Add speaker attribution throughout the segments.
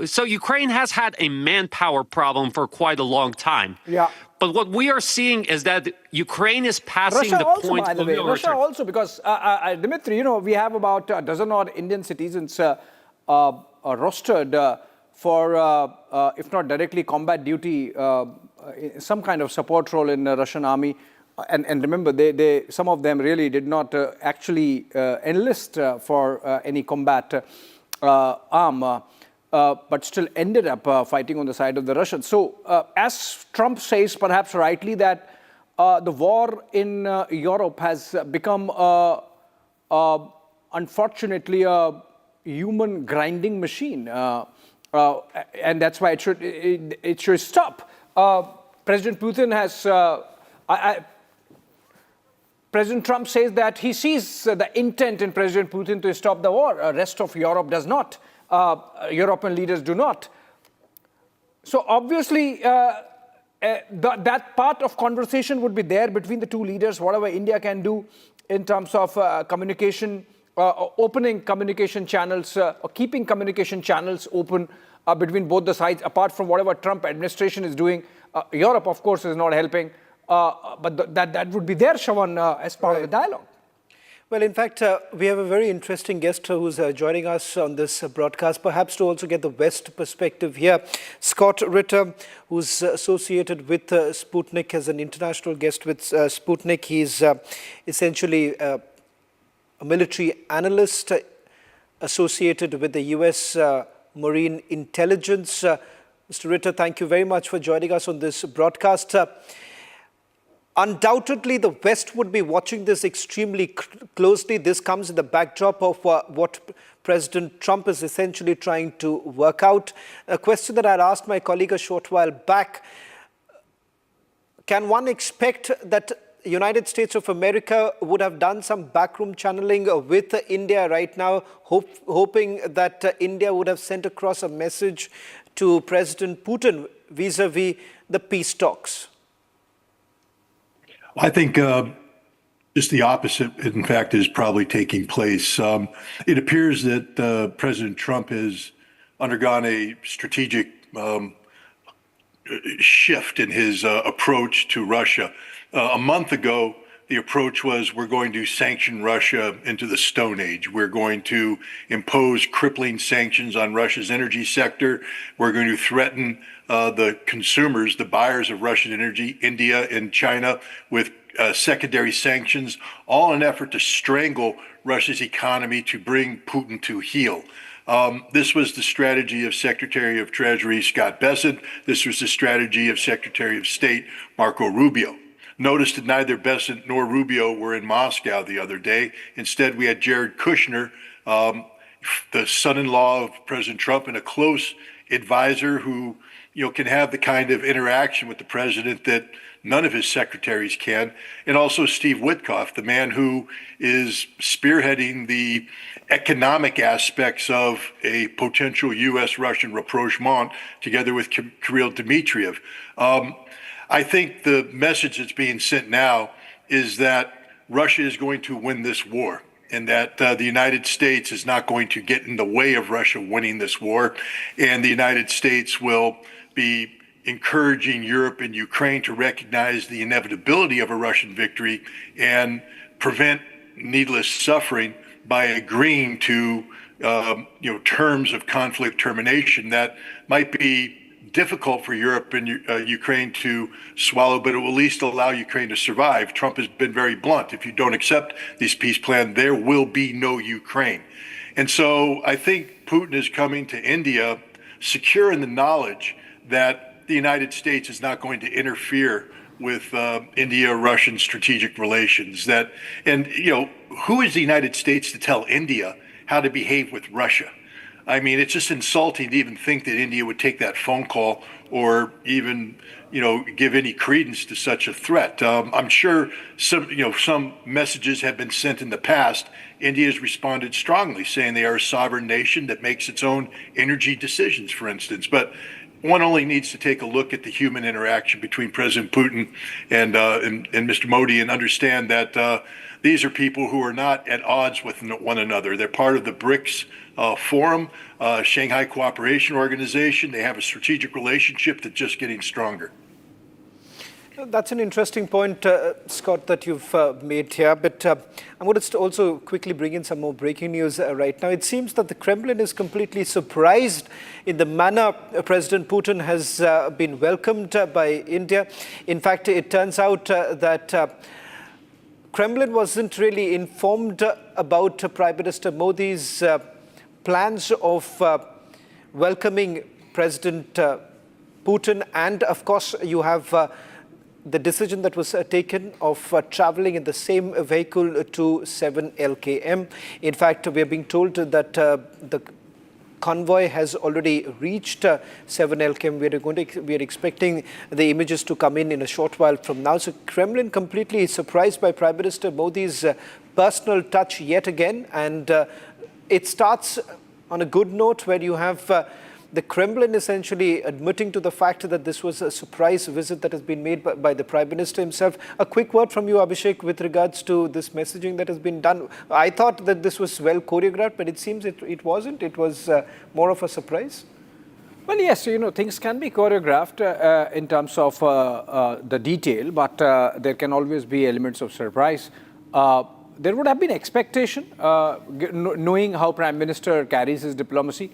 Speaker 1: so Ukraine has had a manpower problem for quite a long time.
Speaker 2: Yeah.
Speaker 1: But what we are seeing is that Ukraine is passing
Speaker 2: Russia
Speaker 1: the
Speaker 2: also,
Speaker 1: point.
Speaker 2: by the way, Russia also, because Dimitri, you know, we have about a dozen odd Indian citizens rostered for, if not directly combat duty, some kind of support role in the Russian army. And remember, some of them really did not actually enlist for any combat arm, but still ended up fighting on the side of the Russians. So as Trump says, perhaps rightly, that the war in Europe has become, unfortunately, a human grinding machine. And that's why it should stop. President Putin has... President Trump says that he sees the intent in President Putin to stop the war. The rest of Europe does not. European leaders do not. So obviously, that part of conversation would be there between the two leaders, whatever India can do in terms of communication, opening communication channels, or keeping communication channels open between both the sides, apart from whatever Trump administration is doing. Europe, of course, is not helping. But that would be there, Shravan, as part of the dialogue.
Speaker 3: Well, in fact, we have a very interesting guest who's joining us on this broadcast, perhaps to also get the West perspective here. Scott Ritter, who's associated with Sputnik, as an international guest with Sputnik. He's essentially a military analyst associated with the U.S. Marine Intelligence. Mr. Ritter, thank you very much for joining us on this broadcast. Undoubtedly, the West would be watching this extremely closely. This comes in the backdrop of what President Trump is essentially trying to work out. A question that I asked my colleague a short while back: can one expect that the United States of America would have done some backroom channeling with India right now, hoping that India would have sent across a message to President Putin vis-a-vis the peace talks?
Speaker 4: I think just the opposite, in fact, is probably taking place. It appears that President Trump has undergone a strategic shift in his approach to Russia. A month ago, the approach was, we're going to sanction Russia into the Stone Age. We're going to impose crippling sanctions on Russia's energy sector. We're going to threaten the consumers, the buyers of Russian energy, India and China, with secondary sanctions, all in an effort to strangle Russia's economy, to bring Putin to heel. This was the strategy of Secretary of Treasury Scott Bessent. This was the strategy of Secretary of State Marco Rubio. Notice that neither Bessent nor Rubio were in Moscow the other day. Instead, we had Jared Kushner, the son-in-law of President Trump and a close advisor who, can have the kind of interaction with the president that none of his secretaries can, and also Steve Witkoff, the man who is spearheading the economic aspects of a potential U.S.-Russian rapprochement, together with Kirill Dmitriev. I think the message that's being sent now is that Russia is going to win this war, and that the United States is not going to get in the way of Russia winning this war, and the United States will be encouraging Europe and Ukraine to recognize the inevitability of a Russian victory and prevent needless suffering by agreeing to terms of conflict termination that might be difficult for Europe and Ukraine to swallow, but it will at least allow Ukraine to survive. Trump has been very blunt. If you don't accept this peace plan, there will be no Ukraine. And so I think Putin is coming to India secure in the knowledge that the United States is not going to interfere with India-Russian strategic relations. Who is the United States to tell India how to behave with Russia? I mean, it's just insulting to even think that India would take that phone call or even, give any credence to such a threat. I'm sure some messages have been sent in the past. India has responded strongly, saying they are a sovereign nation that makes its own energy decisions, for instance. But one only needs to take a look at the human interaction between President Putin and Mr. Modi and understand that These are people who are not at odds with one another. They're part of the BRICS forum, Shanghai Cooperation Organization. They have a strategic relationship that's just getting stronger.
Speaker 3: That's an interesting point, Scott, that you've made here. But I'm going to also quickly bring in some more breaking news right now. It seems that the Kremlin is completely surprised in the manner President Putin has been welcomed by India. In fact, it turns out that Kremlin wasn't really informed about Prime Minister Modi's plans of welcoming President Putin. And of course, you have the decision that was taken of traveling in the same vehicle to 7 LKM. In fact, we are being told that the convoy has already reached 7 LKM. We are expecting the images to come in a short while from now. So Kremlin completely surprised by Prime Minister Modi's personal touch yet again. And it starts on a good note where you have the Kremlin essentially admitting to the fact that this was a surprise visit that has been made by the Prime Minister himself. A quick word from you, Abhishek, with regards to this messaging that has been done. I thought that this was well choreographed, but it seems it wasn't. It was more of a surprise.
Speaker 2: Well, yes, things can be choreographed in terms of the detail, but there can always be elements of surprise. There would have been expectation, knowing how Prime Minister carries his diplomacy.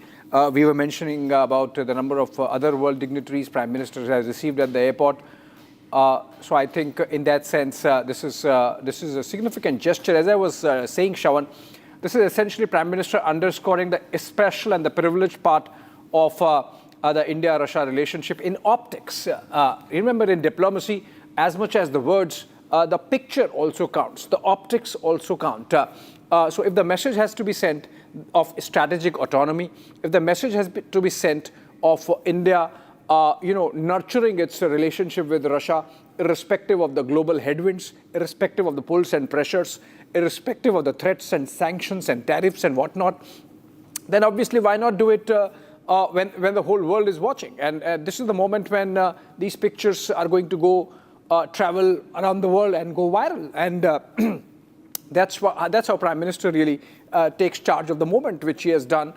Speaker 2: We were mentioning about the number of other world dignitaries Prime Minister has received at the airport. So I think in that sense, this is a significant gesture. As I was saying, Shravan, this is essentially Prime Minister underscoring the special and the privileged part of the India-Russia relationship in optics. Remember, in diplomacy, as much as the words, the picture also counts. The optics also count. So if the message has to be sent of strategic autonomy, if the message has to be sent of India, nurturing its relationship with Russia, irrespective of the global headwinds, irrespective of the pulls and pressures, irrespective of the threats and sanctions and tariffs and whatnot, then obviously why not do it when the whole world is watching? And this is the moment when these pictures are going to go travel around the world and go viral. And that's how Prime Minister really takes charge of the moment, which he has done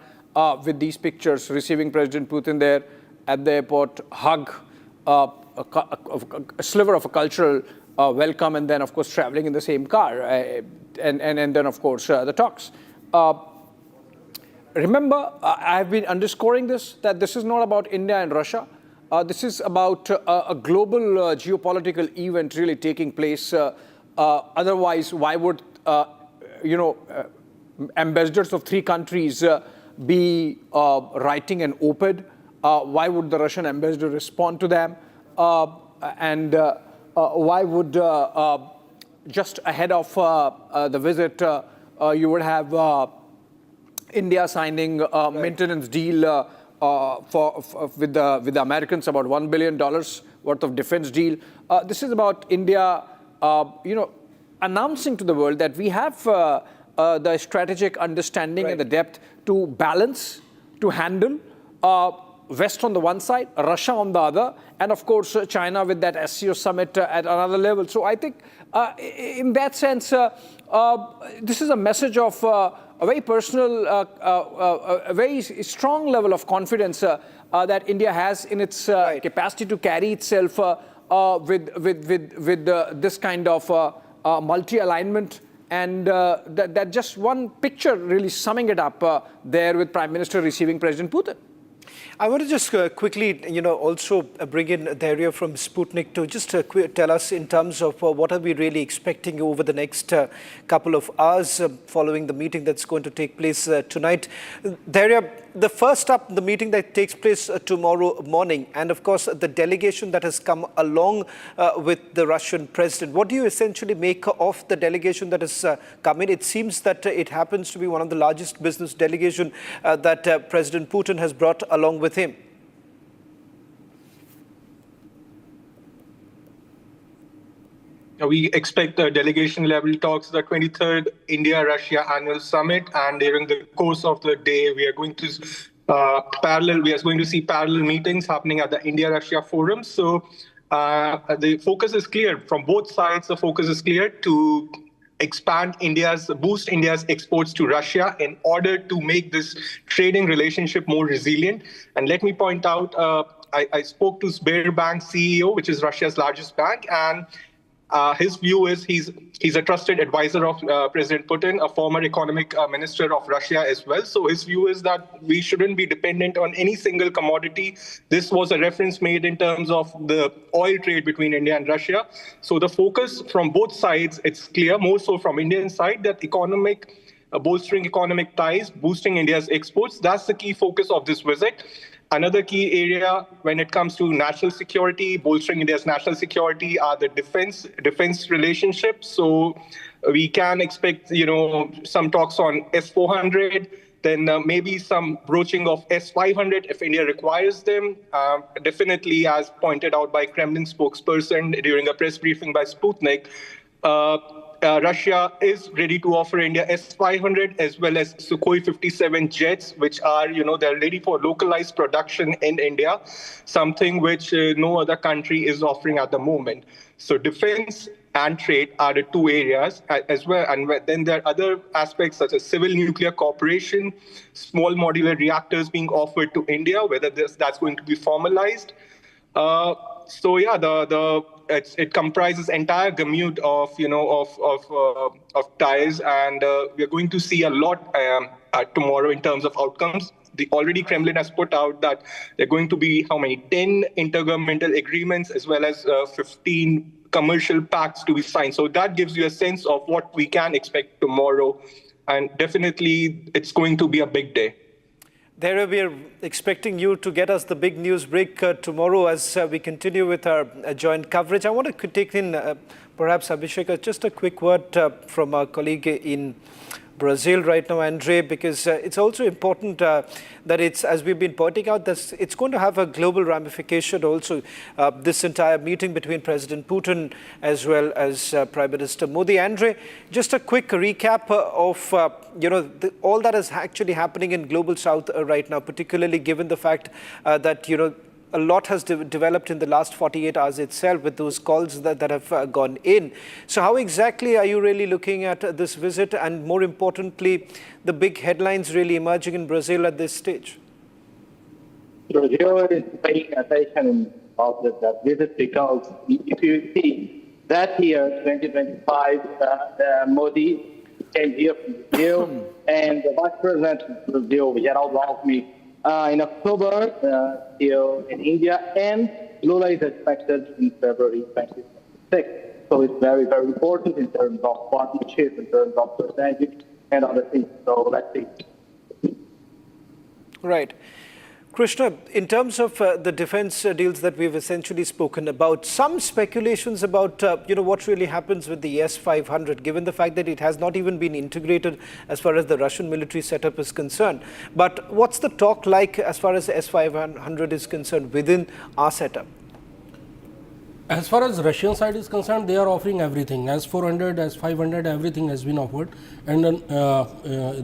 Speaker 2: with these pictures, receiving President Putin there at the airport, hug, a sliver of a cultural welcome, and then, of course, traveling in the same car, and then, of course, the talks. Remember, I've been underscoring this, that this is not about India and Russia. This is about a global geopolitical event really taking place. Otherwise, why would ambassadors of three countries be writing an op-ed? Why would the Russian ambassador respond to them? And why would just ahead of the visit, you would have India signing a maintenance deal with the Americans, about $1 billion worth of defense deal. This is about India, announcing to the world that we have the strategic understanding and the depth to balance, to handle West on the one side, Russia on the other, and of course China with that SCO summit at another level. So I think in that sense, this is a message of a very personal, a very strong level of confidence that India has in its capacity to carry itself with this kind of multi-alignment. And that just one picture really summing it up there with Prime Minister receiving President Putin.
Speaker 3: I want to just quickly, also bring in Dhairya from Sputnik to just tell us in terms of what are we really expecting over the next couple of hours following the meeting that's going to take place tonight. Dhairya, the first up, the meeting that takes place tomorrow morning, and of course the delegation that has come along with the Russian president. What do you essentially make of the delegation that has come in? It seems that it happens to be one of the largest business delegation that President Putin has brought along with him.
Speaker 5: We expect delegation level talks at the 23rd India-Russia annual summit, and during the course of the day, we are going to see parallel meetings happening at the India-Russia forum. So the focus is clear from both sides. The focus is clear to boost India's exports to Russia in order to make this trading relationship more resilient. And let me point out, I spoke to Sberbank CEO, which is Russia's largest bank, and his view is he's a trusted advisor of President Putin, a former economic minister of Russia as well. So his view is that we shouldn't be dependent on any single commodity. This was a reference made in terms of the oil trade between India and Russia. So the focus from both sides, it's clear, more so from Indian side, that bolstering economic ties, boosting India's exports, that's the key focus of this visit. Another key area when it comes to national security, bolstering India's national security, are the defense relationships. So we can expect, some talks on S-400, then maybe some broaching of S-500 if India requires them. Definitely, as pointed out by Kremlin spokesperson during a press briefing by Sputnik, Russia is ready to offer India S-500 as well as Sukhoi 57 jets, which are, they're ready for localized production in India, something which no other country is offering at the moment. So defense and trade are the two areas as well. And then there are other aspects such as civil nuclear cooperation, small modular reactors being offered to India, whether that's going to be formalized. So yeah, it comprises entire gamut of ties, and we're going to see a lot tomorrow in terms of outcomes. Already Kremlin has put out that there are going to be 10 intergovernmental agreements as well as 15 commercial pacts to be signed. So that gives you a sense of what we can expect tomorrow, and definitely it's going to be a big day.
Speaker 3: There we are expecting you to get us the big news break tomorrow as we continue with our joint coverage. I want to take in perhaps Abhishek, just a quick word from our colleague in Brazil right now, Andre, because it's also important that it's, as we've been pointing out, that it's going to have a global ramification also, this entire meeting between President Putin as well as Prime Minister Modi. Andre, just a quick recap of, all that is actually happening in Global South right now, particularly given the fact that, a lot has developed in the last 48 hours itself with those calls that have gone in. So how exactly are you really looking at this visit, and more importantly, the big headlines really emerging in Brazil at this stage?
Speaker 6: Brazil is paying attention of that visit because if you see that year, 2025, Modi came here from Brazil, and the Vice President of Brazil, Geraldo Alckmin, in October, here in India, and Lula is expected in February 2026. So it's very, very important in terms of partnership, in terms of strategy, and other things. So let's see.
Speaker 3: Right. Krishna, in terms of the defense deals that we've essentially spoken about, some speculations about what really happens with the S-500, given the fact that it has not even been integrated as far as the Russian military setup is concerned. But what's the talk like as far as the S-500 is concerned within our setup?
Speaker 7: As far as Russian side is concerned, they are offering everything. S-400, S-500, everything has been offered, and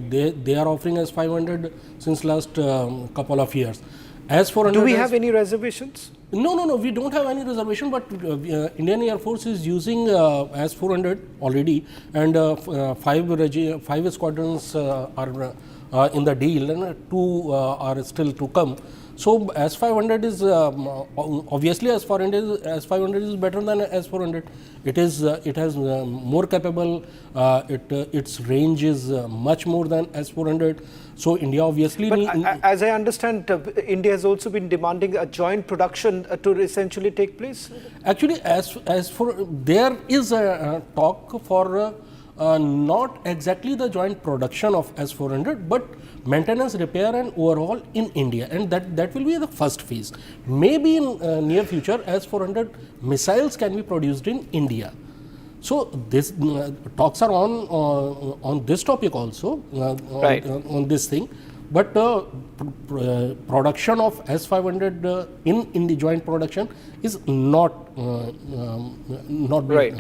Speaker 7: they are offering S-500 since last couple of years. S-400.
Speaker 3: Do we have any reservations?
Speaker 7: No, we don't have any reservation, but Indian Air Force is using S-400 already, and 5 squadrons are in the deal, and 2 are still to come. So S-500 is obviously S-500 is better than S-400. It has more capable. Its range is much more than S-400. So India obviously.
Speaker 3: But as I understand, India has also been demanding a joint production to essentially take place.
Speaker 7: Actually, as for there is a talk for not exactly the joint production of S-400, but maintenance, repair and overhaul in India, and that will be the first phase. Maybe in near future, S-400 missiles can be produced in India. So this talks are on this topic also,
Speaker 3: right.
Speaker 7: on this thing. But production of S-500 in the joint production is not
Speaker 3: right.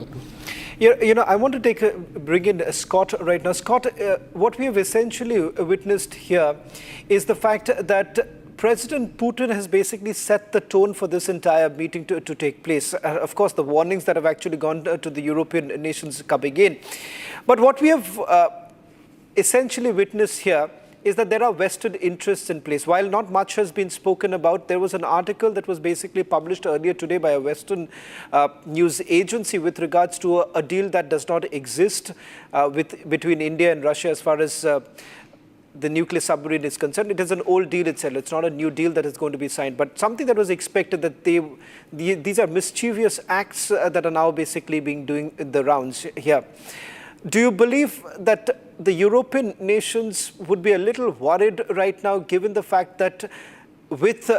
Speaker 3: I want to bring in Scott right now. Scott, what we have essentially witnessed here is the fact that President Putin has basically set the tone for this entire meeting to take place. Of course, the warnings that have actually gone to the European nations coming in. But what we have essentially witnessed here is that there are vested interests in place. While not much has been spoken about, there was an article that was basically published earlier today by a Western news agency with regards to a deal that does not exist between India and Russia as far as the nuclear submarine is concerned. It is an old deal itself. It's not a new deal that is going to be signed, but something that was expected, that these are mischievous acts that are now basically doing the rounds here. Do you believe that the European nations would be a little worried right now, given the fact that with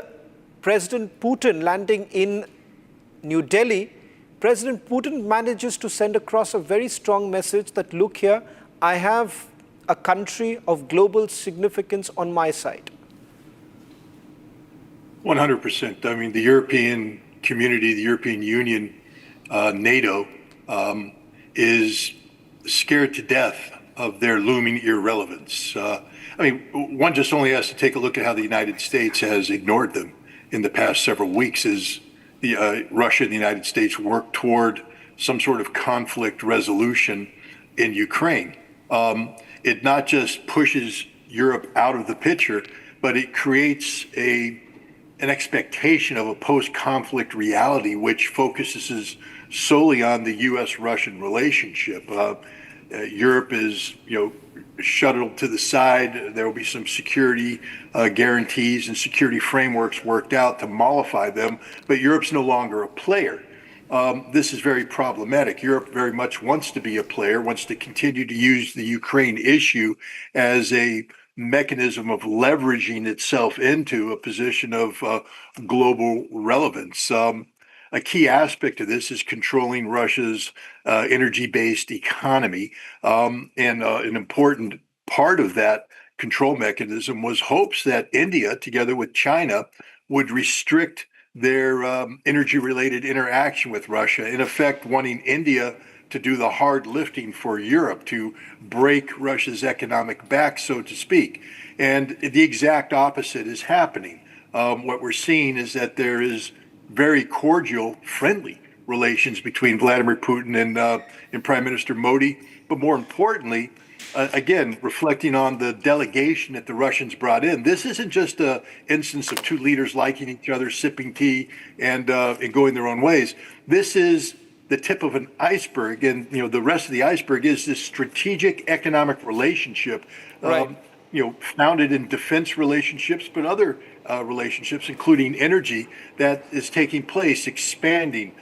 Speaker 3: President Putin landing in New Delhi, President Putin manages to send across a very strong message that, look here, I have a country of global significance on my side?
Speaker 4: 100%. I mean, the European community, the European Union, NATO, is scared to death of their looming irrelevance. I mean, one just only has to take a look at how the United States has ignored them in the past several weeks as Russia and the United States work toward some sort of conflict resolution in Ukraine. It not just pushes Europe out of the picture, but it creates an expectation of a post-conflict reality which focuses solely on the U.S.-Russian relationship. Europe is, shuttled to the side. There will be some security guarantees and security frameworks worked out to mollify them, but Europe's no longer a player. This is very problematic. Europe very much wants to be a player, wants to continue to use the Ukraine issue as a mechanism of leveraging itself into a position of global relevance. A key aspect of this is controlling Russia's energy-based economy. And an important part of that control mechanism was hopes that India, together with China, would restrict their energy-related interaction with Russia, in effect wanting India to do the hard lifting for Europe, to break Russia's economic back, so to speak. And the exact opposite is happening. What we're seeing is that there is very cordial, friendly relations between Vladimir Putin and Prime Minister Modi. But more importantly, again, reflecting on the delegation that the Russians brought in, this isn't just an instance of two leaders liking each other, sipping tea, and going their own ways. This is the tip of an iceberg, and the rest of the iceberg is this strategic economic relationship, founded in defense relationships, but other relationships, including energy, that is taking place, expanding.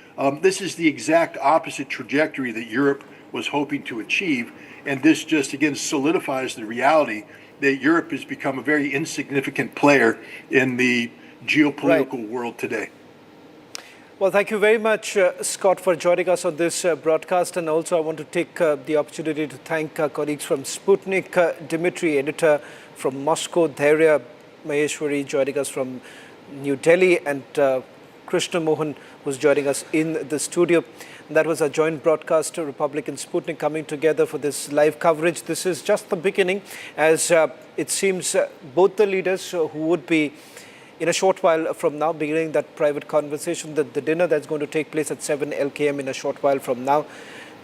Speaker 4: This is the exact opposite trajectory that Europe was hoping to achieve. And this just, again, solidifies the reality that Europe has become a very insignificant player in the geopolitical world today.
Speaker 3: Well, thank you very much, Scott, for joining us on this broadcast. And also, I want to take the opportunity to thank our colleagues from Sputnik, Dimitri, editor from Moscow, Dhairya Maheshwari, joining us from New Delhi, and Krishna Mohan, who's joining us in the studio. That was a joint broadcast, Republic and Sputnik, coming together for this live coverage. This is just the beginning, as it seems both the leaders who would be, in a short while from now, beginning that private conversation, the dinner that's going to take place at 7 LKM in a short while from now,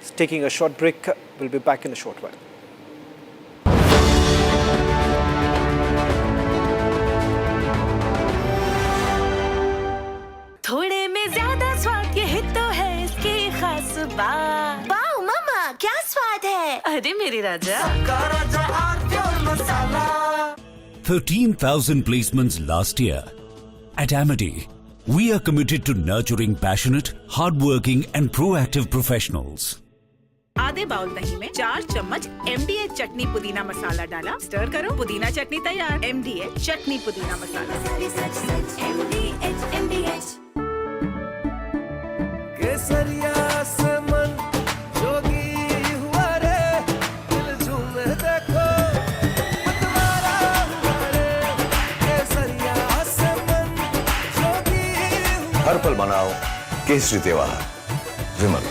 Speaker 3: is taking a short break. We'll be back in a short while.
Speaker 8: थोड़े में ज्यादा स्वाद ये है तो है इसकी खास बात। वाओ मम्मा, क्या स्वाद है? अरे मेरे राजा।
Speaker 9: 13,000 placements last year. At Amity, we are committed to nurturing passionate, hardworking and proactive professionals.
Speaker 10: आधे बाउल दही में 4 चम्मच MDH चटनी पुदीना मसाला डाला, स्टर करो, पुदीना चटनी तैयार। MDH चटनी पुदीना मसाला। MDH। केसरिया से मन जोगी हुआ रे, दिल झूमे देखो, मतवारा हुआ रे, केसरिया से मन जोगी हुआ।
Speaker 11: हर पल मनाओ केसरी त्योहार। विमल,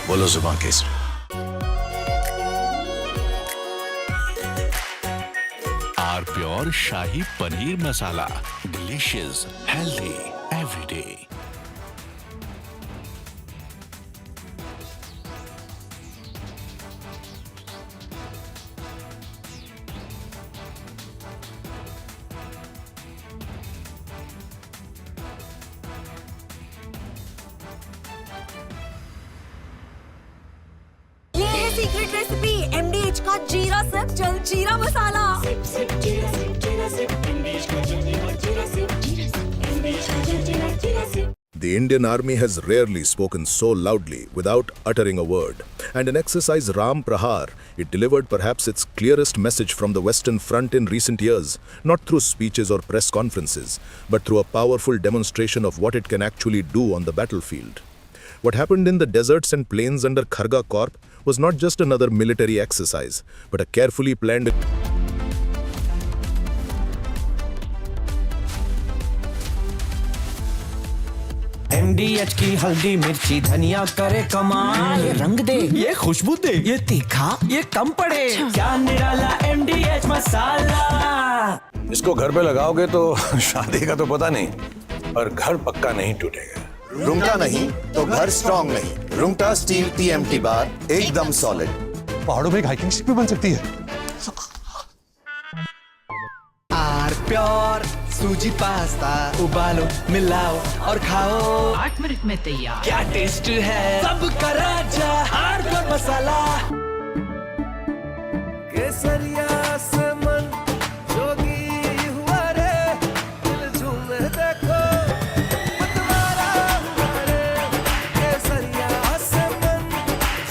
Speaker 11: बोलो जुबान Kesari.
Speaker 12: Our pure shahi paneer masala, delicious, healthy every day.
Speaker 8: Secret recipe MDH का जीरा सिप जल जीरा मसाला।
Speaker 13: The Indian Army has rarely spoken so loudly without uttering a word. And in exercise Ram Prahar, it delivered perhaps its clearest message from the Western Front in recent years, not through speeches or press conferences, but through a powerful demonstration of what it can actually do on the battlefield. What happened in the deserts and plains under Kharga Corp was not just another military exercise, but a carefully planned...
Speaker 14: MDH की हल्दी मिर्ची धनिया करे कमाल, ये रंग दे, ये खुशबू दे, ये तीखा, ये कम पड़े, क्या निराला MDH मसाला।
Speaker 11: इसको घर पे लगाओगे तो शादी का तो पता नहीं, पर घर पक्का नहीं टूटेगा।
Speaker 15: रुंगटा नहीं तो घर स्ट्रॉन्ग नहीं। रुंगटा स्टील TMT बार एकदम सॉलिड।
Speaker 16: पहाड़ों में एक हाइकिंग स्टिक भी बन सकती है।
Speaker 14: आर प्योर सूजी पास्ता उबालो, मिलाओ और खाओ, 8 मिनट में तैयार। क्या टेस्ट है सबका राजा आर प्योर मसाला। केसरिया से मन जोगी हुआ रे, दिल झूमे देखो मतवारा हुआ रे। केसरिया से मन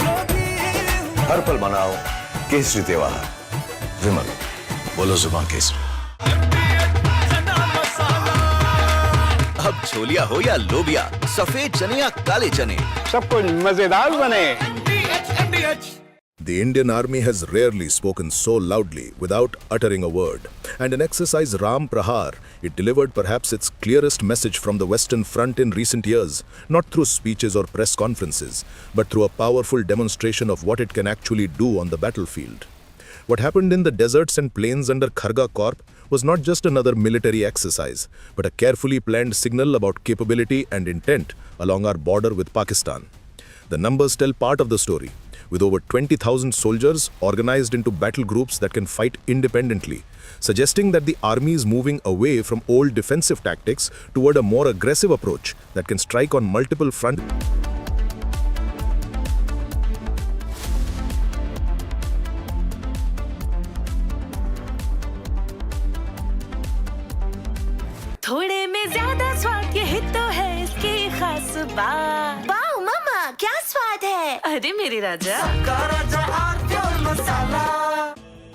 Speaker 14: जोगी हुआ।
Speaker 11: हर पल मनाओ केसरी त्योहार। विमल, बोलो जुबान केसरी।
Speaker 17: अब छोलिया हो या लोबिया, सफेद चने या काले चने,
Speaker 2: सब कुछ मजेदार बने।
Speaker 13: The Indian Army has rarely spoken so loudly without uttering a word. And in exercise Ram Prahar, it delivered perhaps its clearest message from the Western Front in recent years, not through speeches or press conferences, but through a powerful demonstration of what it can actually do on the battlefield. What happened in the deserts and plains under Kharga Corp was not just another military exercise, but a carefully planned signal about capability and intent along our border with Pakistan. The numbers tell part of the story, with over 20,000 soldiers organized into battle groups that can fight independently, suggesting that the army is moving away from old defensive tactics toward a more aggressive approach that can strike on multiple fronts.
Speaker 8: थोड़े में ज्यादा स्वाद, यही तो है इसकी खास बात। वाओ मम्मा, क्या स्वाद है। अरे मेरे राजा,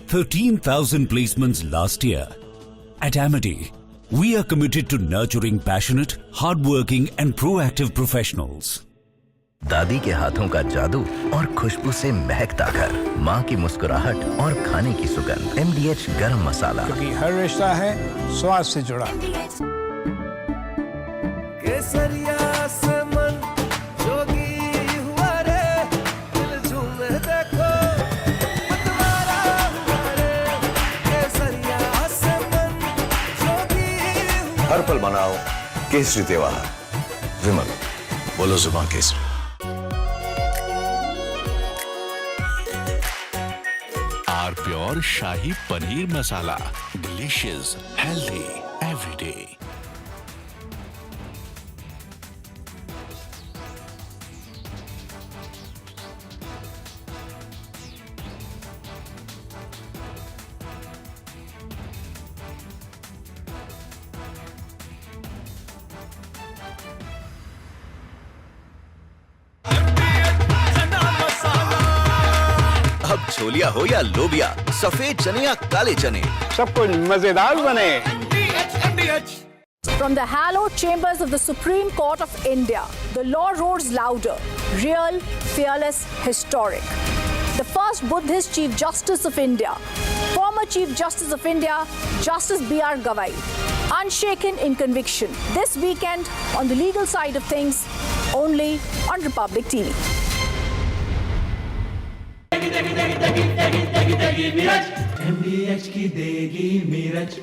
Speaker 9: 13,000 placements last year. At Amity, we are committed to nurturing passionate, hardworking and proactive professionals.
Speaker 17: दादी के हाथों का जादू और खुशबू से महकता घर, माँ की मुस्कुराहट और खाने की सुगंध। MDH गरम मसाला,
Speaker 2: क्योंकि हर रिश्ता है स्वाद से जुड़ा।
Speaker 14: केसरिया से मन जोगी हुआ रे, दिल झूमे देखो मतवारा हुआ रे। केसरिया से मन जोगी हुआ।
Speaker 11: हर पल मनाओ केसरी त्योहार। विमल, बोलो जुबान केसरी।
Speaker 12: आर pure shahi paneer masala, delicious, healthy every day.
Speaker 17: अब छोलिया हो या लोबिया, सफेद चने या काले चने,
Speaker 2: सब कुछ मजेदार बने।
Speaker 18: From the hallowed chambers of the Supreme Court of India, the law roars louder, real, fearless, historic. The first Buddhist Chief Justice of India, former Chief Justice of India, Justice B.R. Gavai, unshaken in conviction. This weekend on the legal side of things, only on Republic TV.
Speaker 14: MDH की देगी मिर्च,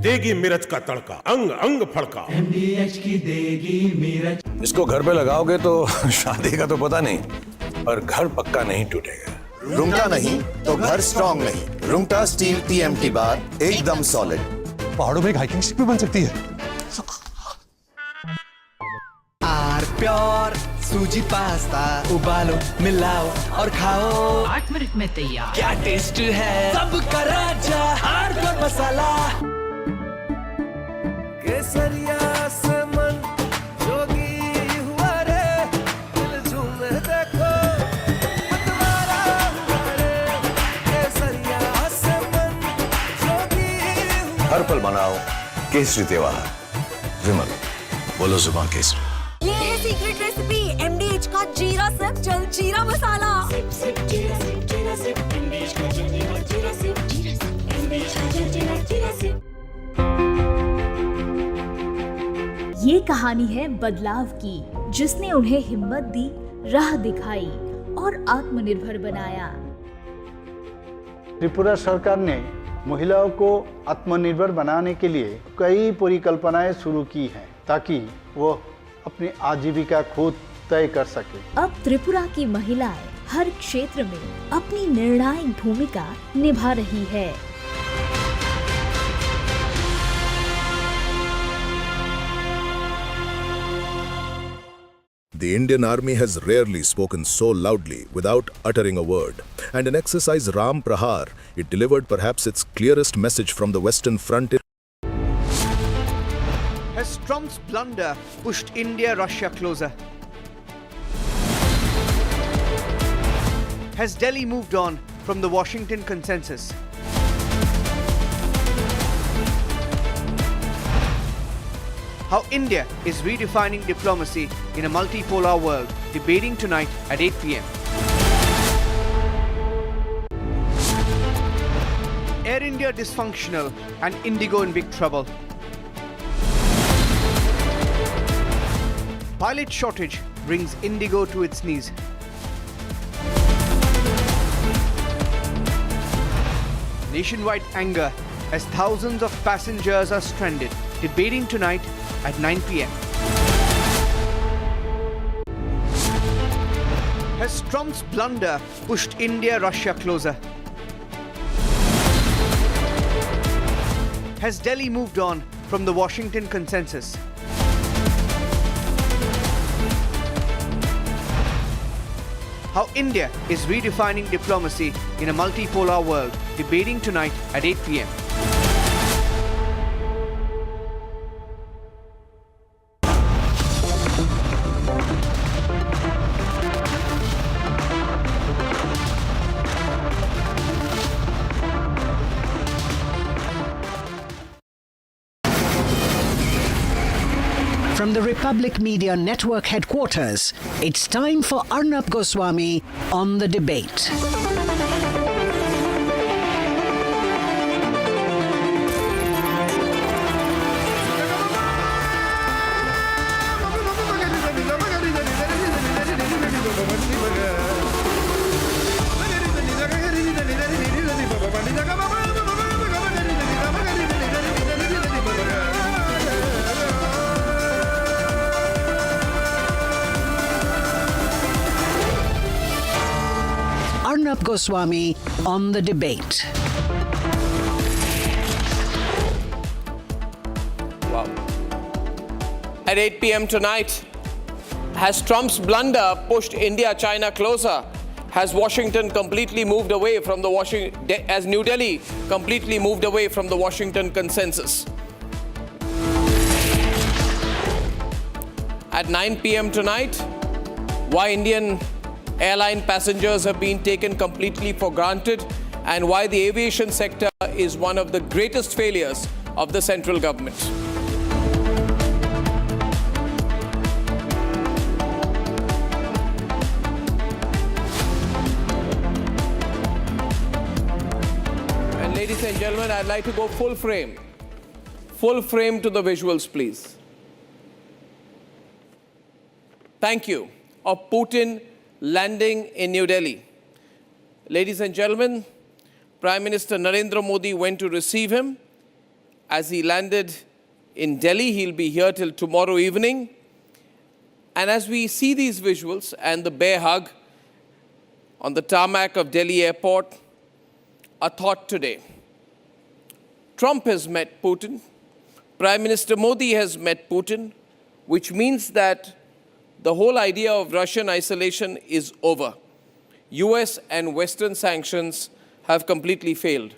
Speaker 19: देगी मिर्च का तड़का, अंग अंग फड़का।
Speaker 14: MDH की देगी मिर्च।
Speaker 11: इसको घर पे लगाओगे तो शादी का तो पता नहीं, पर घर पक्का नहीं टूटेगा।
Speaker 15: रूंगटा नहीं तो घर स्ट्रॉन्ग नहीं। रूंगटा स्टील TMT बार एकदम सॉलिड।
Speaker 16: पहाड़ों में एक हाइकिंग शिप भी बन सकती है।
Speaker 14: आर प्योर सूजी पास्ता उबालो मिलाओ और खाओ,
Speaker 10: 8 मिनट में तैयार।
Speaker 14: क्या टेस्ट है सबका राजा आर प्योर मसाला। केसरिया से मन जोगी हुआ रे, दिल झूमे देखो मतवारा हुआ रे। केसरिया से मन जोगी हुआ।
Speaker 11: हर पल मनाओ केसरी त्योहार। विमल, बोलो जुबान केसरी।
Speaker 8: ये है सीक्रेट रेसिपी MDH का जीरा सिप जल जीरा मसाला। सिप सिप जीरा सिप MDH का जल जीरा सिप MDH का जल जीरा सिप।
Speaker 18: ये कहानी है बदलाव की, जिसने उन्हें हिम्मत दी, राह दिखाई और आत्मनिर्भर बनाया।
Speaker 20: त्रिपुरा सरकार ने महिलाओं को आत्मनिर्भर बनाने के लिए कई परिकल्पनाएं शुरू की हैं, ताकि वो अपनी आजीविका खुद तय कर सके।
Speaker 18: अब त्रिपुरा की महिलाएं हर क्षेत्र में अपनी निर्णायक भूमिका निभा रही है।
Speaker 13: The Indian Army has rarely spoken so loudly without uttering a word. And in exercise Ram Prahar, it delivered perhaps its clearest message from the Western Front.
Speaker 3: Has Trump's blunder pushed India-Russia closer? Has Delhi moved on from the Washington consensus? How India is redefining diplomacy in a multipolar world, debating tonight at 8 p.m. Air India dysfunctional and Indigo in big trouble. Pilot shortage brings Indigo to its knees. Nationwide anger as thousands of passengers are stranded, debating tonight at 9 p.m. Has Trump's blunder pushed India-Russia closer? Has Delhi moved on from the Washington consensus? How India is redefining diplomacy in a multipolar world, debating tonight at 8 p.m.
Speaker 21: From the Republic Media Network headquarters, it's time for Arnab Goswami on the debate. Arnab Goswami on the debate.
Speaker 22: Wow. At 8 p.m. tonight, has Trump's blunder pushed India-China closer? Has Washington completely moved away from the has New Delhi completely moved away from the Washington consensus? At 9 p.m. tonight, why Indian airline passengers have been taken completely for granted and why the aviation sector is one of the greatest failures of the central government. And ladies and gentlemen, I'd like to go full frame to the visuals, please. Thank you. Of Putin landing in New Delhi. Ladies and gentlemen, Prime Minister Narendra Modi went to receive him. As he landed in Delhi, he'll be here till tomorrow evening. And as we see these visuals and the bear hug on the tarmac of Delhi airport, a thought today. Trump has met Putin. Prime Minister Modi has met Putin, which means that the whole idea of Russian isolation is over. US and Western sanctions have completely failed.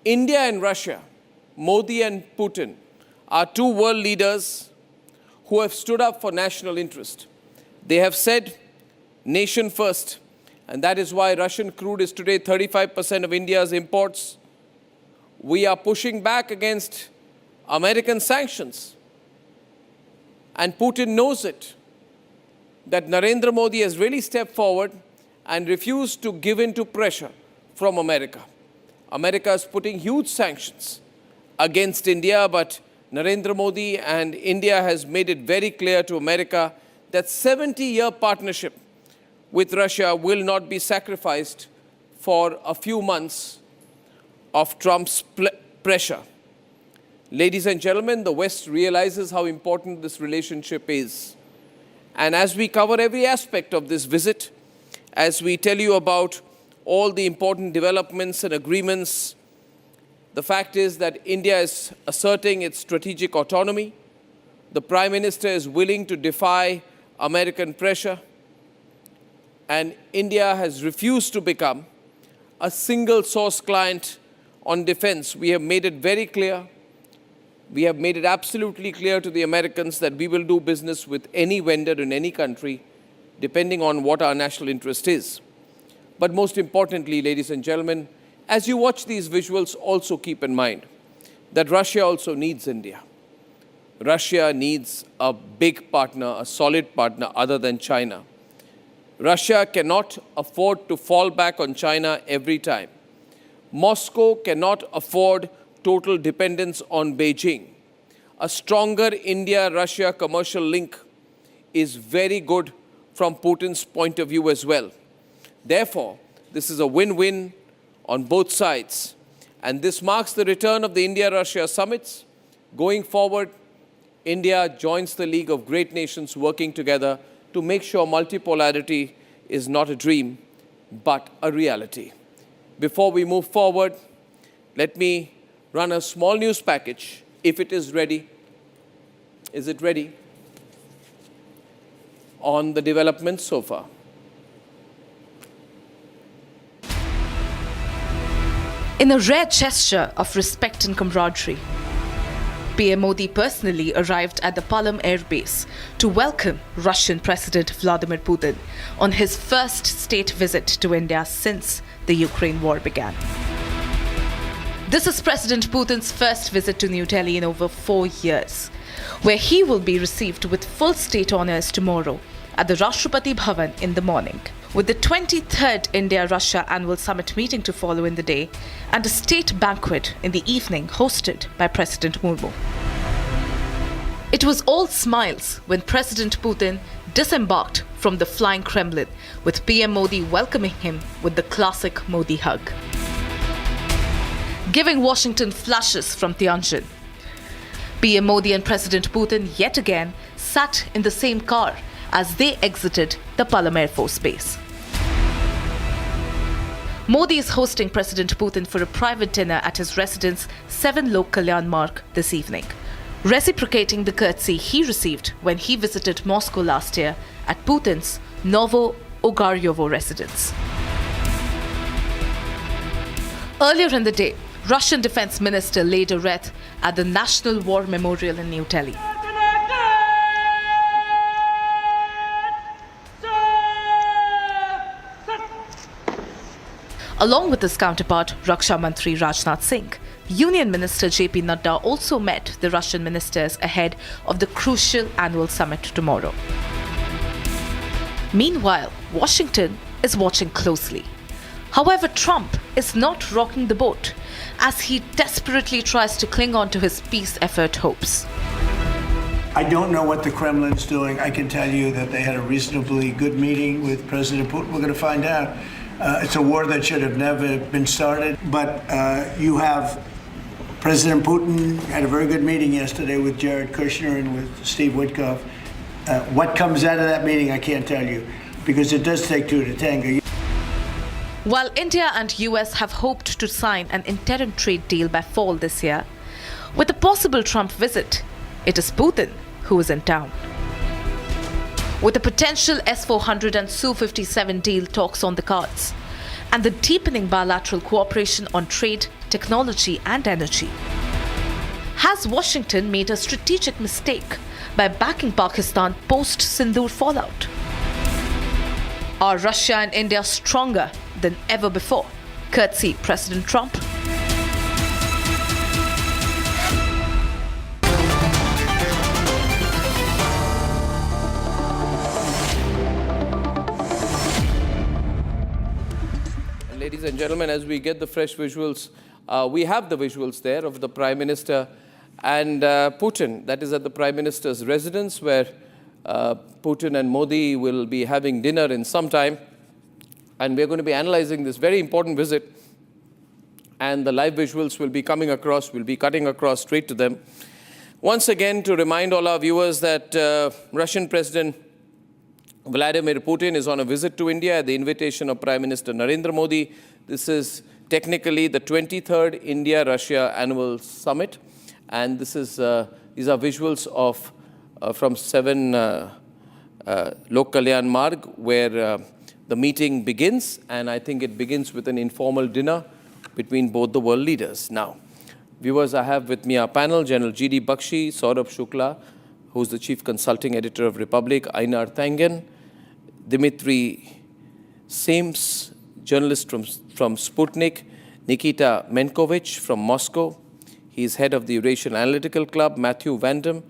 Speaker 22: India and Russia, Modi and Putin, are two world leaders who have stood up for national interest. They have said, nation first. And that is why Russian crude is today 35% of India's imports. We are pushing back against American sanctions. And Putin knows it, that Narendra Modi has really stepped forward and refused to give in to pressure from America. America is putting huge sanctions against India, but Narendra Modi and India has made it very clear to America that 70-year partnership with Russia will not be sacrificed for a few months of Trump's pressure. Ladies and gentlemen, the West realizes how important this relationship is. And as we cover every aspect of this visit, as we tell you about all the important developments and agreements, the fact is that India is asserting its strategic autonomy. The Prime Minister is willing to defy American pressure. And India has refused to become a single source client on defense. We have made it very clear. We have made it absolutely clear to the Americans that we will do business with any vendor in any country, depending on what our national interest is. But most importantly, ladies and gentlemen, as you watch these visuals, also keep in mind that Russia also needs India. Russia needs a big partner, a solid partner other than China. Russia cannot afford to fall back on China every time. Moscow cannot afford total dependence on Beijing. A stronger India-Russia commercial link is very good from Putin's point of view as well. Therefore, this is a win-win on both sides. And this marks the return of the India-Russia summits. Going forward, India joins the League of Great Nations working together to make sure multipolarity is not a dream, but a reality. Before we move forward, let me run a small news package, if it is ready. Is it ready? On the developments so far.
Speaker 1: In a rare gesture of respect and camaraderie, PM Modi personally arrived at the Palam Air Base to welcome Russian President Vladimir Putin on his first state visit to India since the Ukraine war began. This is President Putin's first visit to New Delhi in over 4 years, where he will be received with full state honors tomorrow at the Rashtrapati Bhavan in the morning, with the 23rd India-Russia annual summit meeting to follow in the day and a state banquet in the evening hosted by President Murmu. It was all smiles when President Putin disembarked from the flying Kremlin, with PM Modi welcoming him with the classic Modi hug. Giving Washington flashes from Tianjin, PM Modi and President Putin yet again sat in the same car as they exited the Palam Air Force Base. Modi is hosting President Putin for a private dinner at his residence 7 Lok Kalyan Marg this evening, reciprocating the courtesy he received when he visited Moscow last year at Putin's Novo Ogaryovo residence. Earlier in the day, Russian Defense Minister laid a wreath at the National War Memorial in New Delhi. Along with his counterpart, Raksha Mantri Rajnath Singh, Union Minister JP Nadda also met the Russian ministers ahead of the crucial annual summit tomorrow. Meanwhile, Washington is watching closely. However, Trump is not rocking the boat as he desperately tries to cling on to his peace effort hopes.
Speaker 5: I don't know what the Kremlin's doing. I can tell you that they had a reasonably good meeting with President Putin. We're going to find out. It's a war that should have never been started. But you have President Putin had a very good meeting yesterday with Jared Kushner and with Steve Witkoff. What comes out of that meeting, I can't tell you, because it does take two to tango.
Speaker 1: While India and US have hoped to sign an interim trade deal by fall this year, with a possible Trump visit, it is Putin who is in town. With the potential S-400 and Su-57 deal talks on the cards, and the deepening bilateral cooperation on trade, technology and energy, has Washington made a strategic mistake by backing Pakistan post-Sindoor fallout? Are Russia and India stronger than ever before, courtesy President Trump?
Speaker 22: Ladies and gentlemen, as we get the fresh visuals, we have the visuals there of the Prime Minister and Putin. That is at the Prime Minister's residence, where Putin and Modi will be having dinner in some time. And we're going to be analyzing this very important visit. And the live visuals will be coming across, we'll be cutting across straight to them. Once again, to remind all our viewers that Russian President Vladimir Putin is on a visit to India at the invitation of Prime Minister Narendra Modi. This is technically the 23rd India-Russia Annual Summit. And this is, these are visuals of from 7 Lok Kalyan Marg, where the meeting begins. And I think it begins with an informal dinner between both the world leaders. Now, viewers, I have with me our panel, General G.D. Bakshi, Saurabh Shukla, who's the Chief Consulting Editor of Republic, Einar Thangen, Dmitry Sims, journalist from Sputnik, Nikita Menkovich from Moscow. He's head of the Eurasian Analytical Club. Matthew Vandam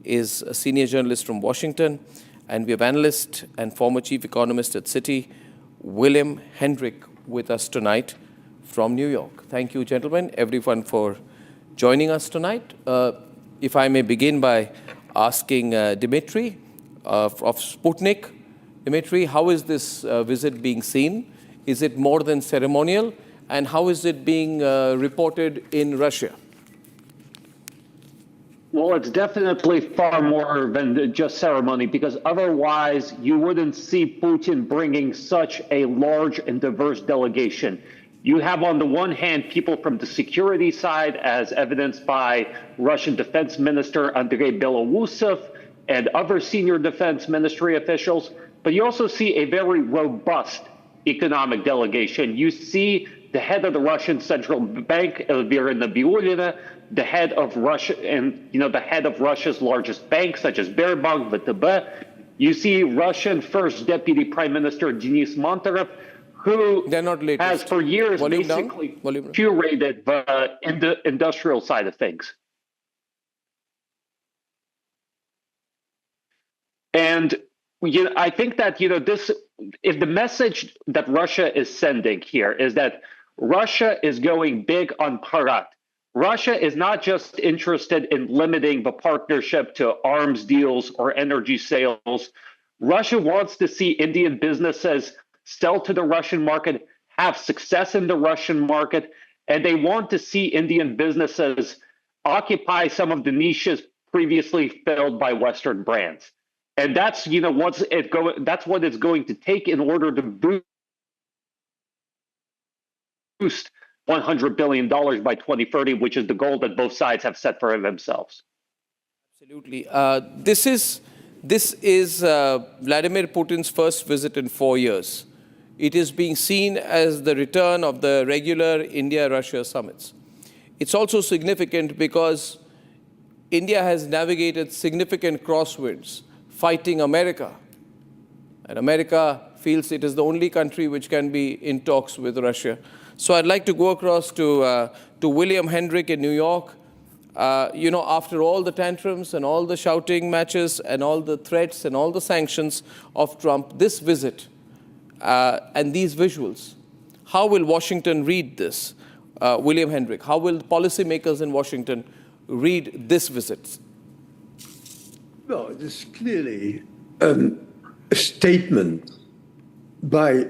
Speaker 22: is a senior journalist from Washington. And we have analyst and former chief economist at Citi, William Hendrick, with us tonight from New York. Thank you, gentlemen, everyone, for joining us tonight. If I may begin by asking Dmitry of Sputnik. Dmitry, how is this visit being seen? Is it more than ceremonial? And how is it being reported in Russia?
Speaker 6: Well, it's definitely far more than just ceremony, because otherwise you wouldn't see Putin bringing such a large and diverse delegation. You have, on the one hand, people from the security side, as evidenced by Russian Defense Minister Andrei Belousov and other senior defense ministry officials, but you also see a very robust economic delegation. You see the head of the Russian Central Bank, Elvira Nabiullina, the head of Russia, and the head of Russia's largest banks, such as Sberbank, VTB. You see Russian First Deputy Prime Minister Denis Monterev, who has for years basically curated the industrial side of things. And I think that this, if the message that Russia is sending here is that Russia is going big on Bharat. Russia is not just interested in limiting the partnership to arms deals or energy sales. Russia wants to see Indian businesses sell to the Russian market, have success in the Russian market, and they want to see Indian businesses occupy some of the niches previously filled by Western brands. And that's that's what it's going to take in order to boost $100 billion by 2030, which is the goal that both sides have set for themselves.
Speaker 22: Absolutely. This is Vladimir Putin's first visit in 4 years. It is being seen as the return of the regular India-Russia summits. It's also significant because India has navigated significant crosswinds fighting America. And America feels it is the only country which can be in talks with Russia. So I'd like to go across to William Hendrick in New York. After all the tantrums and all the shouting matches and all the threats and all the sanctions of Trump, this visit and these visuals, how will Washington read this? William Hendrick, how will policymakers in Washington read this visit?
Speaker 7: Well, it is clearly a statement by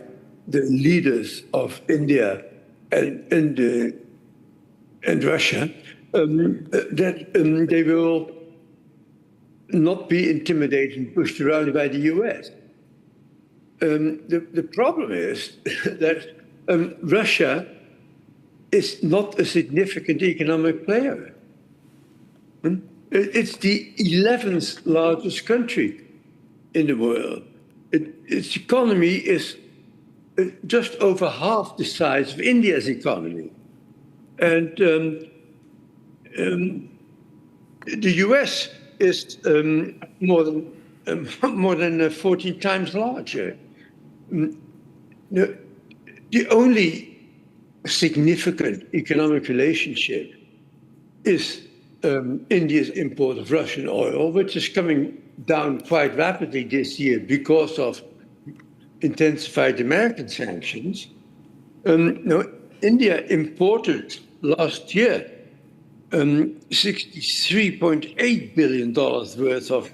Speaker 7: the leaders of India and Russia that they will not be intimidated and pushed around by the US. The problem is that Russia is not a significant economic player. It's the 11th largest country in the world. Its economy is just over half the size of India's economy. And the US is more than 14 times larger. The only significant economic relationship is India's import of Russian oil, which is coming down quite rapidly this year because of intensified American sanctions. India imported last year $63.8 billion worth of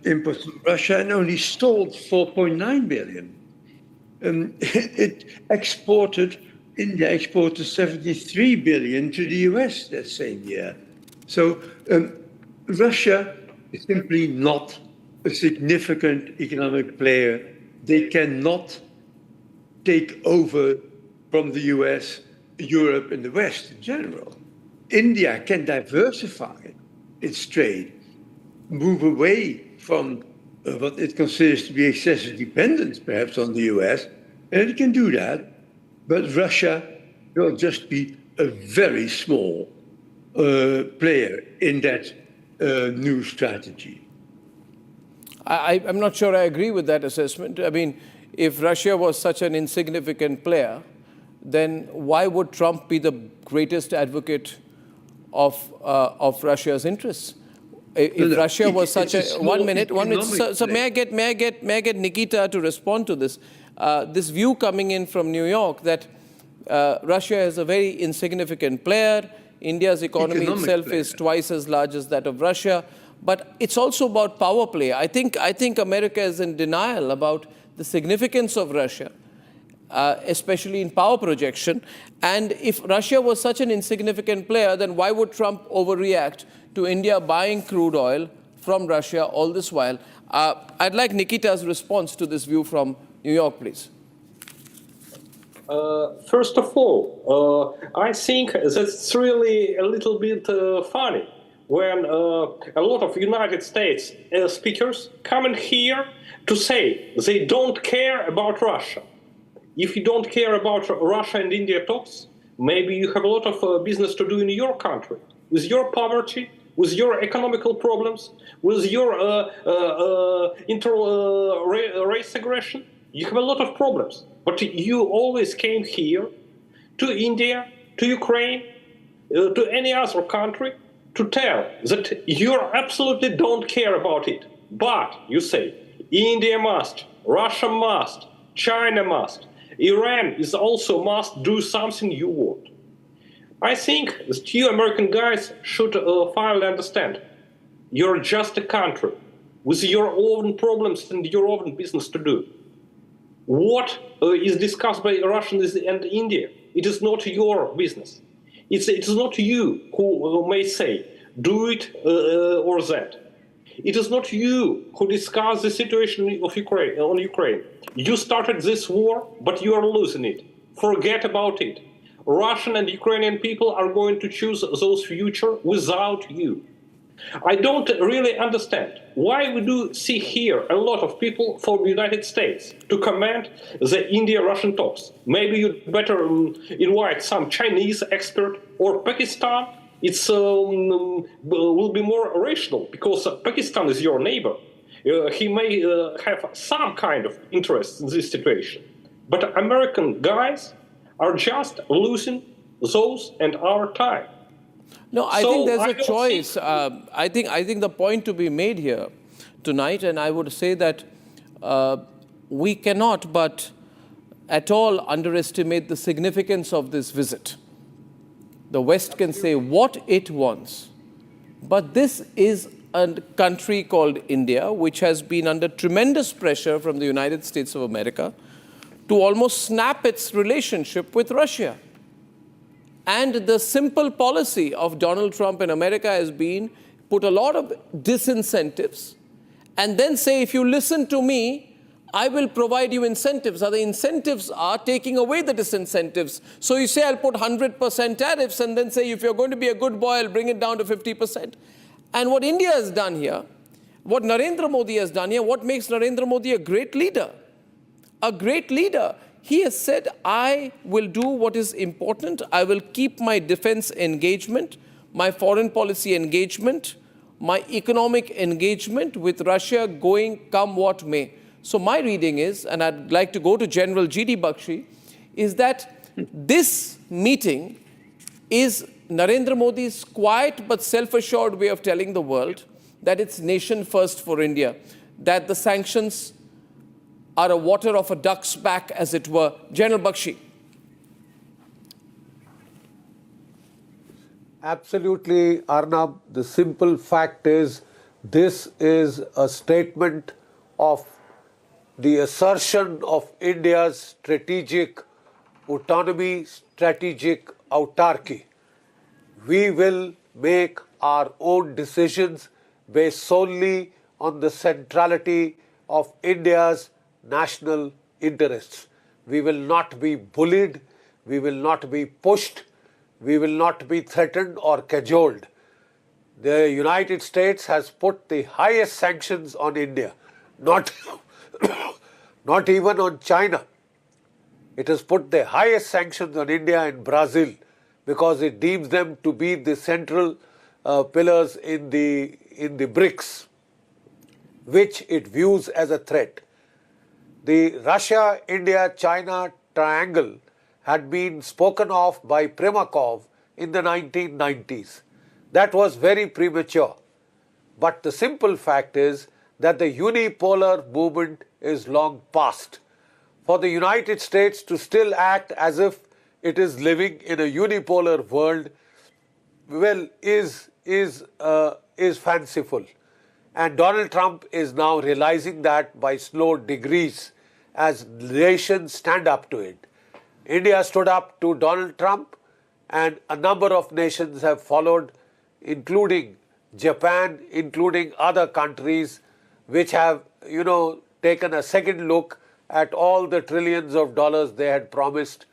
Speaker 7: imports from Russia and only stole $4.9 billion. India exported $73 billion to the US that same year. So Russia is simply not a significant economic player. They cannot take over from the US, Europe, and the West in general. India can diversify its trade, move away from what it considers to be excessive dependence, perhaps, on the US, and it can do that. But Russia will just be a very small player in that new strategy.
Speaker 22: I'm not sure I agree with that assessment. I mean, if Russia was such an insignificant player, then why would Trump be the greatest advocate of Russia's interests? If Russia was such a 1 minute. So may I get Nikita to respond to this? This view coming in from New York that Russia is a very insignificant player. India's economy itself is twice as large as that of Russia. But it's also about power play. I think America is in denial about the significance of Russia, especially in power projection. And if Russia was such an insignificant player, then why would Trump overreact to India buying crude oil from Russia all this while? I'd like Nikita's response to this view from New York, please.
Speaker 4: First of all, I think that's really a little bit funny when a lot of United States speakers come in here to say they don't care about Russia. If you don't care about Russia and India talks, maybe you have a lot of business to do in your country, with your poverty, with your economical problems, with your inter-race aggression. You have a lot of problems. But you always came here to India, to Ukraine, to any other country to tell that you absolutely don't care about it. But you say, India must, Russia must, China must, Iran is also must do something you want. I think that you American guys should finally understand. You're just a country with your own problems and your own business to do. What is discussed by Russians and India, it is not your business. It is not you who may say, do it or that. It is not you who discuss the situation of Ukraine, on Ukraine. You started this war, but you are losing it. Forget about it. Russian and Ukrainian people are going to choose those future without you. I don't really understand why we do see here a lot of people from the United States to comment the India-Russian talks. Maybe you'd better invite some Chinese expert or Pakistan. It will be more rational because Pakistan is your neighbor. He may have some kind of interest in this situation. But American guys are just losing those and our time.
Speaker 22: No, I think there's a choice. I think the point to be made here tonight, and I would say that we cannot but at all underestimate the significance of this visit. The West can say what it wants, but this is a country called India, which has been under tremendous pressure from the United States of America to almost snap its relationship with Russia. And the simple policy of Donald Trump in America has been put a lot of disincentives and then say, if you listen to me, I will provide you incentives. Now, the incentives are taking away the disincentives. So you say, I'll put 100% tariffs and then say, if you're going to be a good boy, I'll bring it down to 50%. And what India has done here, what Narendra Modi has done here, what makes Narendra Modi a great leader? A great leader. He has said, I will do what is important. I will keep my defense engagement, my foreign policy engagement, my economic engagement with Russia going come what may. So my reading is, and I'd like to go to General G.D. Bakshi, is that this meeting is Narendra Modi's quiet but self-assured way of telling the world that it's nation first for India, that the sanctions are a water of a duck's back, as it were. General Bakshi.
Speaker 9: Absolutely, Arnab. The simple fact is, this is a statement of the assertion of India's strategic autonomy, strategic autarky. We will make our own decisions based solely on the centrality of India's national interests. We will not be bullied, we will not be pushed, we will not be threatened or cajoled. The United States has put the highest sanctions on India, not even on China. It has put the highest sanctions on India and Brazil because it deems them to be the central pillars in the Brics, which it views as a threat. The Russia-India-China triangle had been spoken of by Primakov in the 1990s. That was very premature. But the simple fact is that the unipolar movement is long past. For the United States to still act as if it is living in a unipolar world, well, is fanciful. And Donald Trump is now realizing that by slow degrees as nations stand up to it. India stood up to Donald Trump, and a number of nations have followed, including Japan, including other countries which have, taken a second look at all the trillions of dollars they had promised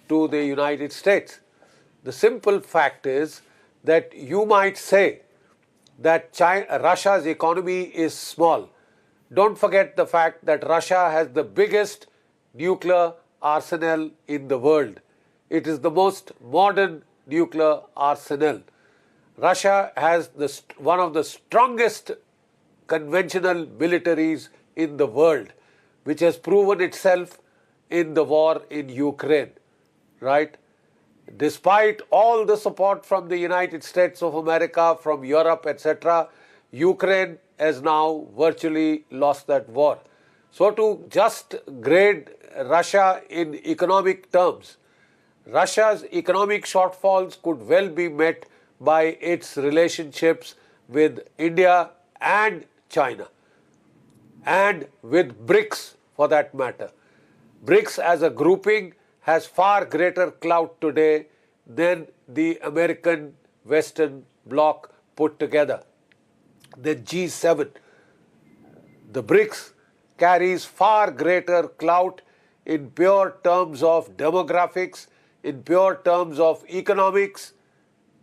Speaker 9: to the United States. The simple fact is that you might say that Russia's economy is small. Don't forget the fact that Russia has the biggest nuclear arsenal in the world. It is the most modern nuclear arsenal. Russia has one of the strongest conventional militaries in the world, which has proven itself in the war in Ukraine, right? Despite all the support from the United States of America, from Europe, etc., Ukraine has now virtually lost that war. So to just grade Russia in economic terms, Russia's economic shortfalls could well be met by its relationships with India and China, and with BRICS for that matter. BRICS as a grouping has far greater clout today than the American Western bloc put together. The G7, the BRICS carries far greater clout in pure terms of demographics, in pure terms of economics,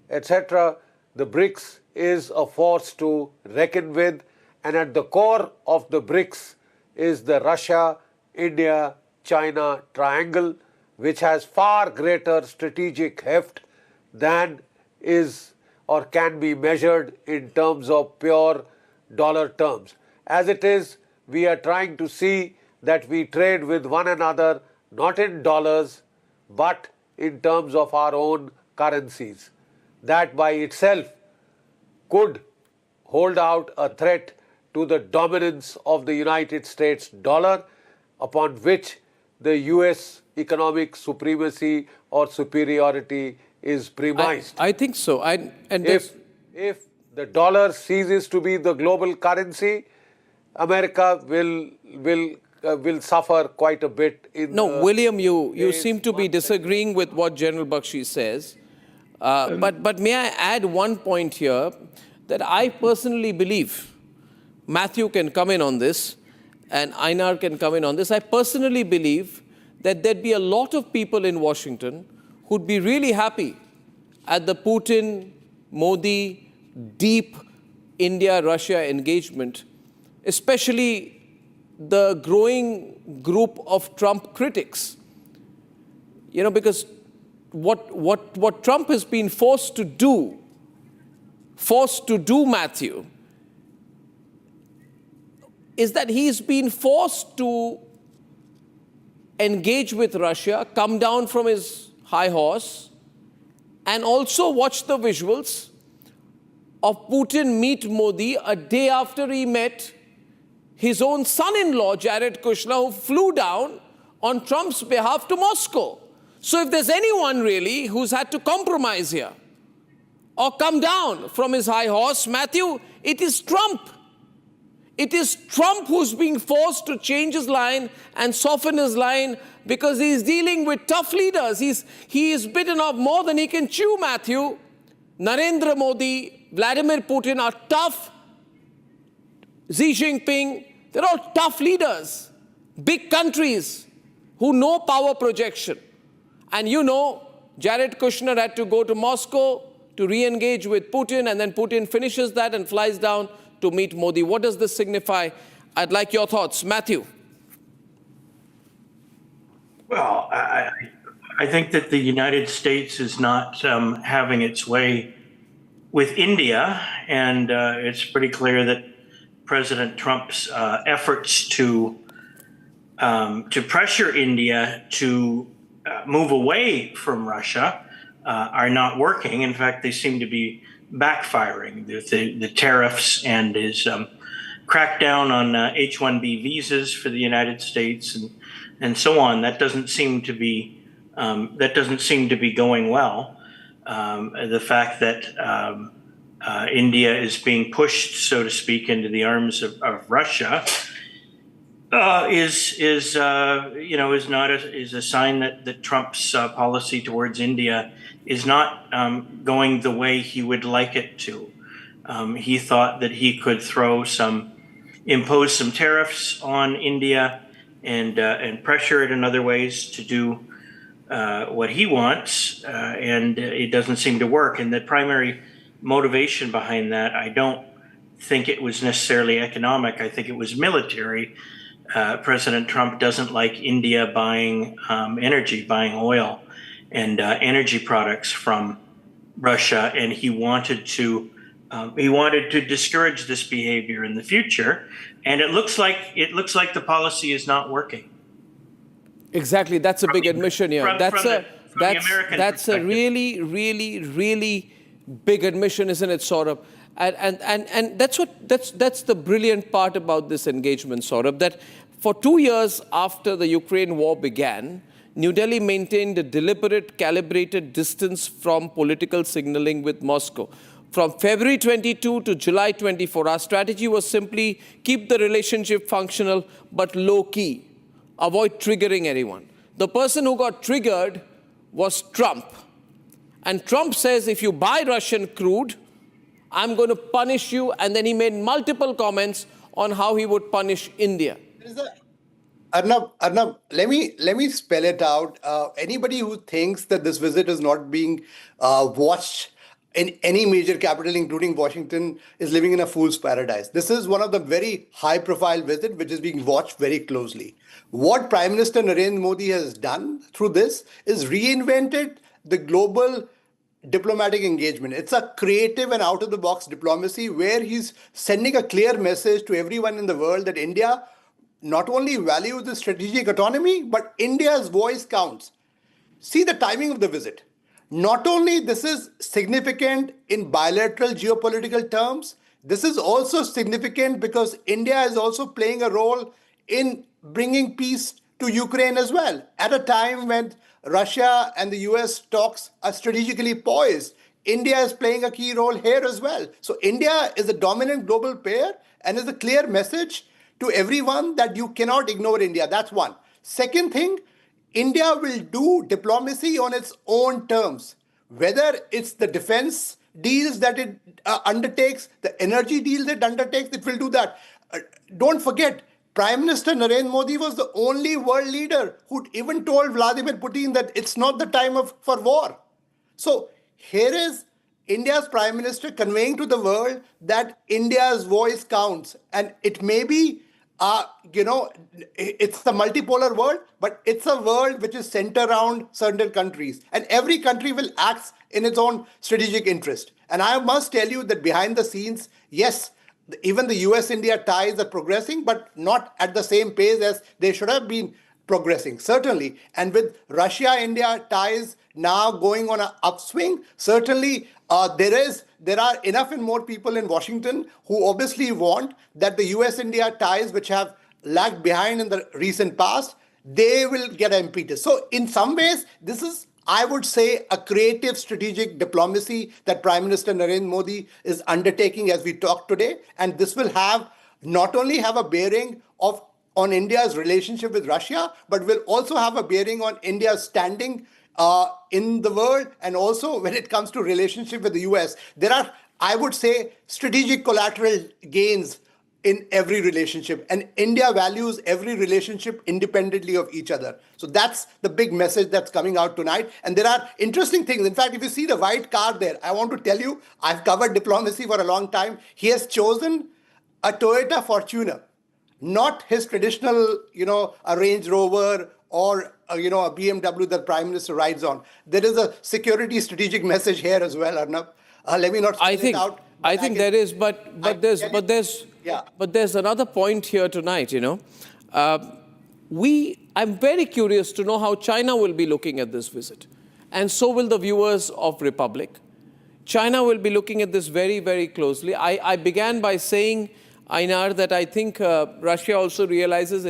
Speaker 9: etc. The BRICS is a force to reckon with, and at the core of the BRICS is the Russia-India-China triangle, which has far greater strategic heft than is or can be measured in terms of pure dollar terms. As it is, we are trying to see that we trade with one another not in dollars but in terms of our own currencies. That by itself could hold out a threat to the dominance of the United States dollar, upon which the US economic supremacy or superiority is premised.
Speaker 22: I think so.
Speaker 9: If the dollar ceases to be the global currency, America will will suffer quite a bit.
Speaker 22: William, you seem to be disagreeing with what General Bakshi says. But may I add one point here that I personally believe, Matthew can come in on this, and Einar can come in on this. I personally believe that there'd be a lot of people in Washington who'd be really happy at the Putin-Modi deep India-Russia engagement, especially the growing group of Trump critics. Because what Trump has been forced to do, Matthew, is that he's been forced to engage with Russia, come down from his high horse, and also watch the visuals of Putin meet Modi a day after he met his own son-in-law, Jared Kushner, who flew down on Trump's behalf to Moscow. So if there's anyone really who's had to compromise here or come down from his high horse, Matthew, it is Trump. It is Trump who's being forced to change his line and soften his line because he's dealing with tough leaders. He is bitten off more than he can chew, Matthew. Narendra Modi, Vladimir Putin are tough. Xi Jinping, they're all tough leaders. Big countries who know power projection. And Jared Kushner had to go to Moscow to re-engage with Putin, and then Putin finishes that and flies down to meet Modi. What does this signify? I'd like your thoughts. Matthew.
Speaker 12: Well, I think that the United States is not having its way with India, and it's pretty clear that President Trump's efforts to pressure India to move away from Russia are not working. In fact, they seem to be backfiring. The tariffs and his crackdown on H-1B visas for the United States and so on. That doesn't seem to be going well. The fact that India is being pushed, so to speak, into the arms of Russia is a sign that Trump's policy towards India is not going the way he would like it to. He thought that he could impose some tariffs on India and pressure it in other ways to do what he wants, and it doesn't seem to work. And the primary motivation behind that, I don't think it was necessarily economic. I think it was military. President Trump doesn't like India buying buying oil and energy products from Russia, and he wanted to discourage this behavior in the future. And it looks like the policy is not working.
Speaker 22: Exactly, that's a big admission here. That's a really, really, really big admission, isn't it, Saurabh? And that's the brilliant part about this engagement, Saurabh, that for 2 years after the Ukraine war began, New Delhi maintained a deliberate, calibrated distance from political signaling with Moscow. From February 22 to July 24, our strategy was simply keep the relationship functional but low-key, avoid triggering anyone. The person who got triggered was Trump. And Trump says, if you buy Russian crude, I'm going to punish you. And then he made multiple comments on how he would punish India.
Speaker 17: Arnab, let me spell it out. Anybody who thinks that this visit is not being watched in any major capital, including Washington, is living in a fool's paradise. This is one of the very high-profile visits which is being watched very closely. What Prime Minister Narendra Modi has done through this is reinvented the global diplomatic engagement. It's a creative and out-of-the-box diplomacy where he's sending a clear message to everyone in the world that India not only values the strategic autonomy, but India's voice counts. See the timing of the visit. Not only this is significant in bilateral geopolitical terms, this is also significant because India is also playing a role in bringing peace to Ukraine as well, at a time when Russia and the US talks are strategically poised. India is playing a key role here as well. So India is a dominant global player and is a clear message to everyone that you cannot ignore India. That's one. Second thing, India will do diplomacy on its own terms, whether it's the defense deals that it undertakes, the energy deals it undertakes, it will do that. Don't forget, Prime Minister Narendra Modi was the only world leader who even told Vladimir Putin that it's not the time for war. So here is India's Prime Minister conveying to the world that India's voice counts. And it may be, it's the multipolar world, but it's a world which is centered around certain countries. And every country will act in its own strategic interest. And I must tell you that behind the scenes, yes, even the US-India ties are progressing, but not at the same pace as they should have been progressing, certainly. And with Russia-India ties now going on an upswing, certainly there are enough and more people in Washington who obviously want that the US-India ties, which have lagged behind in the recent past, they will get impetus. So in some ways, this is, I would say, a creative strategic diplomacy that Prime Minister Narendra Modi is undertaking as we talk today. And this will have not only have a bearing on India's relationship with Russia, but will also have a bearing on India's standing in the world, and also when it comes to relationship with the US. There are, I would say, strategic collateral gains in every relationship, and India values every relationship independently of each other. So that's the big message that's coming out tonight. And there are interesting things. In fact, if you see the white car there, I want to tell you, I've covered diplomacy for a long time. He has chosen a Toyota Fortuner, not his traditional, a Range Rover or a BMW that Prime Minister rides on. There is a security strategic message here as well, Arnab. Let me not spell it out.
Speaker 22: I think there is, but there's another point here tonight. I'm very curious to know how China will be looking at this visit, and so will the viewers of Republic. China will be looking at this very, very closely. I began by saying, Einar, that I think Russia also realizes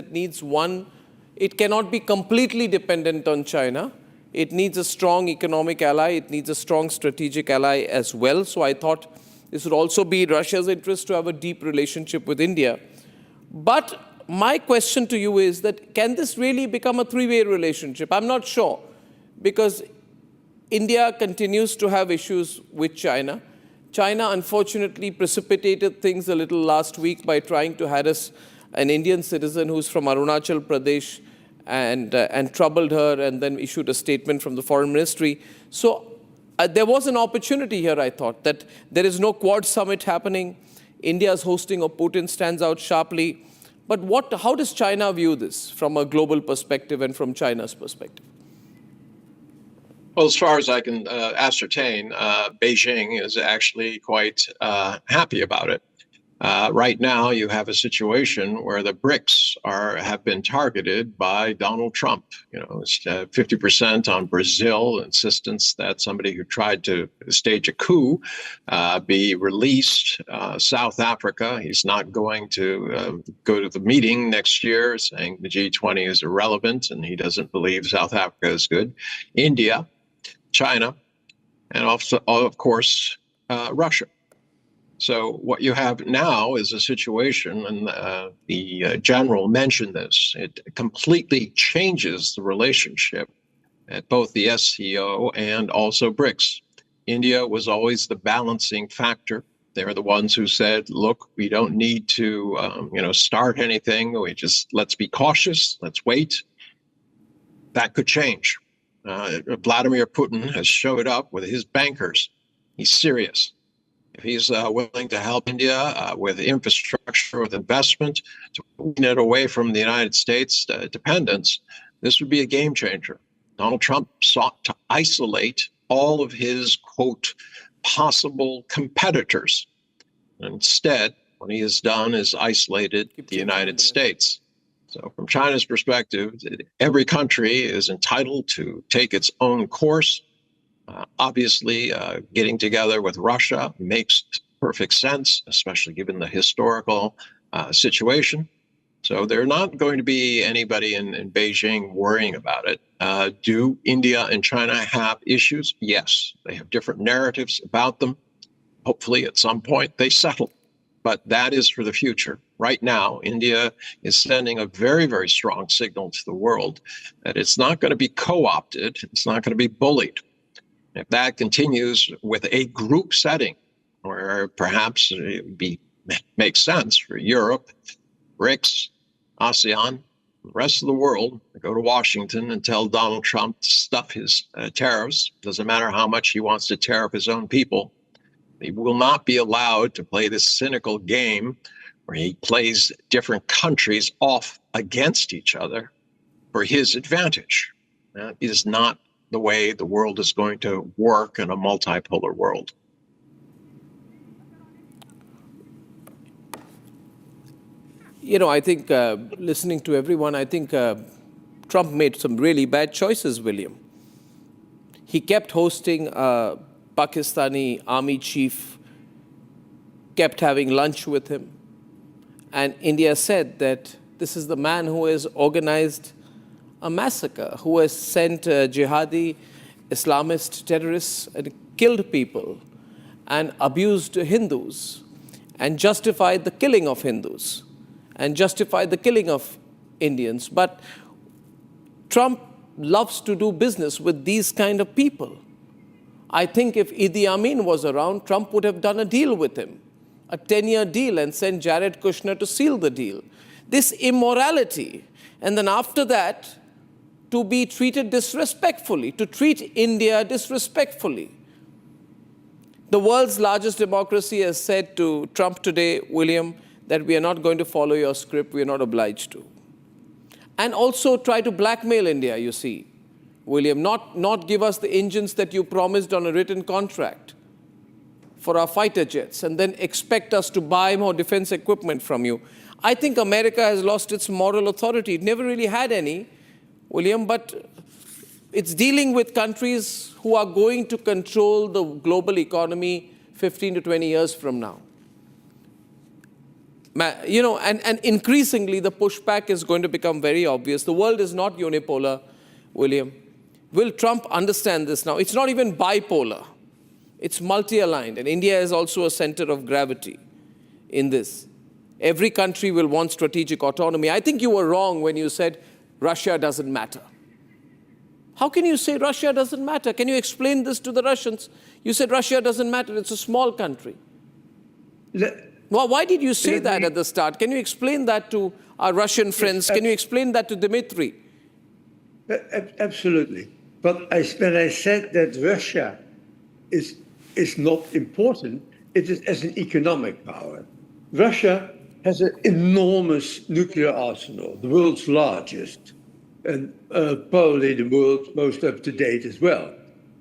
Speaker 22: it cannot be completely dependent on China. It needs a strong economic ally. It needs a strong strategic ally as well. So I thought this would also be Russia's interest to have a deep relationship with India. But my question to you is that, can this really become a three-way relationship? I'm not sure, because India continues to have issues with China. China, unfortunately, precipitated things a little last week by trying to harass an Indian citizen who's from Arunachal Pradesh and troubled her, and then issued a statement from the foreign ministry. So there was an opportunity here, I thought, that there is no Quad summit happening. India's hosting of Putin stands out sharply. But how does China view this from a global perspective and from China's perspective?
Speaker 2: Well, as far as I can ascertain, Beijing is actually quite happy about it. Right now, you have a situation where the BRICS have been targeted by Donald Trump. It's 50% on Brazil, insistence that somebody who tried to stage a coup be released. South Africa, he's not going to go to the meeting next year, saying the G20 is irrelevant and he doesn't believe South Africa is good. India, China, and also, of course, Russia. So what you have now is a situation, and the general mentioned this, it completely changes the relationship at both the SCO and also BRICS. India was always the balancing factor. They're the ones who said, look, we don't need to start anything. Let's be cautious. Let's wait. That could change. Vladimir Putin has showed up with his bankers. He's serious. If he's willing to help India with infrastructure, with investment, to wean it away from the United States dependence, this would be a game changer. Donald Trump sought to isolate all of his, quote, possible competitors. Instead, what he has done is isolated the United States. So from China's perspective, every country is entitled to take its own course. Obviously, getting together with Russia makes perfect sense, especially given the historical situation. So there's not going to be anybody in Beijing worrying about it. Do India and China have issues? Yes, they have different narratives about them. Hopefully, at some point, they settle. but that is for the future. Right now, India is sending a very, very strong signal to the world that it's not going to be co-opted, it's not going to be bullied. If that continues with a group setting, where perhaps it would makes sense for Europe, BRICS, ASEAN, the rest of the world to go to Washington and tell Donald Trump to stuff his tariffs. Doesn't matter how much he wants to tariff his own people. He will not be allowed to play this cynical game where he plays different countries off against each other for his advantage. That is not the way the world is going to work in a multipolar world.
Speaker 22: You know, I think listening to everyone, I think Trump made some really bad choices, William. He kept hosting a Pakistani army chief, kept having lunch with him. And India said that this is the man who has organized a massacre, who has sent jihadi Islamist terrorists and killed people and abused Hindus and justified the killing of Hindus and justified the killing of Indians. But Trump loves to do business with these kind of people. I think if Idi Amin was around, Trump would have done a deal with him, a 10-year deal, and sent Jared Kushner to seal the deal. This immorality, and then after that, to be treated disrespectfully, to treat India disrespectfully. The world's largest democracy has said to Trump today, William, that we are not going to follow your script, we are not obliged to. And also try to blackmail India, you see, William, not give us the engines that you promised on a written contract for our fighter jets, and then expect us to buy more defense equipment from you. I think America has lost its moral authority. It never really had any, William, but it's dealing with countries who are going to control the global economy 15 to 20 years from now. You know, and increasingly the pushback is going to become very obvious. The world is not unipolar, William. Will Trump understand this now? It's not even bipolar. It's multi-aligned, and India is also a center of gravity in this. Every country will want strategic autonomy. I think you were wrong when you said Russia doesn't matter. How can you say Russia doesn't matter? Can you explain this to the Russians? You said Russia doesn't matter, it's a small country. Well, why did you say that at the start? Can you explain that to our Russian friends? Can you explain that to Dmitry?
Speaker 7: Absolutely. But when I said that Russia is not important, it is as an economic power. Russia has an enormous nuclear arsenal, the world's largest, and probably the world's most up-to-date as well.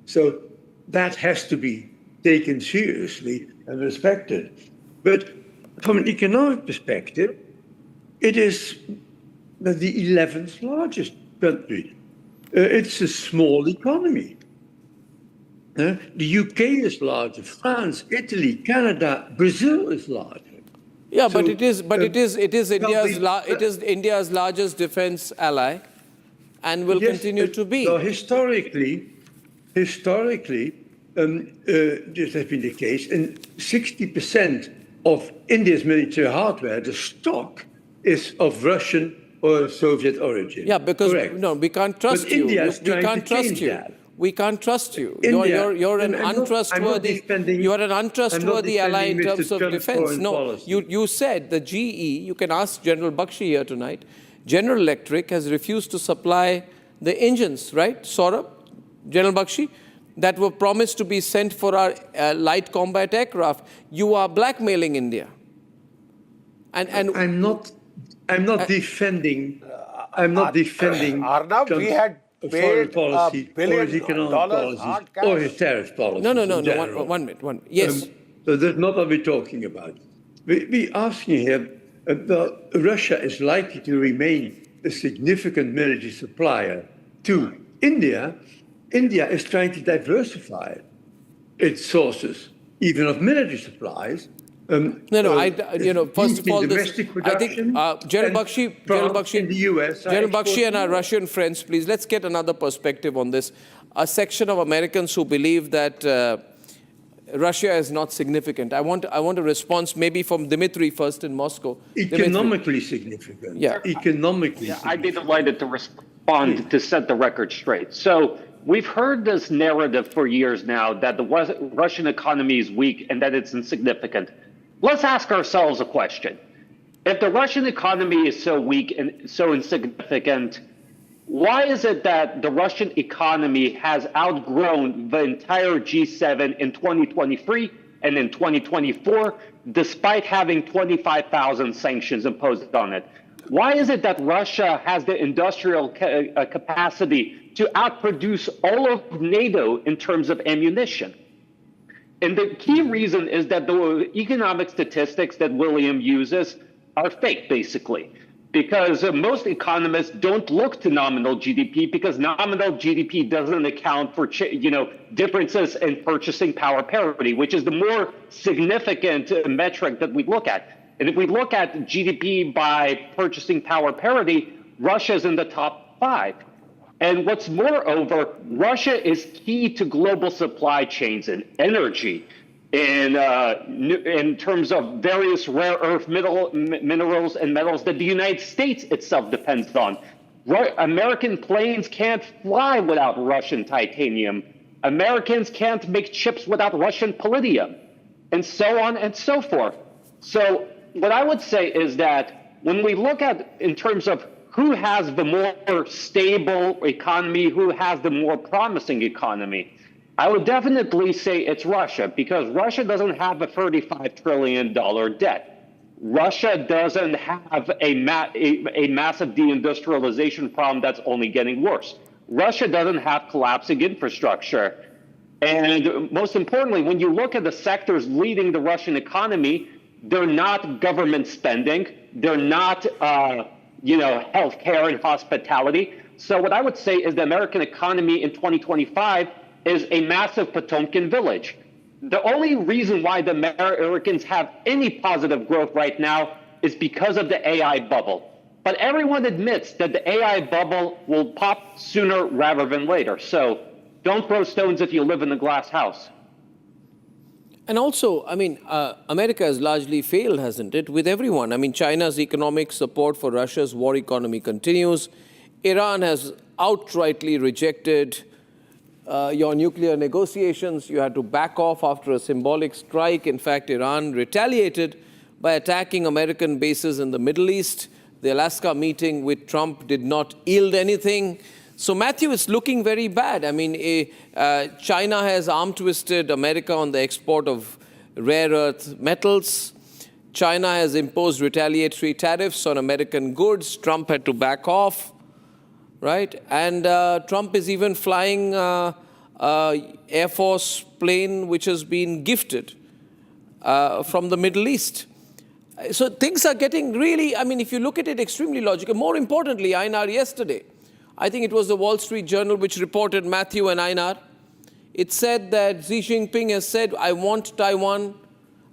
Speaker 7: So that has to be taken seriously and respected. But from an economic perspective, it is the 11th largest country. It's a small economy. The UK is larger, France, Italy, Canada, Brazil is larger.
Speaker 22: Yeah, so, it is India's largest defense ally, and will continue to be.
Speaker 7: So historically, this has been the case, and 60% of India's military hardware, the stock, is of Russian or Soviet origin.
Speaker 22: Yeah, because
Speaker 7: correct.
Speaker 22: No, we can't trust you. We can't trust you. We can't trust you. You're an untrustworthy ally in terms of defense. No, you said the GE, you can ask General Bakshi here tonight, General Electric has refused to supply the engines, right, Saurabh, General Bakshi, that were promised to be sent for our light combat aircraft. You are blackmailing India. And
Speaker 7: I'm not defending. I'm not defending.
Speaker 9: Arnab, we had
Speaker 7: foreign policy, or his economic policies, or his tariff policy.
Speaker 22: No. One minute. Yes.
Speaker 7: So that's not what we're talking about. We're asking here about Russia is likely to remain a significant military supplier to India. India is trying to diversify its sources, even of military supplies.
Speaker 22: First of all, I think General Bakshi and our Russian friends, please, let's get another perspective on this. A section of Americans who believe that Russia is not significant. I want a response maybe from Dmitry first in Moscow.
Speaker 7: Economically significant.
Speaker 22: Yeah.
Speaker 7: Economically
Speaker 6: Yeah,
Speaker 7: significant.
Speaker 6: I'd be delighted to respond to set the record straight. So we've heard this narrative for years now that the Russian economy is weak and that it's insignificant. Let's ask ourselves a question. If the Russian economy is so weak and so insignificant, why is it that the Russian economy has outgrown the entire G7 in 2023 and in 2024, despite having 25,000 sanctions imposed on it? Why is it that Russia has the industrial capacity to outproduce all of NATO in terms of ammunition? And the key reason is that the economic statistics that William uses are fake, basically, because most economists don't look to nominal GDP because nominal GDP doesn't account for differences in purchasing power parity, which is the more significant metric that we look at. And if we look at GDP by purchasing power parity, Russia is in the top 5. And what's moreover, Russia is key to global supply chains in energy, in terms of various rare earth minerals and metals that the United States itself depends on. American planes can't fly without Russian titanium. Americans can't make chips without Russian palladium, and so on and so forth. So what I would say is that when we look at in terms of who has the more stable economy, who has the more promising economy, I would definitely say it's Russia, because Russia doesn't have a $35 trillion debt. Russia doesn't have a massive deindustrialization problem that's only getting worse. Russia doesn't have collapsing infrastructure. And most importantly, when you look at the sectors leading the Russian economy, they're not government spending. They're not, healthcare and hospitality. So what I would say is the American economy in 2025 is a massive Potemkin village. The only reason why the Americans have any positive growth right now is because of the AI bubble. But everyone admits that the AI bubble will pop sooner rather than later. So don't throw stones if you live in a glass house.
Speaker 22: And also, America has largely failed, hasn't it, with everyone? China's economic support for Russia's war economy continues. Iran has outrightly rejected your nuclear negotiations. You had to back off after a symbolic strike. In fact, Iran retaliated by attacking American bases in the Middle East. The Alaska meeting with Trump did not yield anything. So, Matthew, it's looking very bad. China has arm-twisted America on the export of rare earth metals. China has imposed retaliatory tariffs on American goods. Trump had to back off. Right? And Trump is even flying Air Force plane which has been gifted from the Middle East. So things are getting really, if you look at it, extremely logical. More importantly, Einar, yesterday, I think it was the Wall Street Journal which reported, Matthew and Einar, it said that Xi Jinping has said, I want Taiwan,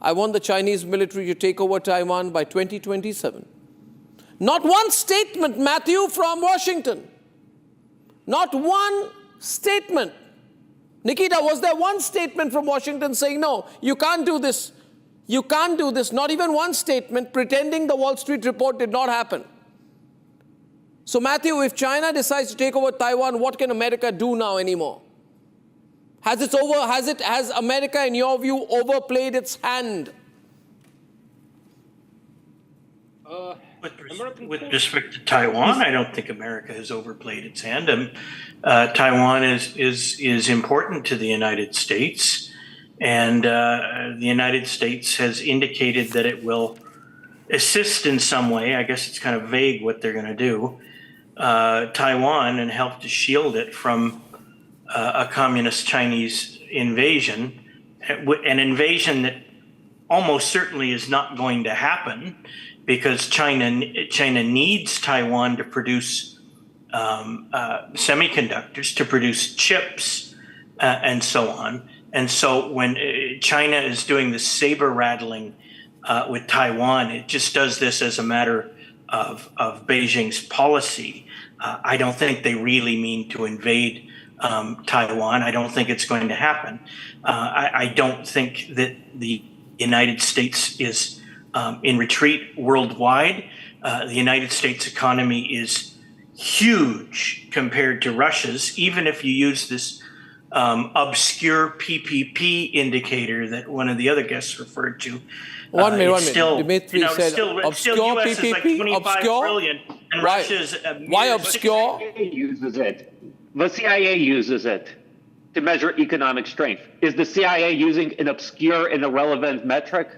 Speaker 22: I want the Chinese military to take over Taiwan by 2027. Not one statement, Matthew, from Washington. Not one statement. Nikita, was there one statement from Washington saying, no, you can't do this. You can't do this. Not even one statement pretending the Wall Street report did not happen. So, Matthew, if China decides to take over Taiwan, what can America do now anymore? Has America, in your view, overplayed its hand?
Speaker 12: With respect to Taiwan, I don't think America has overplayed its hand. Taiwan is important to the United States, and the United States has indicated that it will assist in some way. I guess it's kind of vague what they're going to do. Taiwan and help to shield it from a communist Chinese invasion, an invasion that almost certainly is not going to happen, because China needs Taiwan to produce semiconductors, to produce chips, and so on. And so when China is doing this saber rattling with Taiwan, it just does this as a matter of Beijing's policy. I don't think they really mean to invade Taiwan. I don't think it's going to happen. I don't think that the United States is in retreat worldwide. The United States economy is huge compared to Russia's, even if you use this obscure PPP indicator that one of the other guests referred to.
Speaker 9: One minute.
Speaker 12: Still,
Speaker 9: Dimitri said obscure
Speaker 12: US
Speaker 9: PPP,
Speaker 12: is like 25
Speaker 9: obscure.
Speaker 12: trillion, and
Speaker 9: Right.
Speaker 12: Russia's
Speaker 9: Why obscure?
Speaker 6: Uses it. The CIA uses it to measure economic strength. Is the CIA using an obscure and irrelevant metric?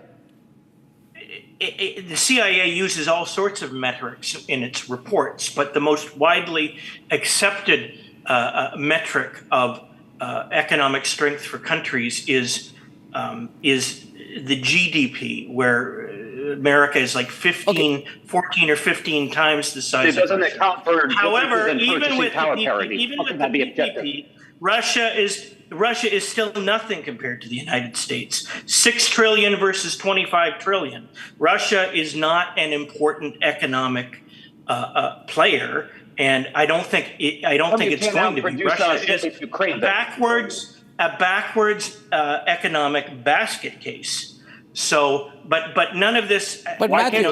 Speaker 12: The CIA uses all sorts of metrics in its reports, but the most widely accepted metric of economic strength for countries is the GDP, where America is like 14 or 15 times the size.
Speaker 6: It doesn't
Speaker 12: of Russia.
Speaker 6: account for
Speaker 12: However,
Speaker 6: even with
Speaker 12: power
Speaker 6: parity.
Speaker 12: even with the PPP, Russia is still nothing compared to the United States. 6 trillion versus 25 trillion. Russia is not an important economic player, and I don't think it's going to be. Russia is a backwards economic basket case. So, but none of this.
Speaker 9: But Matthew,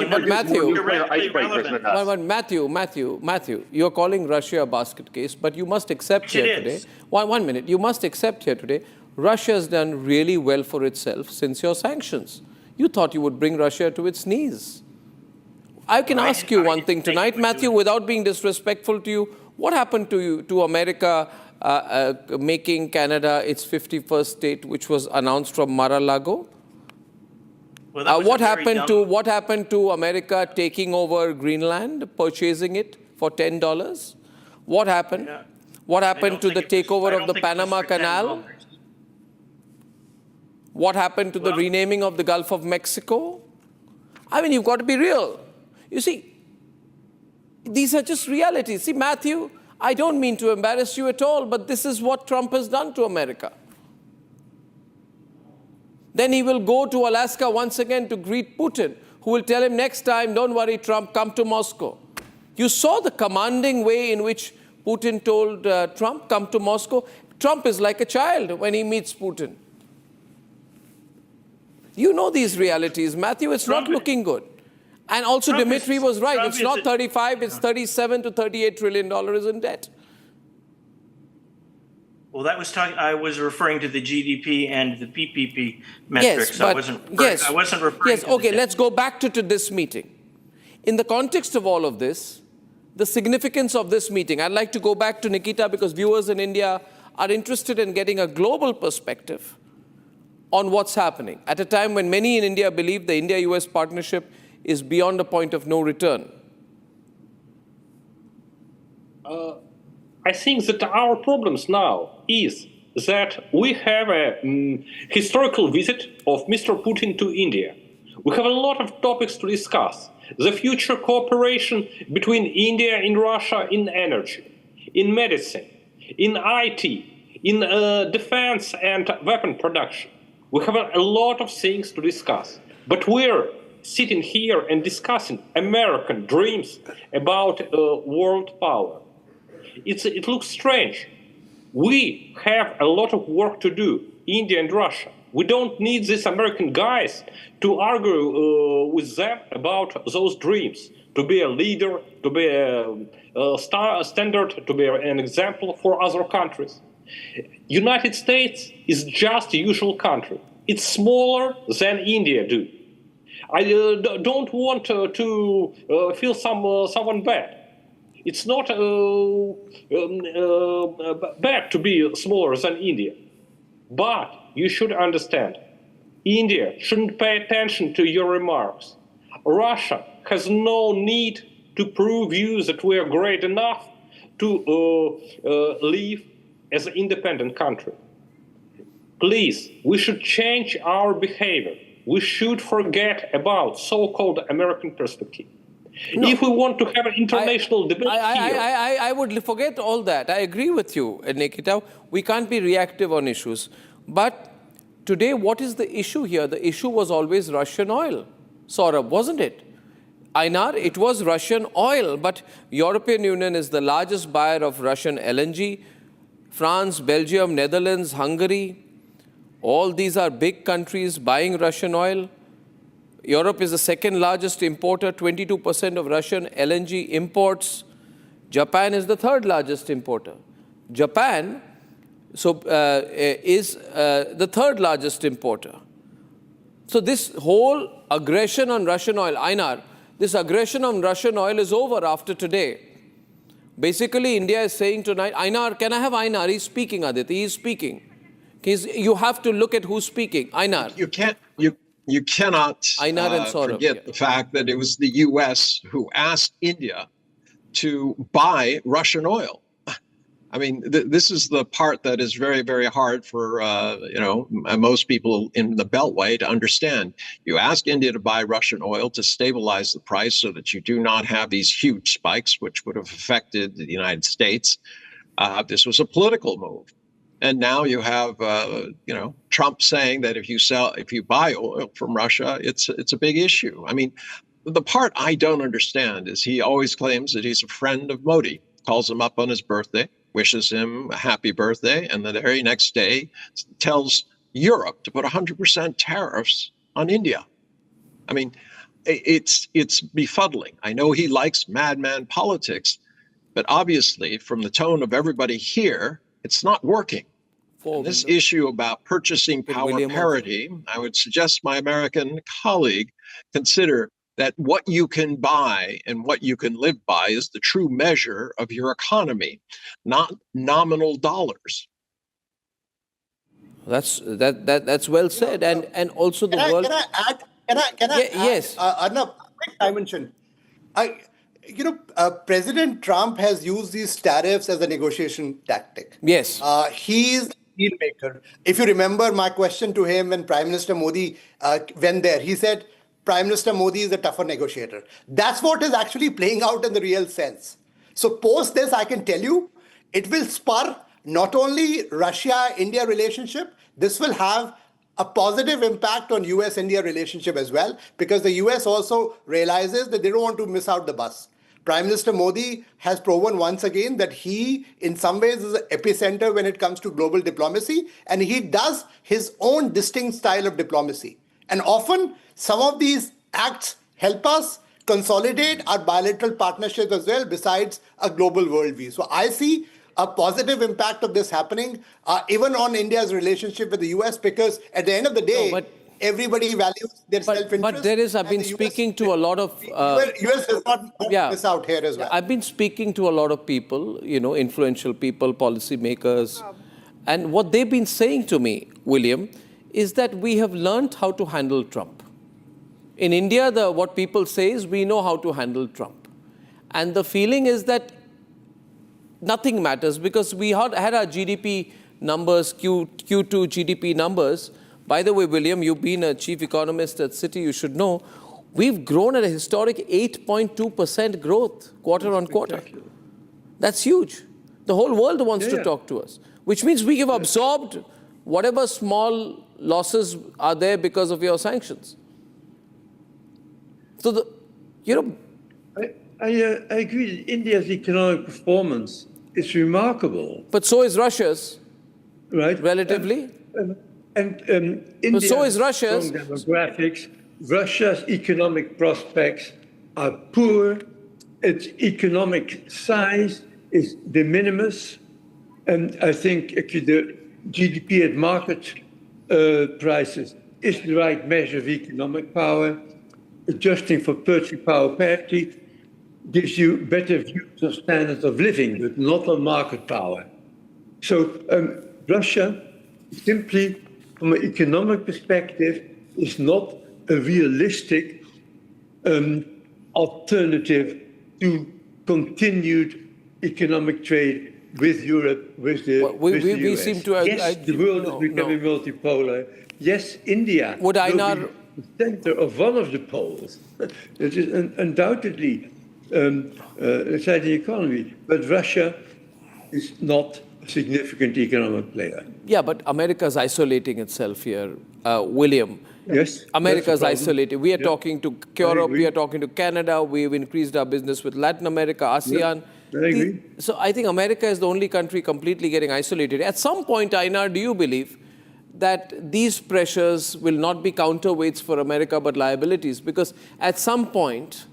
Speaker 9: you're calling Russia a basket case, but you must accept here today. One minute. You must accept here today. Russia has done really well for itself since your sanctions. You thought you would bring Russia to its knees. I can ask you one thing tonight, Matthew, without being disrespectful to you. What happened to America making Canada its 51st state, which was announced from Mar-a-Lago?
Speaker 12: Well,
Speaker 9: what happened to America taking over Greenland, purchasing it for $10? What happened?
Speaker 12: Yeah.
Speaker 9: What happened to the takeover of the Panama Canal? What happened to the renaming of the Gulf of Mexico? I mean, you've got to be real. You see, these are just realities. See, Matthew, I don't mean to embarrass you at all, but this is what Trump has done to America. Then he will go to Alaska once again to greet Putin, who will tell him next time, don't worry, Trump, come to Moscow. You saw the commanding way in which Putin told Trump, come to Moscow. Trump is like a child when he meets Putin. You know these realities, Matthew. It's not looking good. And also, Dimitri was right. It's not 35, it's 37 to $38 trillion in debt.
Speaker 12: Well, I was referring to the GDP and the PPP metrics.
Speaker 9: Yes,
Speaker 12: I wasn't referring
Speaker 9: yes,
Speaker 12: to
Speaker 9: okay, let's go back to this meeting. In the context of all of this, the significance of this meeting, I'd like to go back to Nikita because viewers in India are interested in getting a global perspective on what's happening at a time when many in India believe the India-US partnership is beyond a point of no return.
Speaker 4: I think that our problems now is that we have a historical visit of Mr. Putin to India. We have a lot of topics to discuss. The future cooperation between India and Russia in energy, in medicine, in IT, in defense and weapon production. We have a lot of things to discuss. But we're sitting here and discussing American dreams about world power. It looks strange. We have a lot of work to do, India and Russia. We don't need these American guys to argue with them about those dreams, to be a leader, to be a standard, to be an example for other countries. United States is just a usual country. It's smaller than India do. I don't want to feel someone bad. It's not bad to be smaller than India. But you should understand, India shouldn't pay attention to your remarks. Russia has no need to prove you that we are great enough to live as an independent country. Please, we should change our behavior. We should forget about so-called American perspective. No. If we want to have an international debate
Speaker 9: I would forget all that. I agree with you, Nikita. We can't be reactive on issues. But today, what is the issue here? The issue was always Russian oil, Saurabh, wasn't it? Einar, it was Russian oil, but European Union is the largest buyer of Russian LNG.
Speaker 22: France, Belgium, Netherlands, Hungary, all these are big countries buying Russian oil. Europe is the second largest importer, 22% of Russian LNG imports. Japan is the third largest importer. Japan is the third largest importer. So this whole aggression on Russian oil, Einar, this aggression on Russian oil is over after today. Basically, India is saying tonight, Einar, can I have Einar? He's speaking, Aditi, he's speaking. You have to look at who's speaking. Einar.
Speaker 2: You cannot forget the fact that it was the U.S. who asked India to buy Russian oil. I mean, this is the part that is very, very hard for, most people in the Beltway to understand. You ask India to buy Russian oil to stabilize the price so that you do not have these huge spikes, which would have affected the United States. This was a political move. And now you have, Trump saying that if you buy oil from Russia, it's a big issue. I mean, the part I don't understand is he always claims that he's a friend of Modi, calls him up on his birthday, wishes him a happy birthday, and the very next day tells Europe to put 100% tariffs on India. I mean, it's befuddling. I know he likes madman politics, but obviously from the tone of everybody here, it's not working. This issue about purchasing power parity, I would suggest my American colleague consider that what you can buy and what you can live by is the true measure of your economy, not nominal dollars.
Speaker 22: That's well said, and also the world.
Speaker 17: Can I
Speaker 22: yes.
Speaker 17: Arnab, quick dimension. President Trump has used these tariffs as a negotiation tactic.
Speaker 22: Yes.
Speaker 17: He's a deal maker. If you remember my question to him when Prime Minister Modi went there, he said, Prime Minister Modi is a tougher negotiator. That's what is actually playing out in the real sense. So post this, I can tell you, it will spur not only Russia-India relationship, this will have a positive impact on US-India relationship as well, because the US also realizes that they don't want to miss out the bus. Prime Minister Modi has proven once again that he, in some ways, is an epicenter when it comes to global diplomacy, and he does his own distinct style of diplomacy. And often, some of these acts help us consolidate our bilateral partnerships as well, besides a global worldview. So I see a positive impact of this happening, even on India's relationship with the US, because at the end of the day, everybody values their self-interest.
Speaker 22: But there is, I've been speaking to a lot of...
Speaker 17: US does not miss out here as well.
Speaker 22: I've been speaking to a lot of people, influential people, policymakers, and what they've been saying to me, William, is that we have learned how to handle Trump. In India, what people say is we know how to handle Trump. And the feeling is that nothing matters because we had our GDP numbers, Q2 GDP numbers. By the way, William, you've been a chief economist at Citi, you should know, we've grown at a historic 8.2% growth quarter on quarter. That's huge. The whole world wants to talk to us, which means we have absorbed whatever small losses are there because of your sanctions. So,
Speaker 7: I agree that India's economic performance is remarkable.
Speaker 22: But so is Russia's,
Speaker 7: right?
Speaker 22: Relatively.
Speaker 7: India's
Speaker 22: so is Russia's.
Speaker 7: strong demographics. Russia's economic prospects are poor. Its economic size is de minimis. And I think the GDP at market prices is the right measure of economic power. Adjusting for purchasing power parity gives you better views of standards of living, but not on market power. So Russia, simply from an economic perspective, is not a realistic alternative to continued economic trade with Europe, with the
Speaker 22: we
Speaker 7: US.
Speaker 22: seem to...
Speaker 7: Yes, the world is becoming multipolar. Yes, India will be the center of one of the poles. It is undoubtedly inside the economy, but Russia is not a significant economic player.
Speaker 22: Yeah, but America is isolating itself here, William.
Speaker 7: Yes.
Speaker 22: America is isolated. We are talking to Europe, we are talking to Canada, we've increased our business with Latin America, ASEAN.
Speaker 7: I agree.
Speaker 22: So I think America is the only country completely getting isolated. At some point, Einar, do you believe that these pressures will not be counterweights for America but liabilities? Because at some point,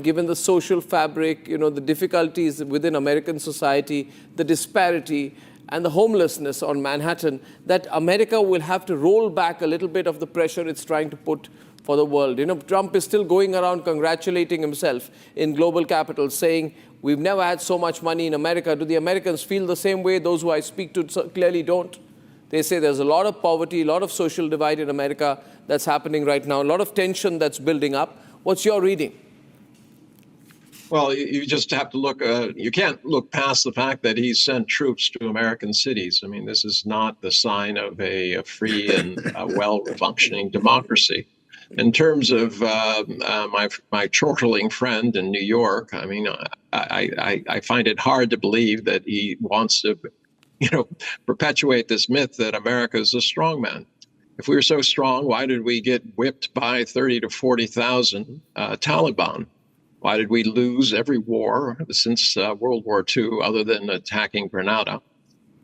Speaker 22: given the social fabric, the difficulties within American society, the disparity and the homelessness on Manhattan, that America will have to roll back a little bit of the pressure it's trying to put for the world. Trump is still going around congratulating himself in global capitals, saying, we've never had so much money in America. Do the Americans feel the same way? Those who I speak to clearly don't. They say there's a lot of poverty, a lot of social divide in America that's happening right now, a lot of tension that's building up. What's your reading?
Speaker 2: Well, you just have to look, you can't look past the fact that he's sent troops to American cities. I mean, this is not the sign of a free and well-functioning democracy. In terms of my chortling friend in New York, I mean, I find it hard to believe that he wants to, perpetuate this myth that America is a strong man. If we were so strong, why did we get whipped by 30 to 40,000 Taliban? Why did we lose every war since World War II, other than attacking Grenada?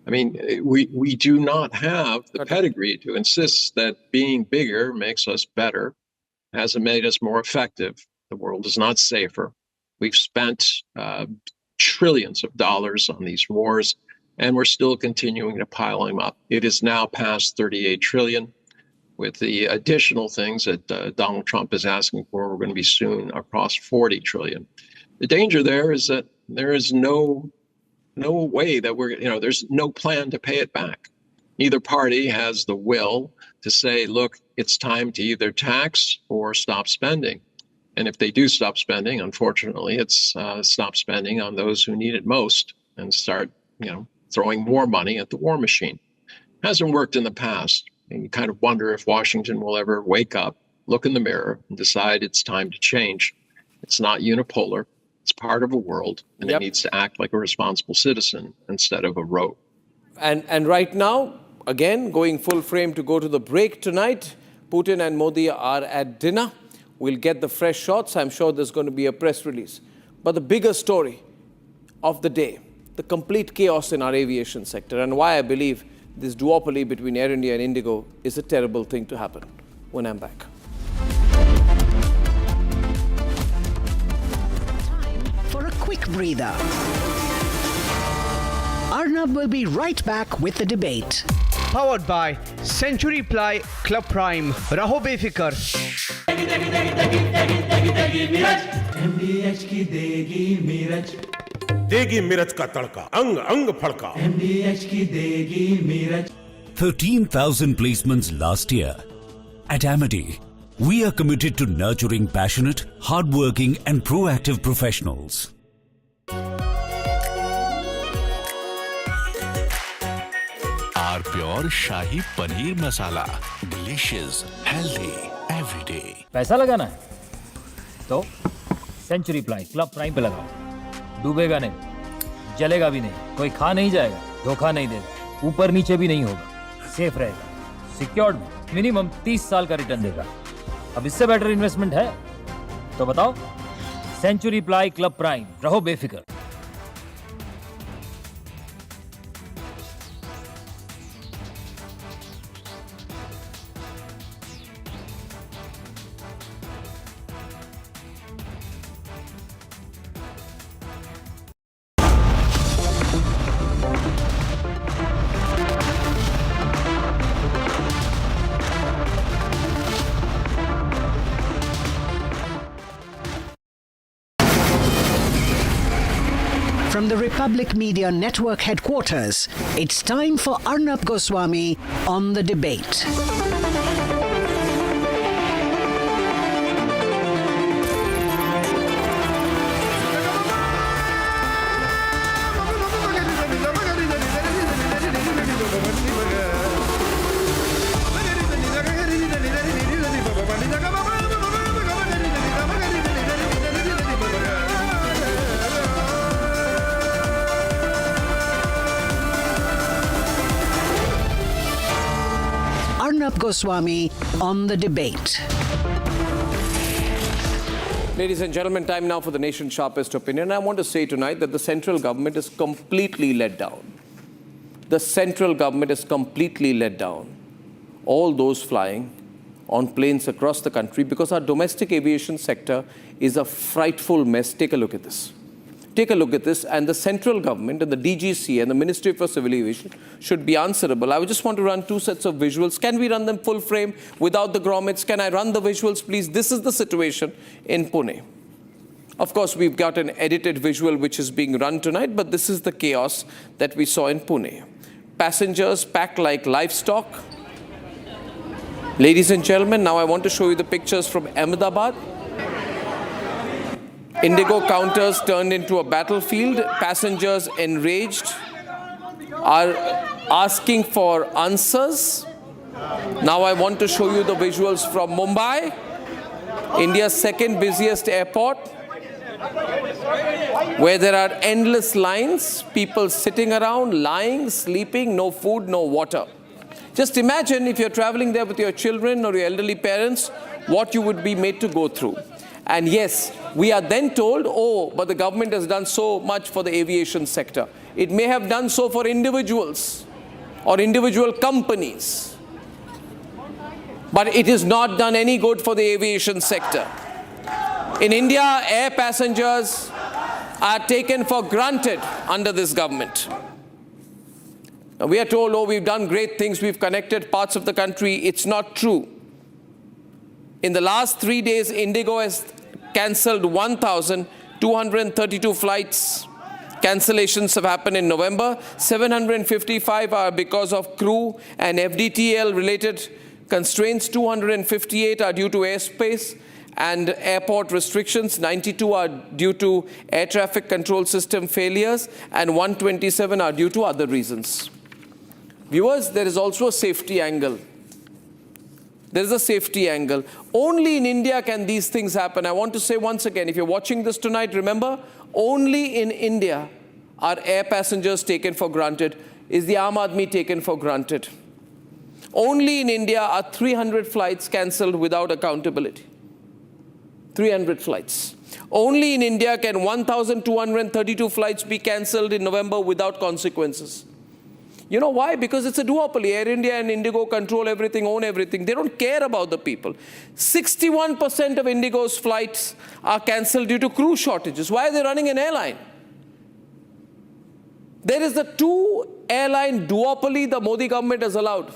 Speaker 2: I mean, we do not have the pedigree to insist that being bigger makes us better, hasn't made us more effective. The world is not safer. We've spent trillions of dollars on these wars, and we're still continuing to pile them up. It is now past 38 trillion. With the additional things that Donald Trump is asking for, we're going to be soon across 40 trillion. The danger there is that there is no way that there's no plan to pay it back. Neither party has the will to say, look, it's time to either tax or stop spending. And if they do stop spending, unfortunately, it's stop spending on those who need it most and start, throwing more money at the war machine. Hasn't worked in the past. And you kind of wonder if Washington will ever wake up, look in the mirror, and decide it's time to change. It's not unipolar. It's part of a world, and it needs to act like a responsible citizen instead of a rogue.
Speaker 22: And right now, again, going full frame to go to the break tonight, Putin and Modi are at dinner. We'll get the fresh shots. I'm sure there's going to be a press release. But the bigger story of the day, the complete chaos in our aviation sector, and why I believe this duopoly between Air India and Indigo is a terrible thing to happen. When I'm back.
Speaker 21: Time for a quick breather. Arnab will be right back with the debate.
Speaker 15: Powered by Century Ply Club Prime. Raho befikar.
Speaker 14: MDH की देगी मीरज
Speaker 19: देगी मिर्च का तड़का अंग अंग फड़का
Speaker 14: MDH की देगी Miraj
Speaker 23: 13,000 placements last year. At Amity, we are committed to nurturing passionate, hardworking and proactive professionals.
Speaker 24: Our pure Shahi Paneer Masala. Delicious, healthy, every day.
Speaker 25: पैसा लगाना है तो सेंचुरी प्लाई क्लब प्राइम पे लगाओ. डूबेगा नहीं, जलेगा भी नहीं, कोई खा नहीं जाएगा, धोखा नहीं देगा, ऊपर नीचे भी नहीं होगा, सेफ रहेगा, सिक्योर्ड में मिनिमम 30 साल का रिटर्न देगा. अब इससे बेटर इन्वेस्टमेंट है तो बताओ. सेंचुरी प्लाई क्लब प्राइम, रहो बेफिक्र.
Speaker 21: From the Republic Media Network headquarters, it's time for Arnab Goswami on the debate. Arnab Goswami on the debate.
Speaker 22: Ladies and gentlemen, time now for the nation's sharpest opinion. I want to say tonight that the central government is completely let down. The central government is completely let down. All those flying on planes across the country, because our domestic aviation sector is a frightful mess. Take a look at this. Take a look at this, and the central government and the DGC and the Ministry for Civil Aviation should be answerable. I just want to run two sets of visuals. Can we run them full frame without the grommets? Can I run the visuals, please? This is the situation in Pune. Of course, we've got an edited visual which is being run tonight, but this is the chaos that we saw in Pune. Passengers packed like livestock. Ladies and gentlemen, now I want to show you the pictures from Ahmedabad. Indigo counters turned into a battlefield. Passengers enraged are asking for answers. Now I want to show you the visuals from Mumbai, India's second busiest airport, where there are endless lines, people sitting around, lying, sleeping, no food, no water. Just imagine if you're traveling there with your children or your elderly parents, what you would be made to go through. And yes, we are then told, oh, but the government has done so much for the aviation sector. It may have done so for individuals or individual companies, but it has not done any good for the aviation sector. In India, air passengers are taken for granted under this government. Now, we are told, oh, we've done great things, we've connected parts of the country. It's not true. In the last 3 days, Indigo has cancelled 1,232 flights. Cancellations have happened in November. 755 are because of crew and FDTL-related constraints. 258 are due to airspace and airport restrictions. 92 are due to air traffic control system failures. And 127 are due to other reasons. Viewers, there is also a safety angle. There is a safety angle. Only in India can these things happen. I want to say once again, if you're watching this tonight, remember, only in India are air passengers taken for granted. Is the Aam Aadmi taken for granted? Only in India are 300 flights cancelled without accountability. 300 flights. Only in India can 1,232 flights be cancelled in November without consequences. You know why? Because it's a duopoly. Air India and Indigo control everything, own everything. They don't care about the people. 61% of Indigo's flights are cancelled due to crew shortages. Why are they running an airline? There is the two-airline duopoly the Modi government has allowed.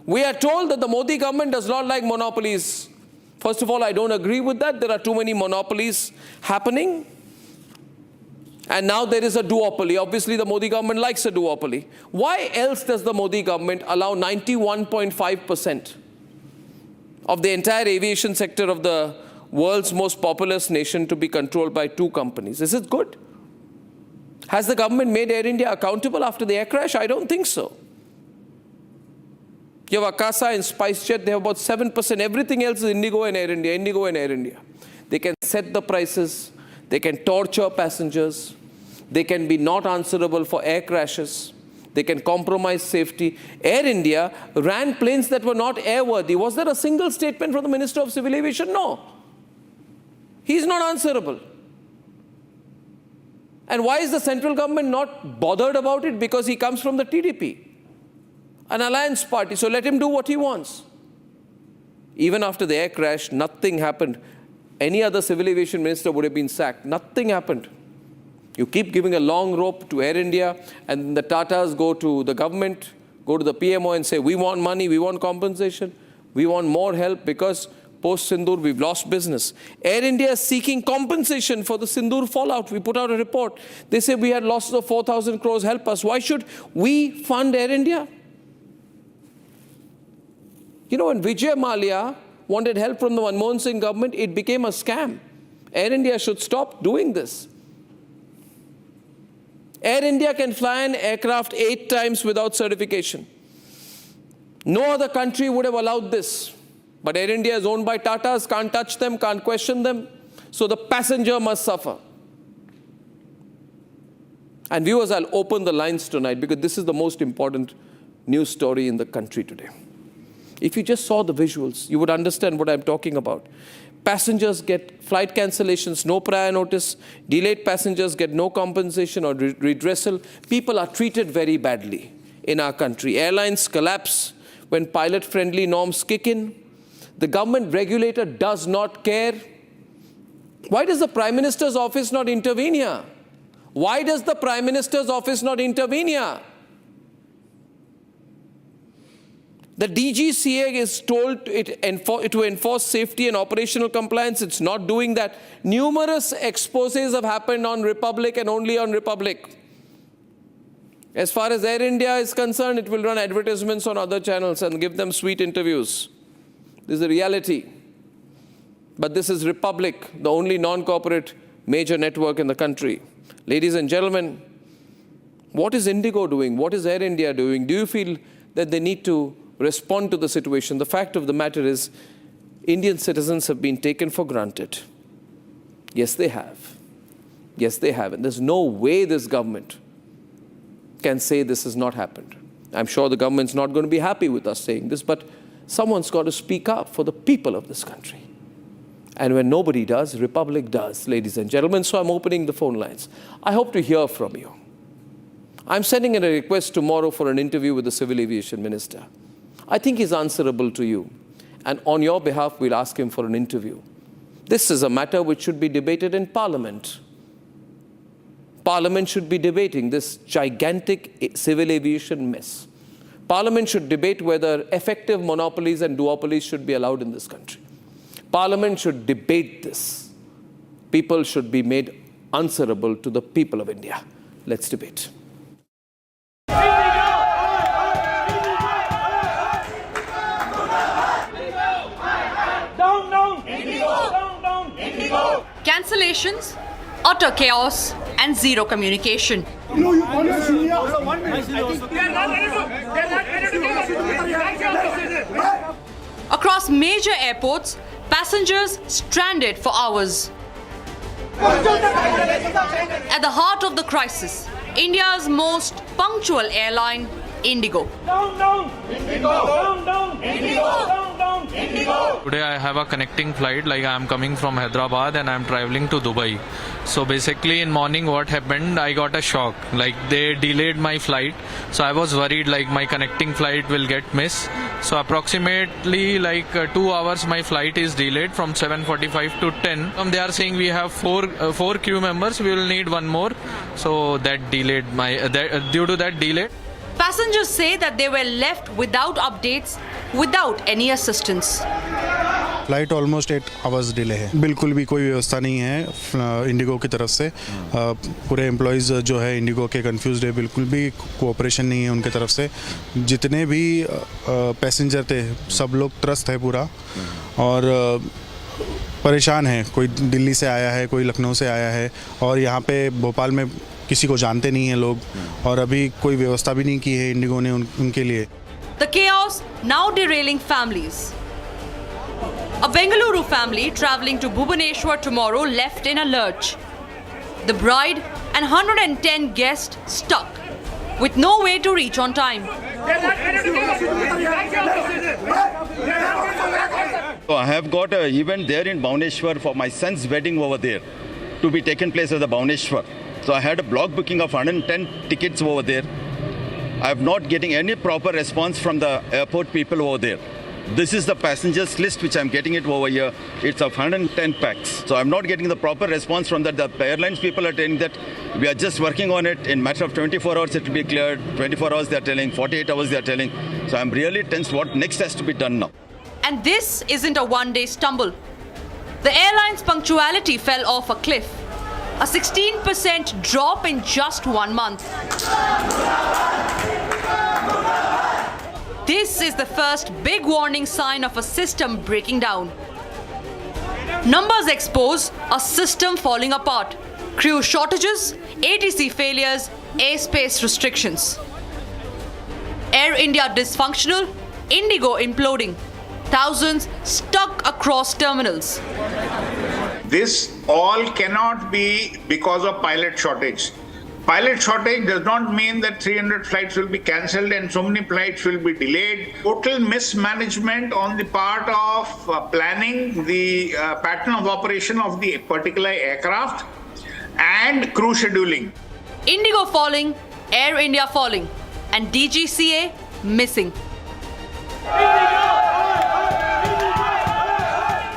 Speaker 22: We are told that the Modi government does not like monopolies. First of all, I don't agree with that. There are too many monopolies happening. And now there is a duopoly. Obviously, the Modi government likes a duopoly. Why else does the Modi government allow 91.5% of the entire aviation sector of the world's most populous nation to be controlled by two companies? Is it good? Has the government made Air India accountable after the air crash? I don't think so. You have Akasa and SpiceJet, they have about 7%. Everything else is Indigo and Air India, Indigo and Air India. They can set the prices. They can torture passengers. They can be not answerable for air crashes. They can compromise safety. Air India ran planes that were not airworthy. Was there a single statement from the Minister of Civil Aviation? No. He's not answerable. And why is the central government not bothered about it? Because he comes from the TDP, an alliance party. So let him do what he wants. Even after the air crash, nothing happened. Any other civil aviation minister would have been sacked. Nothing happened. You keep giving a long rope to Air India, and the Tatas go to the government, go to the PMO and say, we want money, we want compensation, we want more help because post-Sindoor we've lost business. Air India is seeking compensation for the Sindoor fallout. We put out a report. They say we had losses of 4,000 crores, help us. Why should we fund Air India? You know, when Vijay Mallya wanted help from the Manmohan Singh government, it became a scam. Air India should stop doing this. Air India can fly an aircraft 8 times without certification. No other country would have allowed this. But Air India is owned by Tatas, can't touch them, can't question them. So the passenger must suffer. And viewers, I'll open the lines tonight because this is the most important news story in the country today. If you just saw the visuals, you would understand what I'm talking about. Passengers get flight cancellations, no prior notice. Delayed passengers get no compensation or redressal. People are treated very badly in our country. Airlines collapse when pilot-friendly norms kick in. The government regulator does not care. Why does the Prime Minister's office not intervene here? Why does the Prime Minister's office not intervene here? The DGCA is told to enforce safety and operational compliance. It's not doing that. Numerous exposés have happened on Republic and only on Republic. As far as Air India is concerned, it will run advertisements on other channels and give them sweet interviews. This is the reality. But this is Republic, the only non-corporate major network in the country. Ladies and gentlemen, what is Indigo doing? What is Air India doing? Do you feel that they need to respond to the situation? The fact of the matter is, Indian citizens have been taken for granted. Yes, they have. Yes, they have. And there's no way this government can say this has not happened. I'm sure the government's not going to be happy with us saying this, but someone's got to speak up for the people of this country. And when nobody does, Republic does, ladies and gentlemen. So I'm opening the phone lines. I hope to hear from you. I'm sending in a request tomorrow for an interview with the Civil Aviation Minister. I think he's answerable to you. And on your behalf, we'll ask him for an interview. This is a matter which should be debated in Parliament. Parliament should be debating this gigantic civil aviation mess. Parliament should debate whether effective monopolies and duopolies should be allowed in this country. Parliament should debate this. People should be made answerable to the people of India. Let's debate.
Speaker 8: Cancellations, utter chaos, and zero communication. Across major airports, passengers stranded for hours. At the heart of the crisis, India's most punctual airline, Indigo.
Speaker 10: Today I have a connecting flight, like I am coming from Hyderabad and I am traveling to Dubai. So basically in morning what happened, I got a shock, like they delayed my flight. So I was worried like my connecting flight will get missed. So approximately like 2 hours my flight is delayed from 7:45 to 10. They are saying we have four crew members, we will need one more. So that delayed due to that delay.
Speaker 8: Passengers say that they were left without updates, without any assistance.
Speaker 11: Flight almost 8 hours delay है, बिल्कुल भी कोई व्यवस्था नहीं है Indigo की तरफ से। पूरे एम्प्लॉयज़ जो है इंडिगो के कंफ्यूज्ड है, बिल्कुल भी कोऑपरेशन नहीं है उनके तरफ से। जितने भी पैसेंजर थे सब लोग त्रस्त है पूरा और परेशान है। कोई दिल्ली से आया है, कोई लखनऊ से आया है और यहाँ पे भोपाल में किसी को जानते नहीं हैं लोग और अभी कोई व्यवस्था भी नहीं की है इंडिगो ने उनके लिए।
Speaker 8: The chaos now derailing families. A Bengaluru family travelling to Bhubaneswar tomorrow left in a lurch. The bride and 110 guests stuck with no way to reach on time.
Speaker 16: So I have got an event there in Bhubaneswar for my son's wedding over there to be taken place at the Bhubaneswar. So I had a block booking of 110 tickets over there. I am not getting any proper response from the airport people over there. This is the passengers list which I'm getting it over here. It's of 110 packs. So I'm not getting the proper response from that. The airlines people are telling that we are just working on it. In matter of 24 hours it will be cleared. 24 hours they are telling, 48 hours they are telling. So I'm really tense what next has to be done now.
Speaker 8: And this isn't a one-day stumble. The airline's punctuality fell off a cliff. A 16% drop in just 1 month. This is the first big warning sign of a system breaking down. Numbers expose a system falling apart. Crew shortages, ATC failures, airspace restrictions. Air India dysfunctional, Indigo imploding. Thousands stuck across terminals.
Speaker 20: This all cannot be because of pilot shortage.
Speaker 3: Pilot shortage does not mean that 300 flights will be cancelled and so many flights will be delayed. Total mismanagement on the part of planning the pattern of operation of the particular aircraft and crew scheduling.
Speaker 8: Indigo falling, Air India falling, and DGCA missing.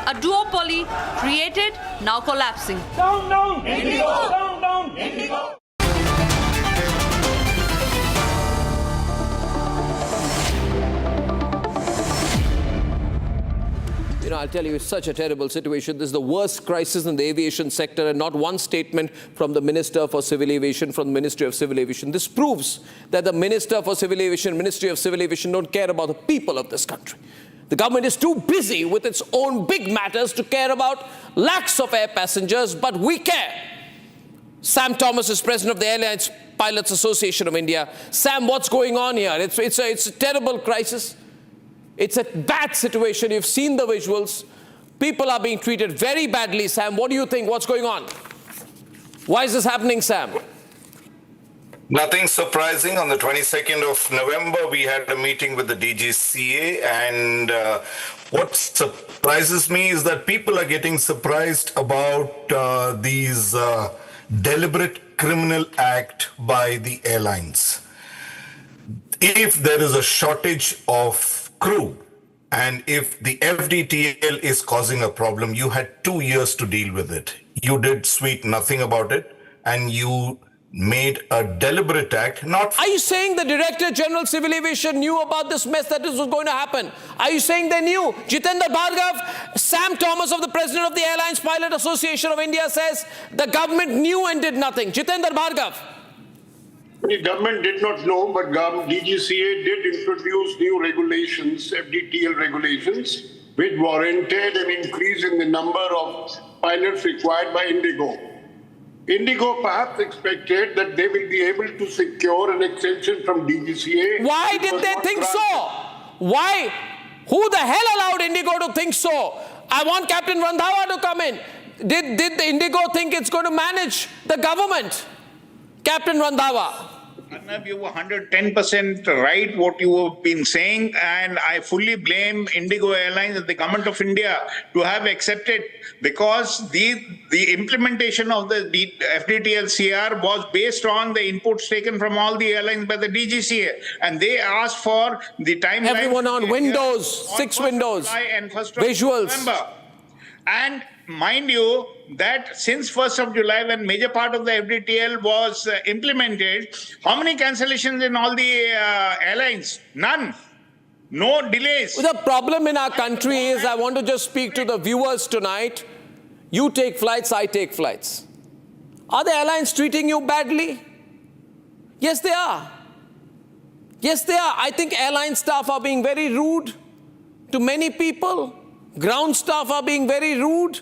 Speaker 8: A duopoly created, now collapsing.
Speaker 5: Down, down! Indigo! Down, down! Indigo!
Speaker 22: You know, I'll tell you, it's such a terrible situation. This is the worst crisis in the aviation sector, and not one statement from the Minister for Civil Aviation, from the Ministry of Civil Aviation. This proves that the Minister for Civil Aviation, Ministry of Civil Aviation don't care about the people of this country. The government is too busy with its own big matters to care about lakhs of air passengers, but we care. Sam Thomas is president of the Airlines Pilots Association of India. Sam, what's going on here? It's a terrible crisis. It's a bad situation. You've seen the visuals. People are being treated very badly. Sam, what do you think? What's going on? Why is this happening, Sam?
Speaker 13: Nothing surprising. On the 22nd of November, we had a meeting with the DGCA, and what surprises me is that people are getting surprised about these deliberate criminal act by the airlines. If there is a shortage of crew, and if the FDTL is causing a problem, you had 2 years to deal with it. You did sweet nothing about it, and you made a deliberate act. Are
Speaker 22: you saying the Director General Civil Aviation knew about this mess, that this was going to happen? Are you saying they knew? Jitendra Bhargav, Sam Thomas of the President of the Airlines Pilot Association of India says the government knew and did nothing. Jitendra Bhargav.
Speaker 18: The government did not know, but DGCA did introduce new regulations, FDTL regulations, which warranted an increase in the number of pilots required by Indigo. Indigo perhaps expected that they will be able to secure an extension from DGCA.
Speaker 22: Why did they think so? Why? Who the hell allowed Indigo to think so? I want Captain Randhawa to come in. Did the Indigo think it's going to manage the government? Captain Randhawa.
Speaker 3: Arnab, you were 110% right what you have been saying, and I fully blame Indigo Airlines and the government of India to have accepted, because the implementation of the FDTL CR was based on the inputs taken from all the airlines by the DGCA, and they asked for the timeline.
Speaker 22: Everyone on Windows, 6 Windows, visuals.
Speaker 3: And mind you, that since 1st of July, when major part of the FDTL was implemented, how many cancellations in all the airlines? None. No delays.
Speaker 22: The problem in our country is, I want to just speak to the viewers tonight. You take flights, I take flights. Are the airlines treating you badly? Yes, they are. Yes, they are. I think airline staff are being very rude to many people. Ground staff are being very rude.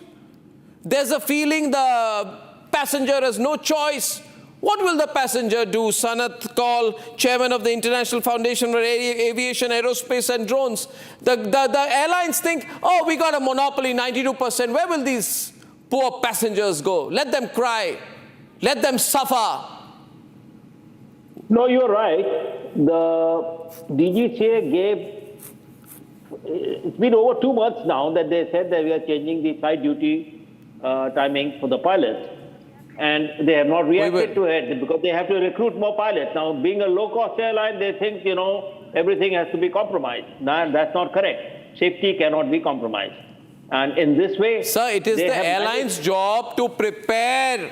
Speaker 22: There's a feeling the passenger has no choice. What will the passenger do? Sanath Kaul, chairman of the International Foundation for Aviation, Aerospace and Drones. The airlines think, oh, we got a monopoly, 92%. Where will these poor passengers go? Let them cry. Let them suffer.
Speaker 6: No, you're right. The DGCA gave, it's been over 2 months now that they said that we are changing the flight duty timing for the pilots, and they have not reacted to it because they have to recruit more pilots. Now, being a low-cost airline, they think, everything has to be compromised. No, that's not correct. Safety cannot be compromised. And in this way...
Speaker 22: Sir, it is the airline's job to prepare.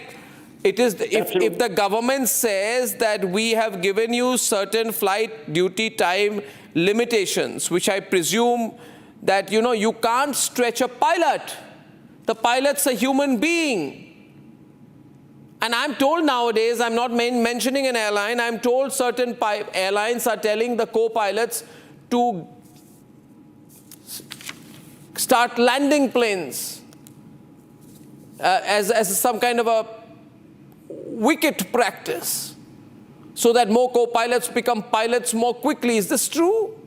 Speaker 22: It is if the government says that we have given you certain flight duty time limitations, which I presume that, you can't stretch a pilot. The pilot's a human being. And I'm told nowadays, I'm not mentioning an airline, I'm told certain airlines are telling the co-pilots to start landing planes as some kind of a wicked practice, so that more co-pilots become pilots more quickly. Is this true?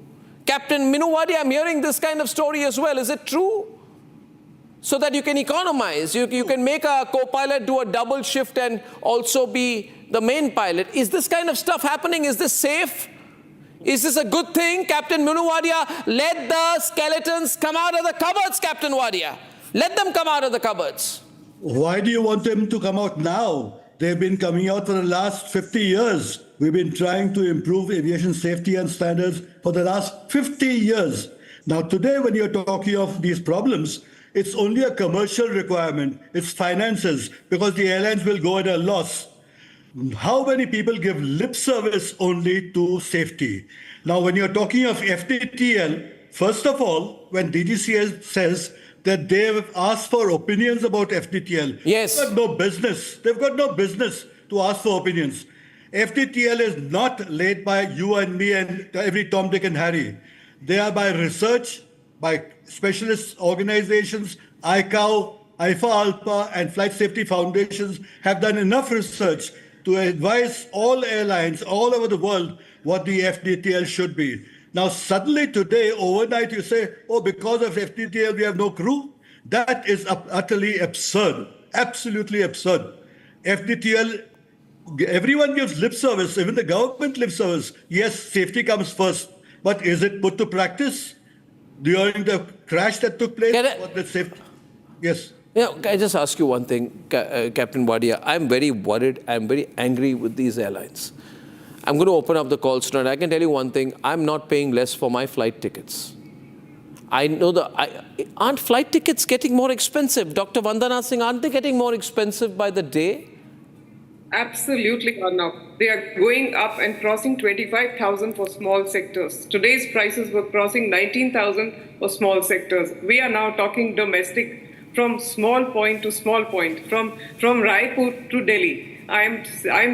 Speaker 22: Captain Minuwadi, I'm hearing this kind of story as well. Is it true? so that you can economize. You can make a co-pilot do a double shift and also be the main pilot. Is this kind of stuff happening? Is this safe? Is this a good thing? Captain Munu Wadia, let the skeletons come out of the cupboards, Captain Wadia. Let them come out of the cupboards.
Speaker 1: Why do you want them to come out now? They've been coming out for the last 50 years. We've been trying to improve aviation safety and standards for the last 50 years. Now, today, when you're talking of these problems, it's only a commercial requirement. It's finances, because the airlines will go at a loss. How many people give lip service only to safety? Now, when you're talking of FDTL, first of all, when DGCA says that they've asked for opinions about FDTL,
Speaker 22: yes,
Speaker 1: they've got no business. They've got no business to ask for opinions. FDTL is not laid by you and me and every Tom, Dick, and Harry. They are by research, by specialist organizations. ICAO, IFA Alpha, and Flight Safety Foundations have done enough research to advise all airlines all over the world what the FDTL should be. Now, suddenly today, overnight, you say, oh, because of FDTL, we have no crew. That is utterly absurd, absolutely absurd. FDTL, everyone gives lip service, even the government lip service. Yes, safety comes first, but is it put to practice during the crash that took place? Yes.
Speaker 22: Can I just ask you one thing, Captain Wadia? I'm very worried, I'm very angry with these airlines. I'm going to open up the calls tonight. I can tell you one thing, I'm not paying less for my flight tickets. I know aren't flight tickets getting more expensive? Dr. Vandana Singh, aren't they getting more expensive by the day?
Speaker 4: Absolutely, Arnab. They are going up and crossing 25,000 for small sectors. Today's prices were crossing 19,000 for small sectors. We are now talking domestic, from small point to small point, from Raipur to Delhi. I'm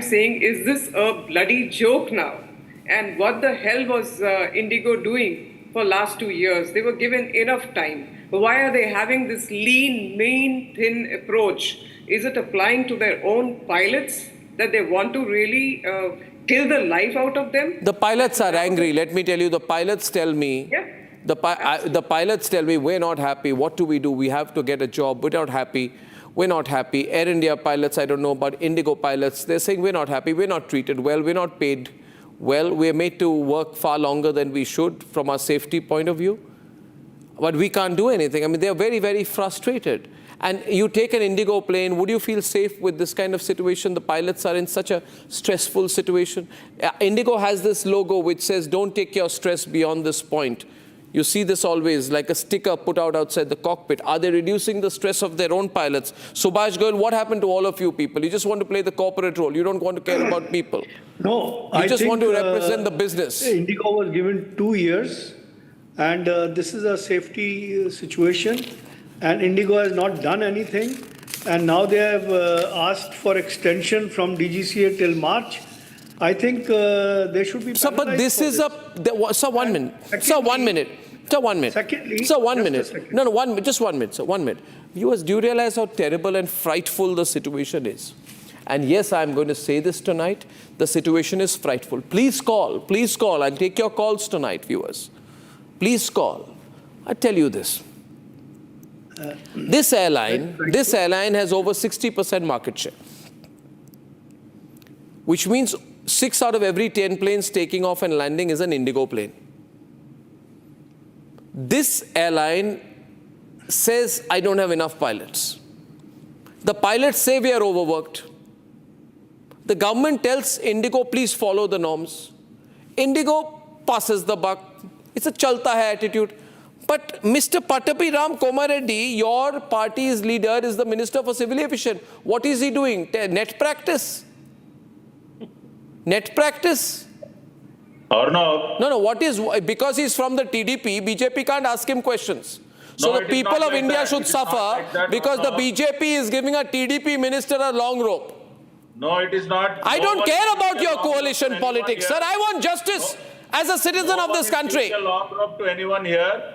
Speaker 4: saying, is this a bloody joke now? And what the hell was Indigo doing for last 2 years? They were given enough time. Why are they having this lean, mean, thin approach? Is it applying to their own pilots that they want to really kill the life out of them?
Speaker 22: The pilots are angry. Let me tell you, the pilots tell me, the pilots tell me, we're not happy. What do? We have to get a job. We're not happy. We're not happy. Air India pilots, I don't know about Indigo pilots. They're saying we're not happy. We're not treated well. We're not paid well. We're made to work far longer than we should from our safety point of view. But we can't do anything. I mean, they're very, very frustrated. And you take an Indigo plane, would you feel safe with this kind of situation? The pilots are in such a stressful situation. Indigo has this logo which says, don't take your stress beyond this point. You see this always, like a sticker put out outside the cockpit. Are they reducing the stress of their own pilots? Subhash Goyal, what happened to all of you people? You just want to play the corporate role. You don't want to care about people.
Speaker 7: No,
Speaker 22: you just want to represent the business.
Speaker 7: Indigo was given 2 years, and this is a safety situation, and Indigo has not done anything. And now they have asked for extension from DGCA till March. I think they should be.
Speaker 22: Sir, but this is sir, 1 minute. Sir, 1 minute. Sir, 1 minute.
Speaker 7: Secondly,
Speaker 22: sir, 1 minute. No, 1 minute. Just 1 minute, sir. 1 minute. Viewers, do you realize how terrible and frightful the situation is? And yes, I'm going to say this tonight. The situation is frightful. Please call. Please call. I'll take your calls tonight, viewers. Please call. I tell you this. This airline has over 60% market share, which means 6 out of every 10 planes taking off and landing is an Indigo plane. This airline says, I don't have enough pilots. The pilots say we are overworked. The government tells Indigo, please follow the norms. Indigo passes the buck. It's a chalta hai attitude. But Mr. Pattapi Ram Komareddy, your party's leader, is the Minister for Civil Aviation. What is he doing? Net practice? Net practice?
Speaker 9: Or no?
Speaker 22: No, what is, because he's from the TDP, BJP can't ask him questions. So the people of India should suffer because the BJP is giving a TDP minister a long rope.
Speaker 9: No, it is not.
Speaker 22: I don't care about your coalition politics, sir. I want justice as a citizen of this country.
Speaker 9: A long rope to anyone here.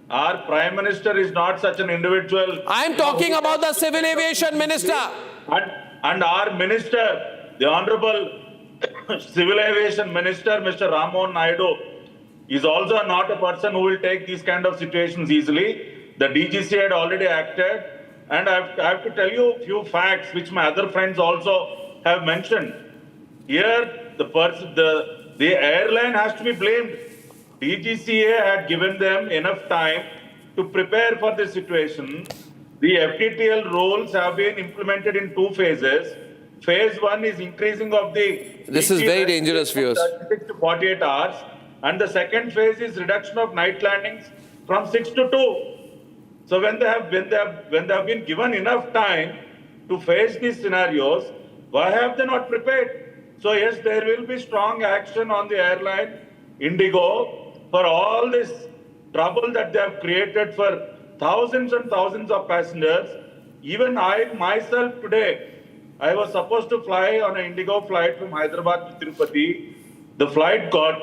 Speaker 9: Our Prime Minister is not such an individual.
Speaker 22: I am talking about the Civil Aviation Minister.
Speaker 9: And our Minister, the Honorable Civil Aviation Minister, Mr. Rammohan Naidu, is also not a person who will take these kind of situations easily. The DGC had already acted. And I have to tell you a few facts which my other friends also have mentioned. Here, the airline has to be blamed. DGCA had given them enough time to prepare for this situation. The FTTL rules have been implemented in 2 phases. Phase 1 is increasing of the...
Speaker 22: This is very dangerous, viewers.
Speaker 9: 36 to 48 hours. And the second phase is reduction of night landings from 6 to 2. So when they have been given enough time to face these scenarios, why have they not prepared? So yes, there will be strong action on the airline Indigo for all this trouble that they have created for thousands and thousands of passengers. Even I myself today, I was supposed to fly on an Indigo flight from Hyderabad to Tirupati. The flight got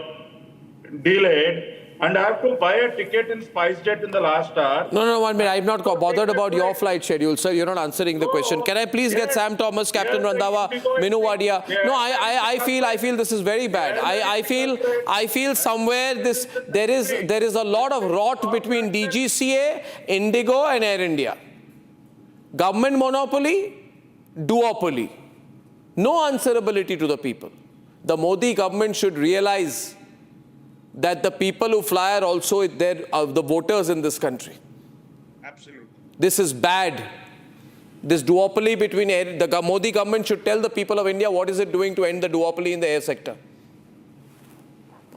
Speaker 9: delayed. And I have to buy a ticket in SpiceJet in the last hour.
Speaker 22: No, 1 minute. I'm not bothered about your flight schedule, sir. You're not answering the question. Can I please get Sam Thomas, Captain Randhawa, Minu Wadia? No, I feel this is very bad. I feel somewhere there is a lot of rot between DGCA, Indigo, and Air India. Government monopoly, duopoly. No answerability to the people. The Modi government should realize that the people who fly are also the voters in this country.
Speaker 3: Absolutely.
Speaker 22: This is bad. This duopoly between the Modi government should tell the people of India what is it doing to end the duopoly in the air sector.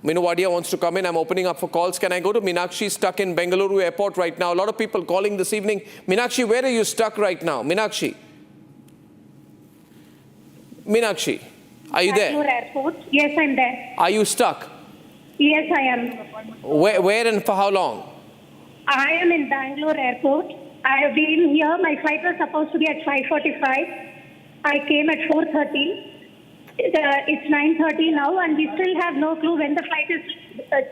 Speaker 22: Minu Wadia wants to come in. I'm opening up for calls. Can I go to Meenakshi, stuck in Bengaluru airport right now? A lot of people calling this evening. Meenakshi, where are you stuck right now? Meenakshi, are you there?
Speaker 2: Bangalore airport. Yes, I'm there.
Speaker 22: Are you stuck?
Speaker 2: Yes, I am.
Speaker 22: Where and for how long?
Speaker 2: I am in Bangalore airport. I have been here. My flight was supposed to be at 5:45. I came at 4:30. It's 9:30 now, and we still have no clue when the flight is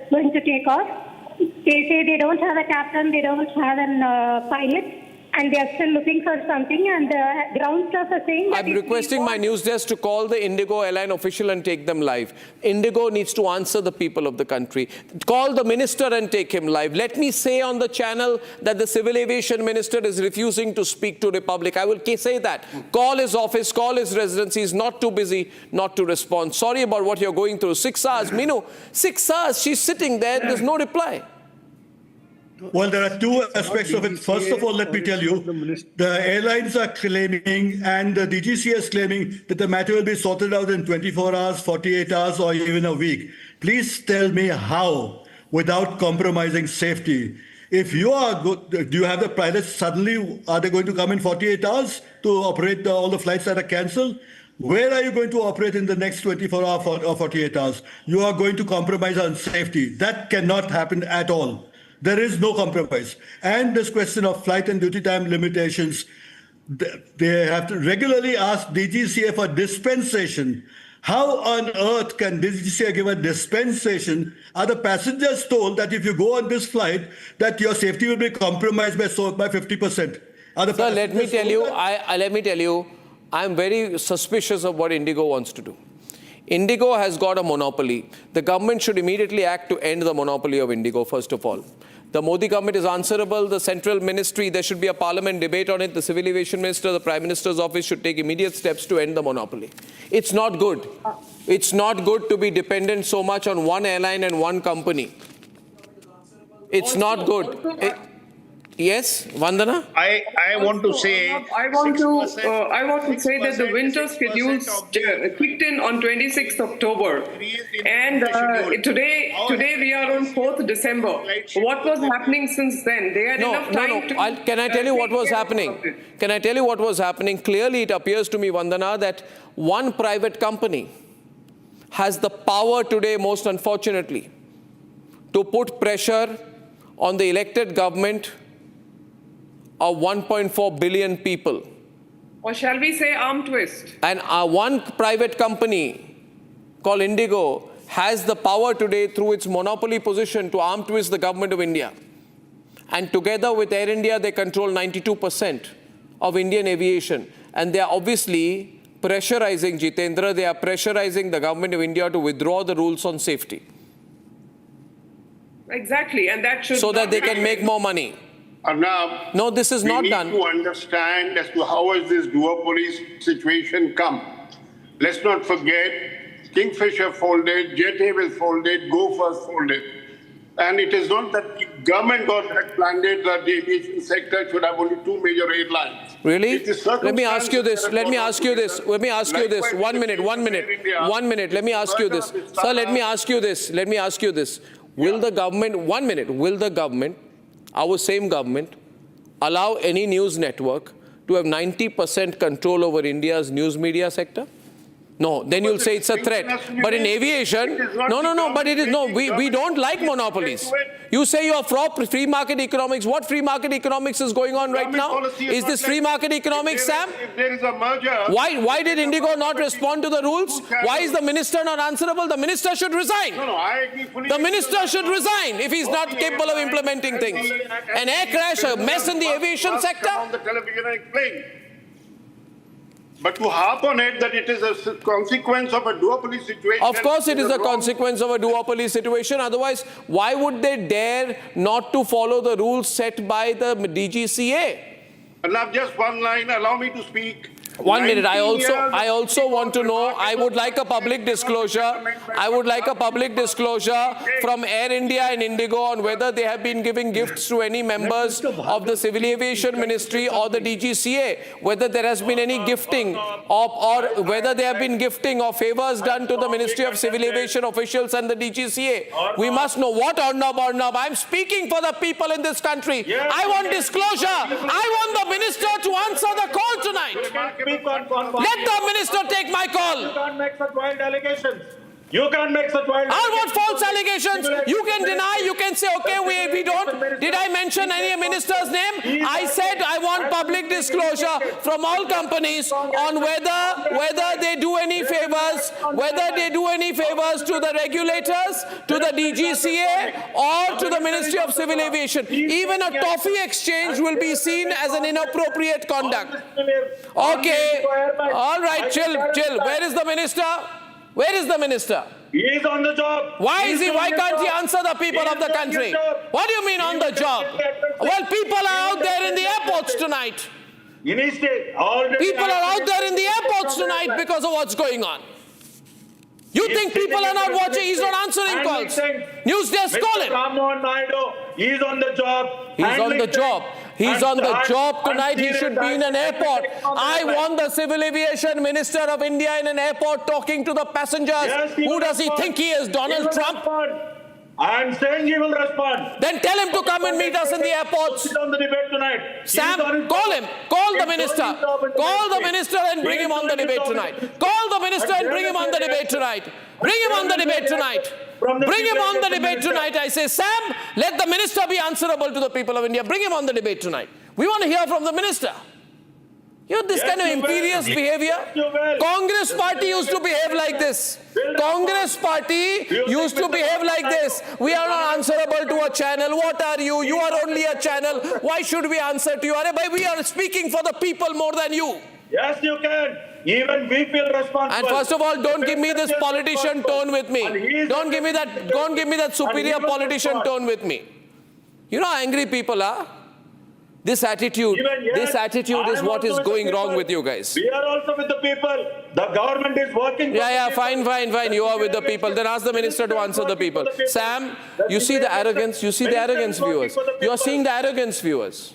Speaker 2: going to take off. They say they don't have a captain, they don't have a pilot, and they are still looking for something, and the ground staff are saying that...
Speaker 22: I'm requesting my news desk to call the Indigo airline official and take them live. Indigo needs to answer the people of the country. Call the minister and take him live. Let me say on the channel that the civil aviation minister is refusing to speak to Republic. I will say that. Call his office, call his residence. He's not too busy not to respond. Sorry about what you're going through. 6 hours. Minu, 6 hours. She's sitting there. There's no reply.
Speaker 1: Well, there are 2 aspects of it. First of all, let me tell you, the airlines are claiming and the DGC is claiming that the matter will be sorted out in 24 hours, 48 hours, or even a week. Please tell me how, without compromising safety. If you are good, do you have the pilots suddenly, are they going to come in 48 hours to operate all the flights that are cancelled? Where are you going to operate in the next 24 hours or 48 hours? You are going to compromise on safety. That cannot happen at all. There is no compromise. And this question of flight and duty time limitations, they have to regularly ask DGCA for dispensation. How on earth can DGCA give a dispensation? Are the passengers told that if you go on this flight, that your safety will be compromised by 50%?
Speaker 22: Sir, let me tell you, I'm very suspicious of what Indigo wants to do. Indigo has got a monopoly. The government should immediately act to end the monopoly of Indigo, first of all. The Modi government is answerable. The central ministry, there should be a parliament debate on it. The civil aviation minister, the prime minister's office should take immediate steps to end the monopoly. It's not good. It's not good to be dependent so much on one airline and one company. It's not good. Yes, Vandana?
Speaker 3: I want to say...
Speaker 4: I want to say that the winter schedules kicked in on 26th October. And today we are on 4th December. What was happening since then? They had enough time to...
Speaker 22: Can I tell you what was happening? Can I tell you what was happening? Clearly, it appears to me, Vandana, that one private company has the power today, most unfortunately, to put pressure on the elected government of 1.4 billion people.
Speaker 4: Or shall we say arm twist?
Speaker 22: And one private company called Indigo has the power today through its monopoly position to arm twist the government of India. And together with Air India, they control 92% of Indian aviation. And they are obviously pressurizing, Jitendra, they are pressurizing the government of India to withdraw the rules on safety.
Speaker 4: Exactly, and that should...
Speaker 22: So that they can make more money.
Speaker 18: Arnab,
Speaker 22: no, this is not done.
Speaker 18: We need to understand as to how has this duopoly situation come. Let's not forget, Kingfisher folded, Jet Airways folded, Go First folded. And it is not that the government had planned that the aviation sector should have only two major airlines.
Speaker 22: Really? Let me ask you this. Let me ask you this. Let me ask you this. 1 minute. Let me ask you this. Sir, let me ask you this. Let me ask you this. Will the government, 1 minute, will the government, our same government, allow any news network to have 90% control over India's news media sector? No, then you'll say it's a threat. But in aviation, but it is, we don't like monopolies. You say you are for free market economics. What free market economics is going on right now? Is this free market economics, Sam?
Speaker 18: If there is a merger...
Speaker 22: Why did Indigo not respond to the rules? Why is the minister not answerable? The minister should resign.
Speaker 18: I agree fully.
Speaker 22: The minister should resign if he's not capable of implementing things. An air crash, a mess in the aviation sector?
Speaker 18: On the television and explain. But to harp on it that it is a consequence of a duopoly situation...
Speaker 22: Of course it is a consequence of a duopoly situation. Otherwise, why would they dare not to follow the rules set by the DGCA?
Speaker 18: And now just one line, allow me to speak.
Speaker 22: 1 minute. I also want to know, I would like a public disclosure. I would like a public disclosure from Air India and Indigo on whether they have been giving gifts to any members of the Civil Aviation Ministry or the DGCA, whether there has been any gifting or whether they have been gifting or favors done to the Ministry of Civil Aviation officials and the DGCA. We must know what Arnab. I'm speaking for the people in this country. I want disclosure. I want the minister to answer the call tonight. Let the minister take my call.
Speaker 9: You can't make such wild allegations. You can't make such wild
Speaker 22: allegations. What false allegations? You can deny, you can say, okay, we don't. Did I mention any minister's name? I said I want public disclosure from all companies on whether they do any favors, to the regulators, to the DGCA, or to the Ministry of Civil Aviation. Even a toffee exchange will be seen as an inappropriate conduct. Okay. All right, chill. Where is the minister? Where is the minister?
Speaker 9: He is on the job.
Speaker 22: Why can't he answer the people of the country? What do you mean on the job? Well, people are out there in the airports tonight. People are out there in the airports tonight because of what's going on. You think people are not watching? He's not answering calls. News desk, call him.
Speaker 9: He's on the job.
Speaker 22: He's on the job. He's on the job tonight. He should be in an airport. I want the Civil Aviation Minister of India in an airport talking to the passengers. Who does he think he is? Donald Trump?
Speaker 9: I'm saying he will respond.
Speaker 22: Then tell him to come and meet us in the airports.
Speaker 9: On the debate tonight.
Speaker 22: Sam, call him. Call the minister. Call the minister and bring him on the debate tonight. Call the minister and bring him on the debate tonight. Bring him on the debate tonight. Bring him on the debate tonight. I say, Sam, let the minister be answerable to the people of India. Bring him on the debate tonight. We want to hear from the minister. You know, this kind of imperious behavior. Congress party used to behave like this. Congress party used to behave like this. We are not answerable to a channel. What are you? You are only a channel. Why should we answer to you? We are speaking for the people more than you.
Speaker 9: Yes, you can. Even we feel responsible.
Speaker 22: And first of all, don't give me this politician tone with me. Don't give me that superior politician tone with me. You know how angry people are? This attitude is what is going wrong with you guys.
Speaker 9: We are also with the people. The government is working.
Speaker 22: Fine. You are with the people. Then ask the minister to answer the people. Sam, you see the arrogance. You see the arrogance, viewers. You are seeing the arrogance, viewers.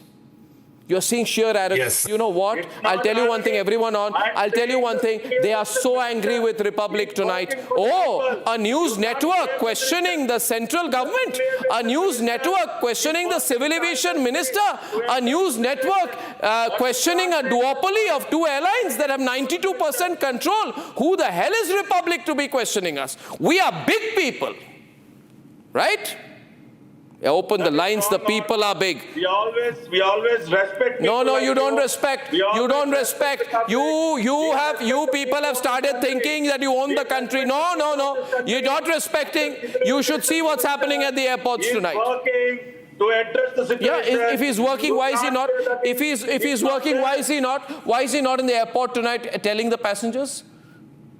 Speaker 22: You're seeing sheer arrogance.
Speaker 13: Yes.
Speaker 22: You know what? I'll tell you one thing, everyone on. I'll tell you one thing. They are so angry with Republic tonight. Oh, a news network questioning the central government. A news network questioning the Civil Aviation Minister. A news network questioning a duopoly of two airlines that have 92% control. Who the hell is Republic to be questioning us? We are big people. Right? Open the lines, the people are big.
Speaker 9: We always respect people.
Speaker 22: No, you don't respect. You don't respect. You people have started thinking that you own the country. No. You're not respecting. You should see what's happening at the airports tonight.
Speaker 9: To address the situation.
Speaker 22: Yeah, if he's working, why is he not? If he's working, why is he not? Why is he not in the airport tonight telling the passengers?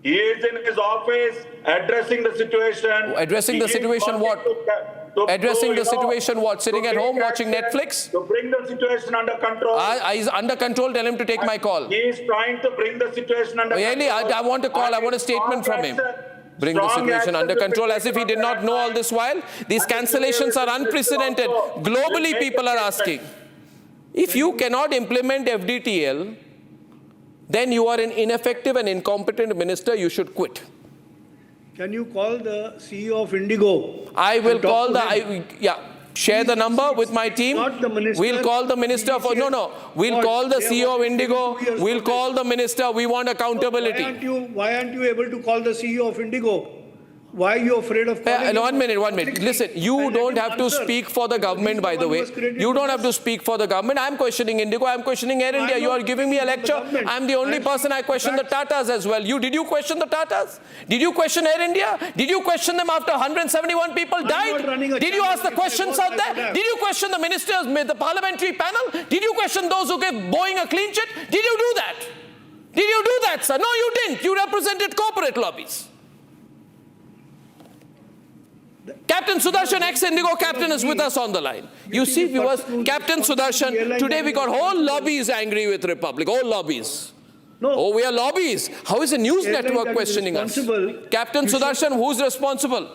Speaker 9: He is in his office addressing the situation.
Speaker 22: Addressing the situation what? Addressing the situation, what? Sitting at home watching Netflix?
Speaker 9: To bring the situation under control.
Speaker 22: He's under control. Tell him to take my call.
Speaker 9: He is trying to bring the situation under
Speaker 22: Really,
Speaker 9: control.
Speaker 22: I want a call. I want a statement from him. Bring the situation under control, as if he did not know all this while. These cancellations are unprecedented. Globally, people are asking. If you cannot implement FDTL, then you are an ineffective and incompetent minister. You should quit.
Speaker 7: Can you call the CEO of Indigo?
Speaker 22: I will call share the number with my team. We'll call the minister for, we'll call the CEO of Indigo. We'll call the minister. We want accountability.
Speaker 7: Why aren't you able to call the CEO of Indigo? Why are you afraid of calling him?
Speaker 22: 1 minute. Listen, you don't have to speak for the government, by the way. You don't have to speak for the government. I'm questioning Indigo. I'm questioning Air India. You are giving me a lecture. I'm the only person I question the Tatas as well. Did you question the Tatas? Did you question Air India? Did you question them after 171 people died? Did you ask the questions out there? Did you question the ministers, the parliamentary panel? Did you question those who gave Boeing a clean chit? Did you do that? Did you do that, sir? No, you didn't. You represented corporate lobbies. Captain Sudarshan, ex-Indigo captain, is with us on the line. You see, viewers, Captain Sudarshan, today we got whole lobbies angry with Republic, all lobbies.
Speaker 7: No.
Speaker 22: Oh, we are lobbies. How is a news network questioning us? Captain Sudarshan, who's responsible?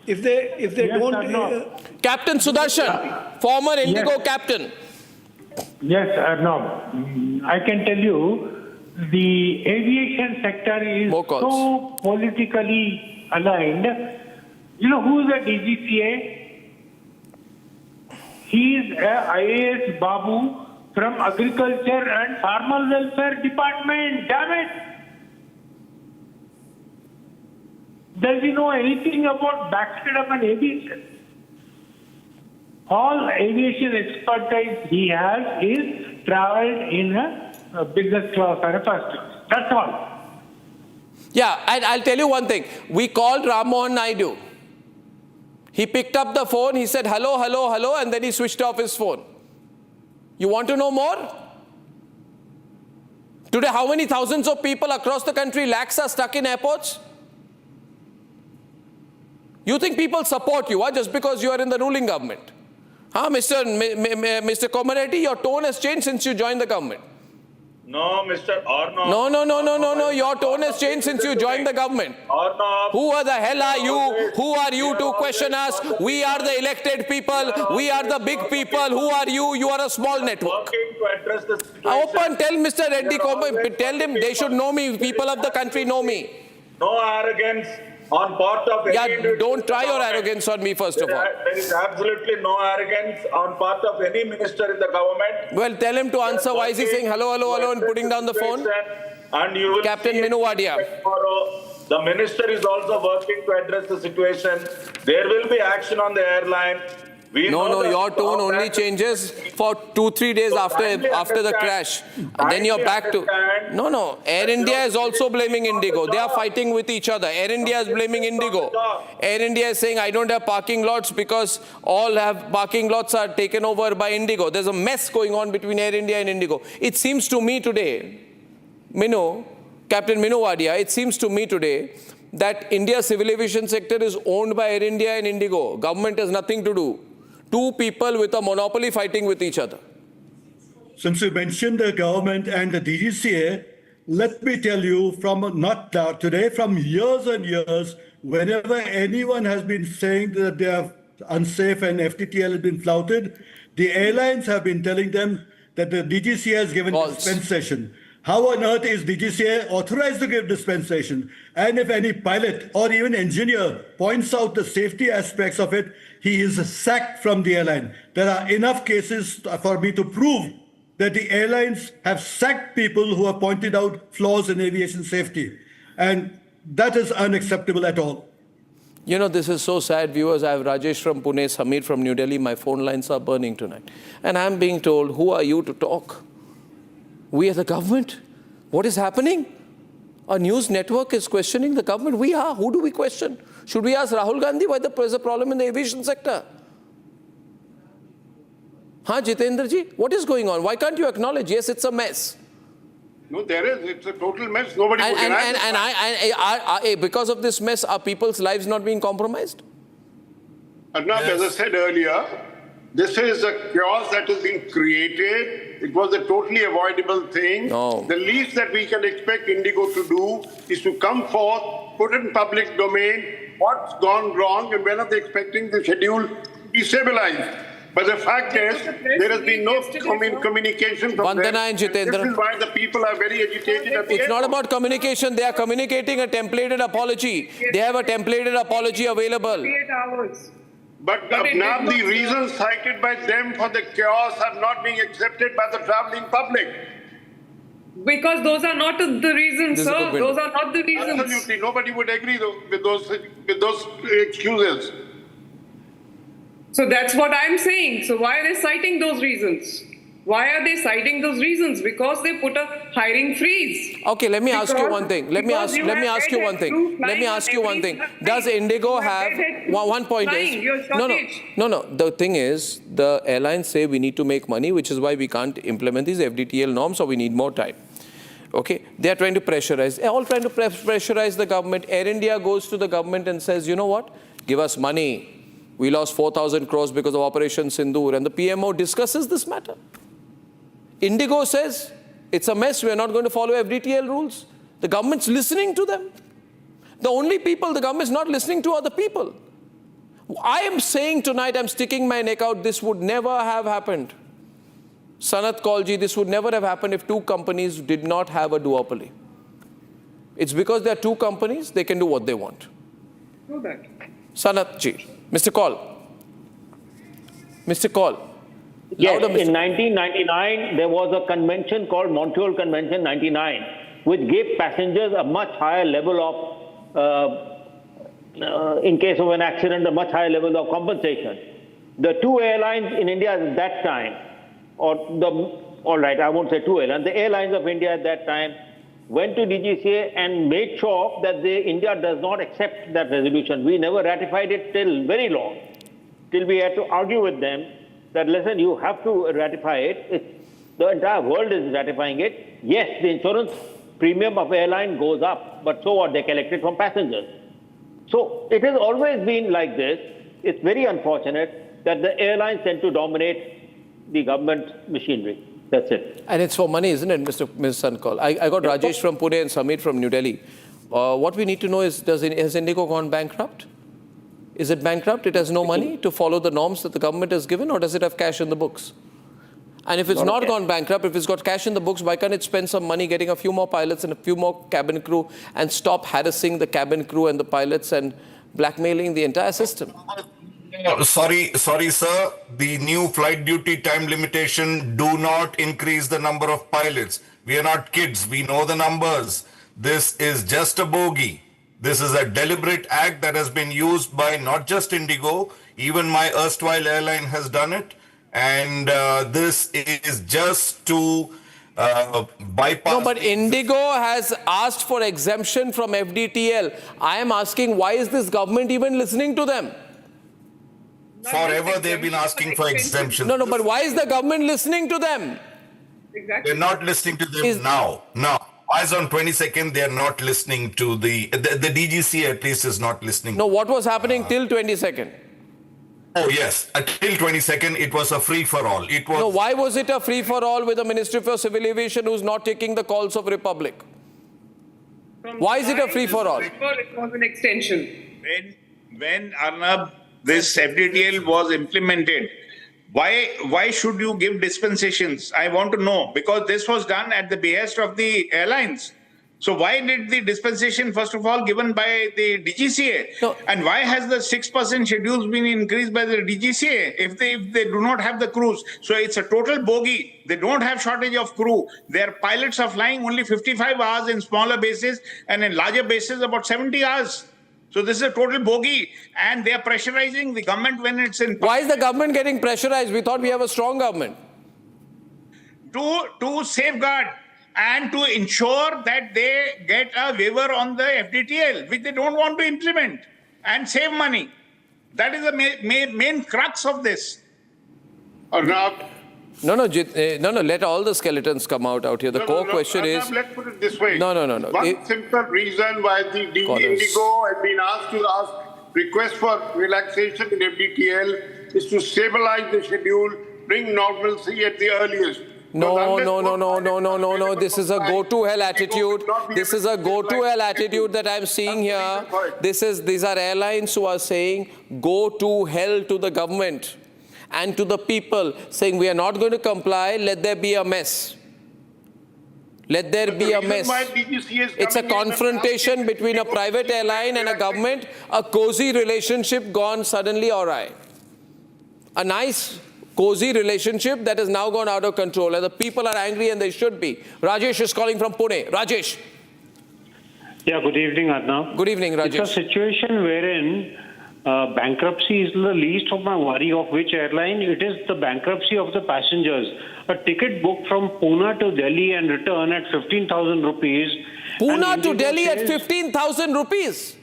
Speaker 7: If they don't...
Speaker 22: Captain Sudarshan, former Indigo captain.
Speaker 12: Yes, Arnab. I can tell you, the aviation sector is so politically aligned. You know who is the DGCA? He is IAS Babu from Agriculture and Farmer Welfare Department. Damn it! Does he know anything about backseat and aviation? All aviation expertise he has is traveled in a business class or a first class. That's all.
Speaker 22: Yeah, and I'll tell you one thing. We called Ram Mohan Naidu. He picked up the phone, he said, hello, hello, hello, and then he switched off his phone. You want to know more? Today, how many thousands of people across the country, lakhs, are stuck in airports? You think people support you just because you are in the ruling government? Mr. Komareddy, your tone has changed since you joined the government.
Speaker 9: No, Mr. Arnab.
Speaker 22: No. Your tone has changed since you joined the government.
Speaker 9: Arnab.
Speaker 22: Who the hell are you? Who are you to question us? We are the elected people. We are the big people. Who are you? You are a small network. Open, tell Mr. Reddy, tell him they should know me. People of the country know me.
Speaker 9: No arrogance on part of any
Speaker 22: don't try your arrogance on me, first of all.
Speaker 9: There is absolutely no arrogance on part of any minister in the government.
Speaker 22: Well, tell him to answer. Why is he saying hello, hello, hello and putting down the phone?
Speaker 9: And you will
Speaker 22: Captain Minu Wadia.
Speaker 9: The minister is also working to address the situation. There will be action on the airline.
Speaker 22: No, your tone only changes for 2-3 days after the crash. And then you're back to... No. Air India is also blaming Indigo. They are fighting with each other. Air India is blaming Indigo. Air India is saying, I don't have parking lots because all have parking lots are taken over by Indigo. There's a mess going on between Air India and Indigo. It seems to me today, Captain Minu Wadia, it seems to me today that India's civil aviation sector is owned by Air India and Indigo. Government has nothing to do. Two people with a monopoly fighting with each other.
Speaker 1: Since you mentioned the government and the DGCA, let me tell you from not today, from years and years, whenever anyone has been saying that they are unsafe and FTTL has been flouted, the airlines have been telling them that the DGCA has given dispensation. How on earth is DGCA authorized to give dispensation? And if any pilot or even engineer points out the safety aspects of it, he is sacked from the airline. There are enough cases for me to prove that the airlines have sacked people who have pointed out flaws in aviation safety. And that is unacceptable at all.
Speaker 22: You know, this is so sad, viewers. I have Rajesh from Pune, Samir from New Delhi. My phone lines are burning tonight. And I'm being told, who are you to talk? We are the government. What is happening? A news network is questioning the government. We are. Who do we question? Should we ask Rahul Gandhi why there is a problem in the aviation sector? Jitendra ji, what is going on? Why can't you acknowledge? Yes, it's a mess.
Speaker 18: No, there is. It's a total mess. Nobody would deny
Speaker 22: because of this mess, are people's lives not being compromised?
Speaker 18: Arnab, as I said earlier, this is a chaos that has been created. It was a totally avoidable thing.
Speaker 22: No.
Speaker 18: The least that we can expect Indigo to do is to come forth, put in public domain what's gone wrong and when are they expecting the schedule to be stabilized. But the fact is, there has been no communication from them.
Speaker 22: Vandana and Jitendra.
Speaker 18: This is why the people are very agitated at the
Speaker 22: It's not
Speaker 18: airport.
Speaker 22: about communication. They are communicating a templated apology. They have a templated apology available.
Speaker 4: 48 hours.
Speaker 18: But
Speaker 4: it
Speaker 18: now
Speaker 4: did
Speaker 18: the
Speaker 4: not-
Speaker 18: reasons cited by them for the chaos are not being accepted by the traveling public.
Speaker 4: Because those are not the reasons,
Speaker 22: This is a
Speaker 4: sir.
Speaker 22: good window.
Speaker 4: Those are not the reasons.
Speaker 18: Absolutely, nobody would agree with those excuses.
Speaker 4: So that's what I'm saying. So why are they citing those reasons? Why are they citing those reasons? Because they put a hiring freeze.
Speaker 22: Okay, let me ask you
Speaker 4: Because-
Speaker 22: one thing. Let me
Speaker 4: because
Speaker 22: ask
Speaker 4: you
Speaker 22: you
Speaker 4: have
Speaker 22: one thing.
Speaker 4: crew
Speaker 22: Let me
Speaker 4: flying
Speaker 22: ask
Speaker 4: on
Speaker 22: you one
Speaker 4: every
Speaker 22: thing.
Speaker 4: flight.
Speaker 22: Does Indigo
Speaker 4: You
Speaker 22: have
Speaker 4: crew
Speaker 22: one point
Speaker 4: flying. You're
Speaker 22: is
Speaker 4: shortage.
Speaker 22: no. The thing is, the airlines say we need to make money, which is why we can't implement these FDTL norms, or we need more time. Okay, they are trying to pressurize. They're all trying to pressurize the government. Air India goes to the government and says, you know what? Give us money. We lost 4,000 crores because of Operation Sindoor, and the PMO discusses this matter. Indigo says, it's a mess, we're not going to follow FDTL rules. The government's listening to them. The only people the government's not listening to are the people. I am saying tonight, I'm sticking my neck out, this would never have happened. Sanat Kaulji, this would never have happened if two companies did not have a duopoly. It's because there are two companies, they can do what they want.
Speaker 4: Know that.
Speaker 22: Sanat ji, Mr. Kaul. Mr. Kaul.
Speaker 14: Yes,
Speaker 22: Louder, Mr.
Speaker 14: in 1999, there was a convention called Montreal Convention 99, which gave passengers a much higher level of, in case of an accident, a much higher level of compensation. The two airlines in India at that time, all right, I won't say two airlines, the airlines of India at that time went to DGCA and made sure that India does not accept that resolution. We never ratified it till very long, till we had to argue with them that, listen, you have to ratify it. The entire world is ratifying it. Yes, the insurance premium of airline goes up, but so what? They collect it from passengers. So it has always been like this. It's very unfortunate that the airlines tend to dominate the government machinery. That's it.
Speaker 22: And it's for money, isn't it, Mr. Sankal? I got Rajesh from Pune and Samir from New Delhi. What we need to know is, has Indigo gone bankrupt? Is it bankrupt? It has no money to follow the norms that the government has given, or does it have cash in the books? And if it's not gone bankrupt, if it's got cash in the books, why can't it spend some money getting a few more pilots and a few more cabin crew and stop harassing the cabin crew and the pilots and blackmailing the entire system?
Speaker 13: Sorry, sir. The new flight duty time limitation do not increase the number of pilots. We are not kids. We know the numbers. This is just a bogey. This is a deliberate act that has been used by not just Indigo, even my erstwhile airline has done it. And this is just to bypass.
Speaker 22: No, but Indigo has asked for exemption from FDTL. I am asking, why is this government even listening to them?
Speaker 13: Forever they've been asking for exemption.
Speaker 22: No, but why is the government listening to them?
Speaker 4: Exactly.
Speaker 13: They're not listening to them now. As on 22nd, they are not listening to the DGC at least is not listening.
Speaker 22: No, what was happening till 22nd?
Speaker 13: Oh, yes. Till 22nd, it was a free-for-all. It was.
Speaker 22: No, why was it a free-for-all with the Ministry for Civil Aviation who's not taking the calls of Republic? Why is it a free-for-all?
Speaker 4: It was an extension.
Speaker 3: When Arnab, this FDTL was implemented, why should you give dispensations? I want to know, because this was done at the behest of the airlines. So why did the dispensation, first of all, given by the DGCA?
Speaker 22: No.
Speaker 3: And why has the 6% schedules been increased by the DGCA if they do not have the crews? So it's a total bogey. They don't have shortage of crew. Their pilots are flying only 55 hours in smaller bases, and in larger bases about 70 hours. So this is a total bogey, and they are pressurizing the government when it's in.
Speaker 22: Why is the government getting pressurized? We thought we have a strong government.
Speaker 3: To safeguard and to ensure that they get a waiver on the FDTL, which they don't want to implement, and save money. That is the main crux of this.
Speaker 18: Arnab,
Speaker 22: No, let all the skeletons come out here. The core question
Speaker 18: Arnab,
Speaker 22: is...
Speaker 18: let's put it this way.
Speaker 22: No.
Speaker 18: One simple reason why the Indigo has been asked to ask request for relaxation in FDTL is to stabilize the schedule, bring normalcy at the earliest.
Speaker 22: No. This is a go-to-hell attitude. This is a go-to-hell attitude that I'm seeing here. These are airlines who are saying, go to hell to the government and to the people, saying we are not going to comply, let there be a mess. Let there be a mess. It's a confrontation between a private airline and a government, a cozy relationship gone suddenly awry. A nice cozy relationship that has now gone out of control, and the people are angry, and they should be. Rajesh is calling from Pune. Rajesh.
Speaker 15: Yeah, good evening, Arnav.
Speaker 22: Good evening, Rajesh.
Speaker 15: It's a situation wherein bankruptcy is the least of my worry of which airline. It is the bankruptcy of the passengers. A ticket booked from Pune to Delhi and return at 15,000 rupees.
Speaker 22: Pune to Delhi at 15,000 rupees?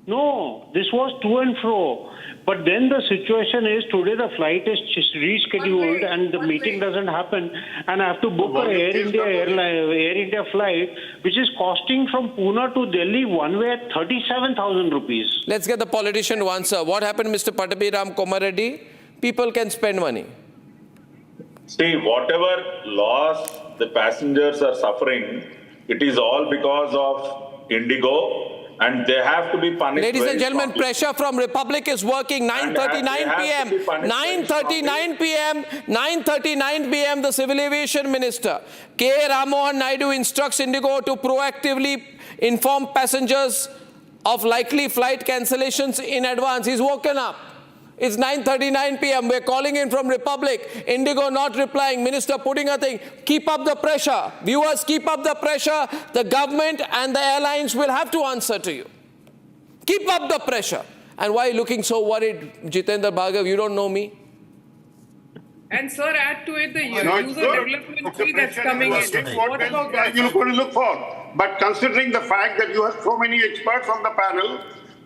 Speaker 15: No, this was to and fro. But then the situation is today the flight is rescheduled and the meeting doesn't happen, and I have to book an Air India flight, which is costing from Pune to Delhi one way at 37,000 rupees.
Speaker 22: Let's get the politician to answer. What happened, Mr. Pattabhiram Komareddy? People can spend money.
Speaker 9: See, whatever loss the passengers are suffering, it is all because of Indigo. And they have to be punished.
Speaker 22: Ladies and gentlemen, pressure from Republic is working. 9:39 p.m. 9:39 p.m. 9:39 p.m. The Civil Aviation Minister, K. Ramohan Naidu, instructs Indigo to proactively inform passengers of likely flight cancellations in advance. He's woken up. It's 9:39 p.m. We're calling in from Republic. Indigo not replying. Minister putting a thing. Keep up the pressure. Viewers, keep up the pressure. The government and the airlines will have to answer to you. Keep up the pressure. And why are you looking so worried, Jitendra Bhargav? You don't know me.
Speaker 4: And sir, add to it the user development fee that's coming in. What about that?
Speaker 18: You're going to look for. But considering the fact that you have so many experts on the panel,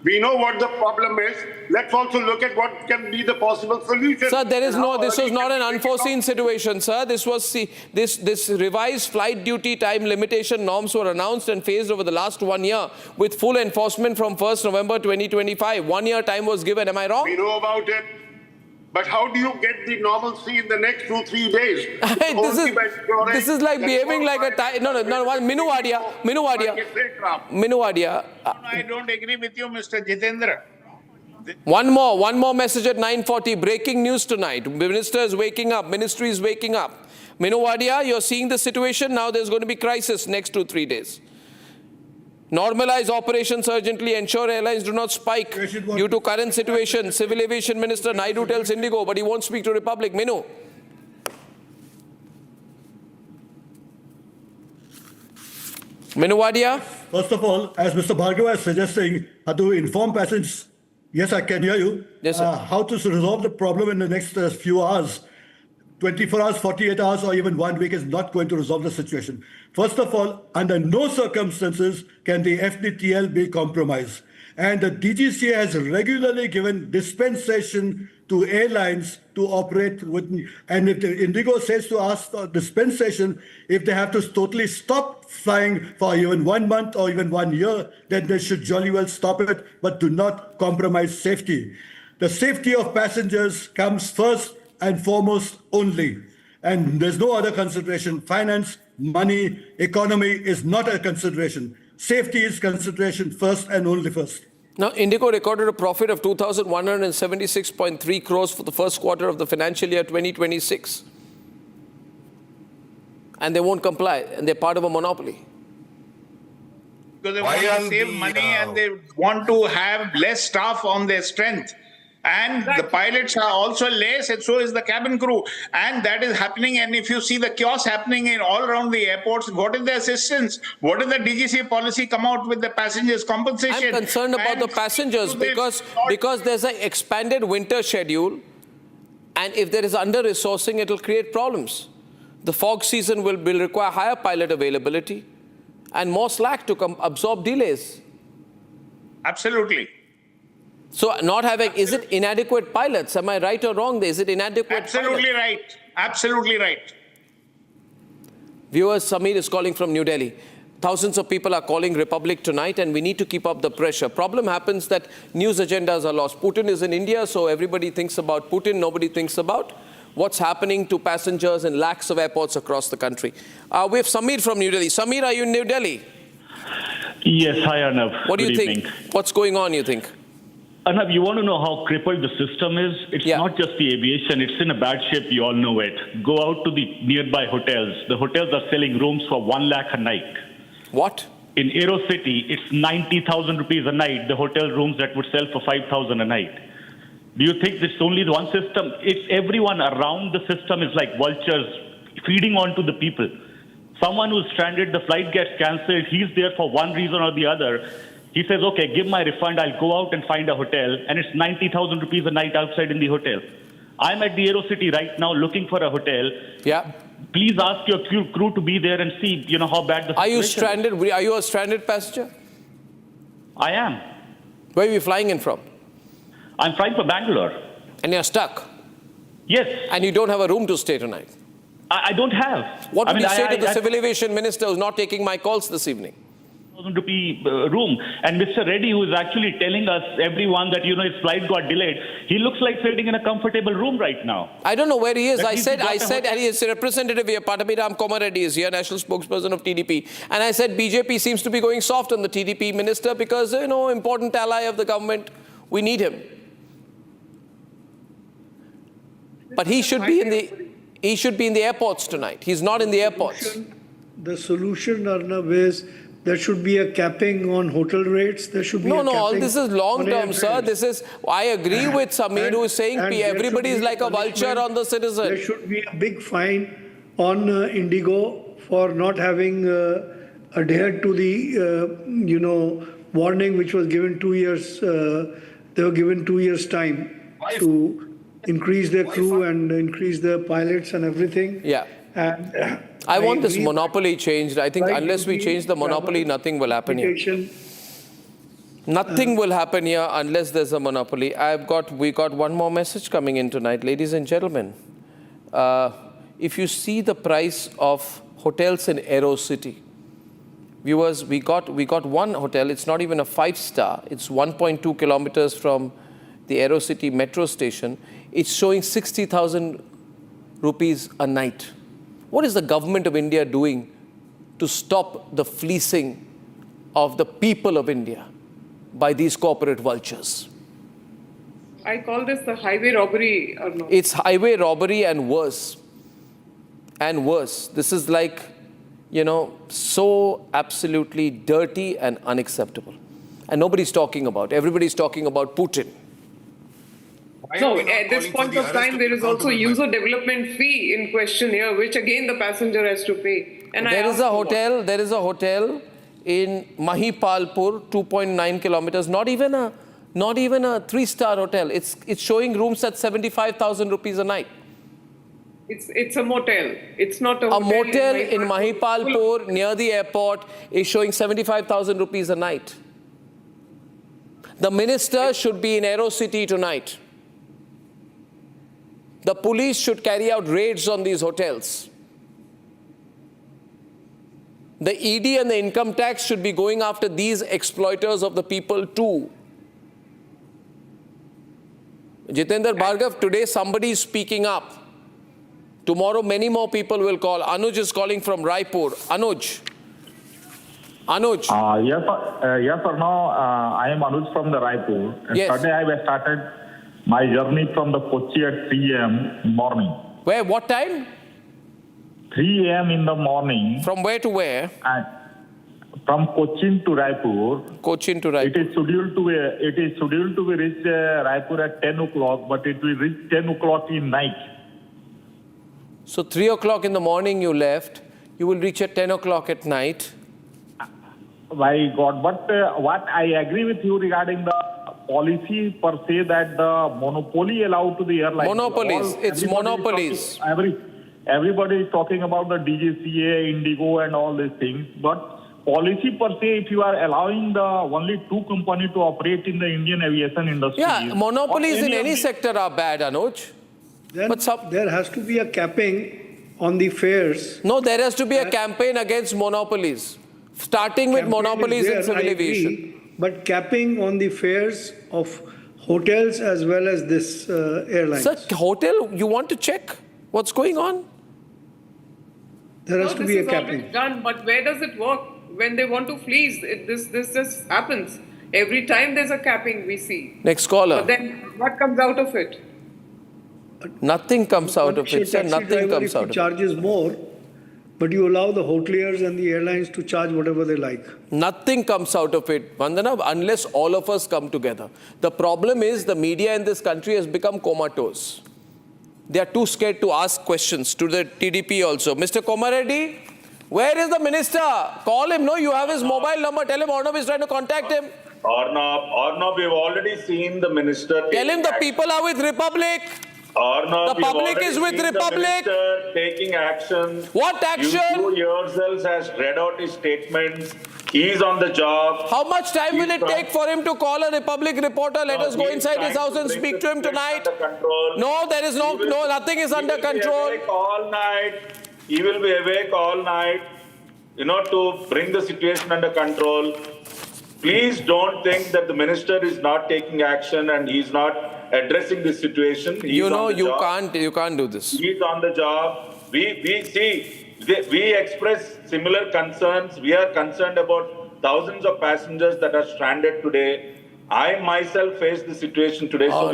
Speaker 18: we know what the problem is. Let's also look at what can be the possible solution.
Speaker 22: Sir, this was not an unforeseen situation, sir. This was this revised flight duty time limitation norms were announced and phased over the last 1 year with full enforcement from 1st November 2025. 1 year time was given. Am I wrong?
Speaker 18: We know about it. But how do you get the normalcy in the next 2-3 days?
Speaker 22: This is like behaving like a no. Minu Wadia.
Speaker 3: I don't agree with you, Mr. Jitendra.
Speaker 22: One more message at 9:40. Breaking news tonight. The minister is waking up. Ministry is waking up. Minu Wadia, you're seeing the situation. Now there's going to be crisis next 2-3 days. Normalize operations urgently. Ensure airlines do not spike due to current situation. Civil Aviation Minister Naidu tells Indigo, but he won't speak to Republic. Minu. Minu Wadia.
Speaker 1: First of all, as Mr. Bhargav is suggesting, to inform passengers, yes, I can hear you,
Speaker 22: yes, sir.
Speaker 1: How to resolve the problem in the next few hours. 24 hours, 48 hours, or even 1 week is not going to resolve the situation. First of all, under no circumstances can the FDTL be compromised. And the DGCA has regularly given dispensation to airlines to operate with, and if the Indigo says to ask for dispensation, if they have to totally stop flying for even 1 month or even 1 year, then they should jolly well stop it, but do not compromise safety. The safety of passengers comes first and foremost only. And there's no other consideration. Finance, money, economy is not a consideration. Safety is consideration first and only first.
Speaker 22: Now, Indigo recorded a profit of 2,176.3 crores for the first quarter of the financial year 2026. And they won't comply, and they're part of a monopoly.
Speaker 3: Because they want to save money and they want to have less staff on their strength. And the pilots are also less, and so is the cabin crew. And that is happening. And if you see the chaos happening in all around the airports, what is the assistance? What is the DGCA policy come out with the passengers' compensation?
Speaker 22: I'm concerned about the passengers because there's an expanded winter schedule. And if there is under-resourcing, it will create problems. The fog season will require higher pilot availability and more slack to absorb delays.
Speaker 3: Absolutely.
Speaker 22: So not having, is it inadequate pilots? Am I right or wrong? Is it inadequate
Speaker 3: Absolutely
Speaker 22: pilots?
Speaker 3: right. Absolutely right.
Speaker 22: Viewers, Samir is calling from New Delhi. Thousands of people are calling Republic tonight, and we need to keep up the pressure. Problem happens that news agendas are lost. Putin is in India, so everybody thinks about Putin. Nobody thinks about what's happening to passengers in lakhs of airports across the country. We have Samir from New Delhi. Samir, are you in New Delhi?
Speaker 17: Yes, hi Arnav.
Speaker 22: What do you think? What's going on, you think?
Speaker 17: Arnav, you want to know how crippled the system is? It's not just the aviation, it's in a bad shape, you all know it. Go out to the nearby hotels. The hotels are selling rooms for 1 lakh a night.
Speaker 22: What?
Speaker 17: In Aero City, it's 90,000 rupees a night, the hotel rooms that would sell for 5,000 a night. Do you think it's only the one system? It's everyone around the system is like vultures feeding on to the people. Someone who's stranded, the flight gets cancelled, he's there for one reason or the other. He says, okay, give my refund, I'll go out and find a hotel, and it's 90,000 rupees a night outside in the hotel. I'm at the Aero City right now looking for a hotel.
Speaker 22: Yeah.
Speaker 17: Please ask your crew to be there and see, how bad the situation is.
Speaker 22: Are you stranded? Are you a stranded passenger?
Speaker 17: I am.
Speaker 22: Where are you flying in from?
Speaker 17: I'm flying for Bangalore.
Speaker 22: And you're stuck?
Speaker 17: Yes.
Speaker 22: And you don't have a room to stay tonight?
Speaker 17: I don't have.
Speaker 22: What would you say to the civil aviation minister who's not taking my calls this evening?
Speaker 17: 1,000 rupee room. And Mr. Reddy, who is actually telling us, everyone, that, his flight got delayed, he looks like sitting in a comfortable room right now.
Speaker 22: I don't know where he is. I said, and he is a representative here. Pattabhi Komar Reddy is here, national spokesperson of TDP. And I said, BJP seems to be going soft on the TDP minister because, important ally of the government. We need him. But he should be in the airports tonight. He's not in the airports.
Speaker 19: The solution, Arnav, is there should be a capping on hotel rates. There should be
Speaker 22: No, all this is long term, sir. I agree with Samir who is saying everybody is like a vulture on the citizen.
Speaker 19: There should be a big fine on Indigo for not having adhered to the, warning which was given 2 years. They were given 2 years' time to increase their crew and increase their pilots and everything.
Speaker 22: Yeah.
Speaker 19: And
Speaker 22: I want this monopoly changed. I think unless we change the monopoly, nothing will happen here. Nothing will happen here unless there's a monopoly. We got one more message coming in tonight. Ladies and gentlemen, if you see the price of hotels in Aero City, viewers, we got one hotel. It's not even a 5-star. It's 1.2 kilometers from the Aero City metro station. It's showing 60,000 rupees a night. What is the government of India doing to stop the fleecing of the people of India by these corporate vultures?
Speaker 4: I call this the highway robbery, Arnav.
Speaker 22: It's highway robbery and worse. And worse. This is like, so absolutely dirty and unacceptable. And nobody's talking about it. Everybody's talking about Putin.
Speaker 4: No, at this point of time, there is also user development fee in question here, which again the passenger has to pay. And
Speaker 22: there is a hotel in Mahipalpur, 2.9 kilometers, not even a 3-star hotel. It's showing rooms at 75,000 rupees a night.
Speaker 4: It's a motel. It's not a
Speaker 22: hotel. A motel in Mahipalpur near the airport is showing 75,000 rupees a night. The minister should be in Aero City tonight. The police should carry out raids on these hotels. The ED and the income tax should be going after these exploiters of the people too. Jitendra Bhargav, today somebody is speaking up. Tomorrow many more people will call. Anuj is calling from Raipur. Anuj.
Speaker 20: Yes, sir. Now I am Anuj from the Raipur. And
Speaker 22: yes.
Speaker 20: Today I started my journey from the Kochi at 3 a.m. morning.
Speaker 22: Where? What time?
Speaker 20: 3 a.m. in the morning.
Speaker 22: From where to where?
Speaker 20: From Cochin to Raipur.
Speaker 22: Cochin to Raipur.
Speaker 20: It is scheduled to be reach Raipur at 10 o'clock, but it will reach 10 o'clock in night.
Speaker 22: So 3 o'clock in the morning you left. You will reach at 10 o'clock at night.
Speaker 20: My God, but what I agree with you regarding the policy per se that the monopoly allowed to the airlines.
Speaker 22: Monopolies. It's monopolies.
Speaker 20: Everybody is talking about the DGCA, Indigo and all these things. But policy per se, if you are allowing the only 2 companies to operate in the Indian aviation industry.
Speaker 22: Yeah, monopolies in any sector are bad, Anuj.
Speaker 19: Then there has to be a capping on the fares.
Speaker 22: No, there has to be a campaign against monopolies. starting with monopolies in civil
Speaker 19: I agree,
Speaker 22: aviation.
Speaker 19: But capping on the fares of hotels as well as this airlines.
Speaker 22: Sir, hotel, you want to check what's going on?
Speaker 19: There has to be a
Speaker 4: This is
Speaker 19: capping.
Speaker 4: already done, but where does it work? When they want to fleece, this just happens. Every time there's a capping, we see.
Speaker 22: Next caller.
Speaker 4: But then what comes out of it?
Speaker 22: Nothing comes out of it, sir.
Speaker 19: Taxi
Speaker 22: Nothing
Speaker 19: driver,
Speaker 22: comes
Speaker 19: if
Speaker 22: out
Speaker 19: he
Speaker 22: of it.
Speaker 19: charges more, but you allow the hoteliers and the airlines to charge whatever they like.
Speaker 22: Nothing comes out of it, Vandana, unless all of us come together. The problem is the media in this country has become comatose. They are too scared to ask questions to the TDP also. Mr. Komareddy, where is the minister? Call him. No, you have his mobile number. Tell him Arnab is trying to contact him.
Speaker 9: Arnab, we've already seen the minister.
Speaker 22: Tell him the people are with Republic.
Speaker 9: Arnab,
Speaker 22: The public is with Republic.
Speaker 9: The minister taking action.
Speaker 22: What action?
Speaker 9: You yourselves has read out his statements. He's on the job.
Speaker 22: How much time will it take for him to call a Republic reporter? Let us go inside his house and speak to him tonight. No, there is nothing is under control.
Speaker 9: He will be awake all night. He will be awake all night, to bring the situation under control. Please don't think that the minister is not taking action and he's not addressing this situation.
Speaker 22: You can't do this.
Speaker 9: He's on the job. We express similar concerns. We are concerned about thousands of passengers that are stranded today. I myself face the situation today.
Speaker 22: No,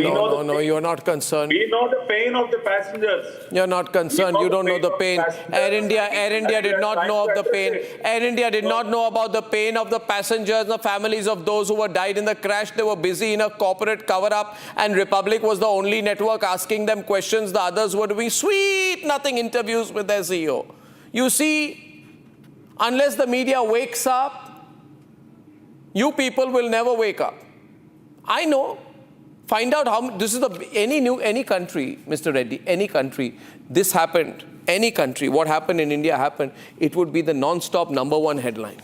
Speaker 22: you are not concerned.
Speaker 9: We know the pain of the passengers.
Speaker 22: You're not concerned. You don't know the pain. Air India did not know of the pain. Air India did not know about the pain of the passengers, the families of those who were died in the crash. They were busy in a corporate cover-up, and Republic was the only network asking them questions. The others were doing nothing interviews with their CEO. You see, unless the media wakes up, you people will never wake up. I know. Find out how this is any country, Mr. Reddy, any country, this happened, any country, what happened in India happened, it would be the non-stop #1 headline.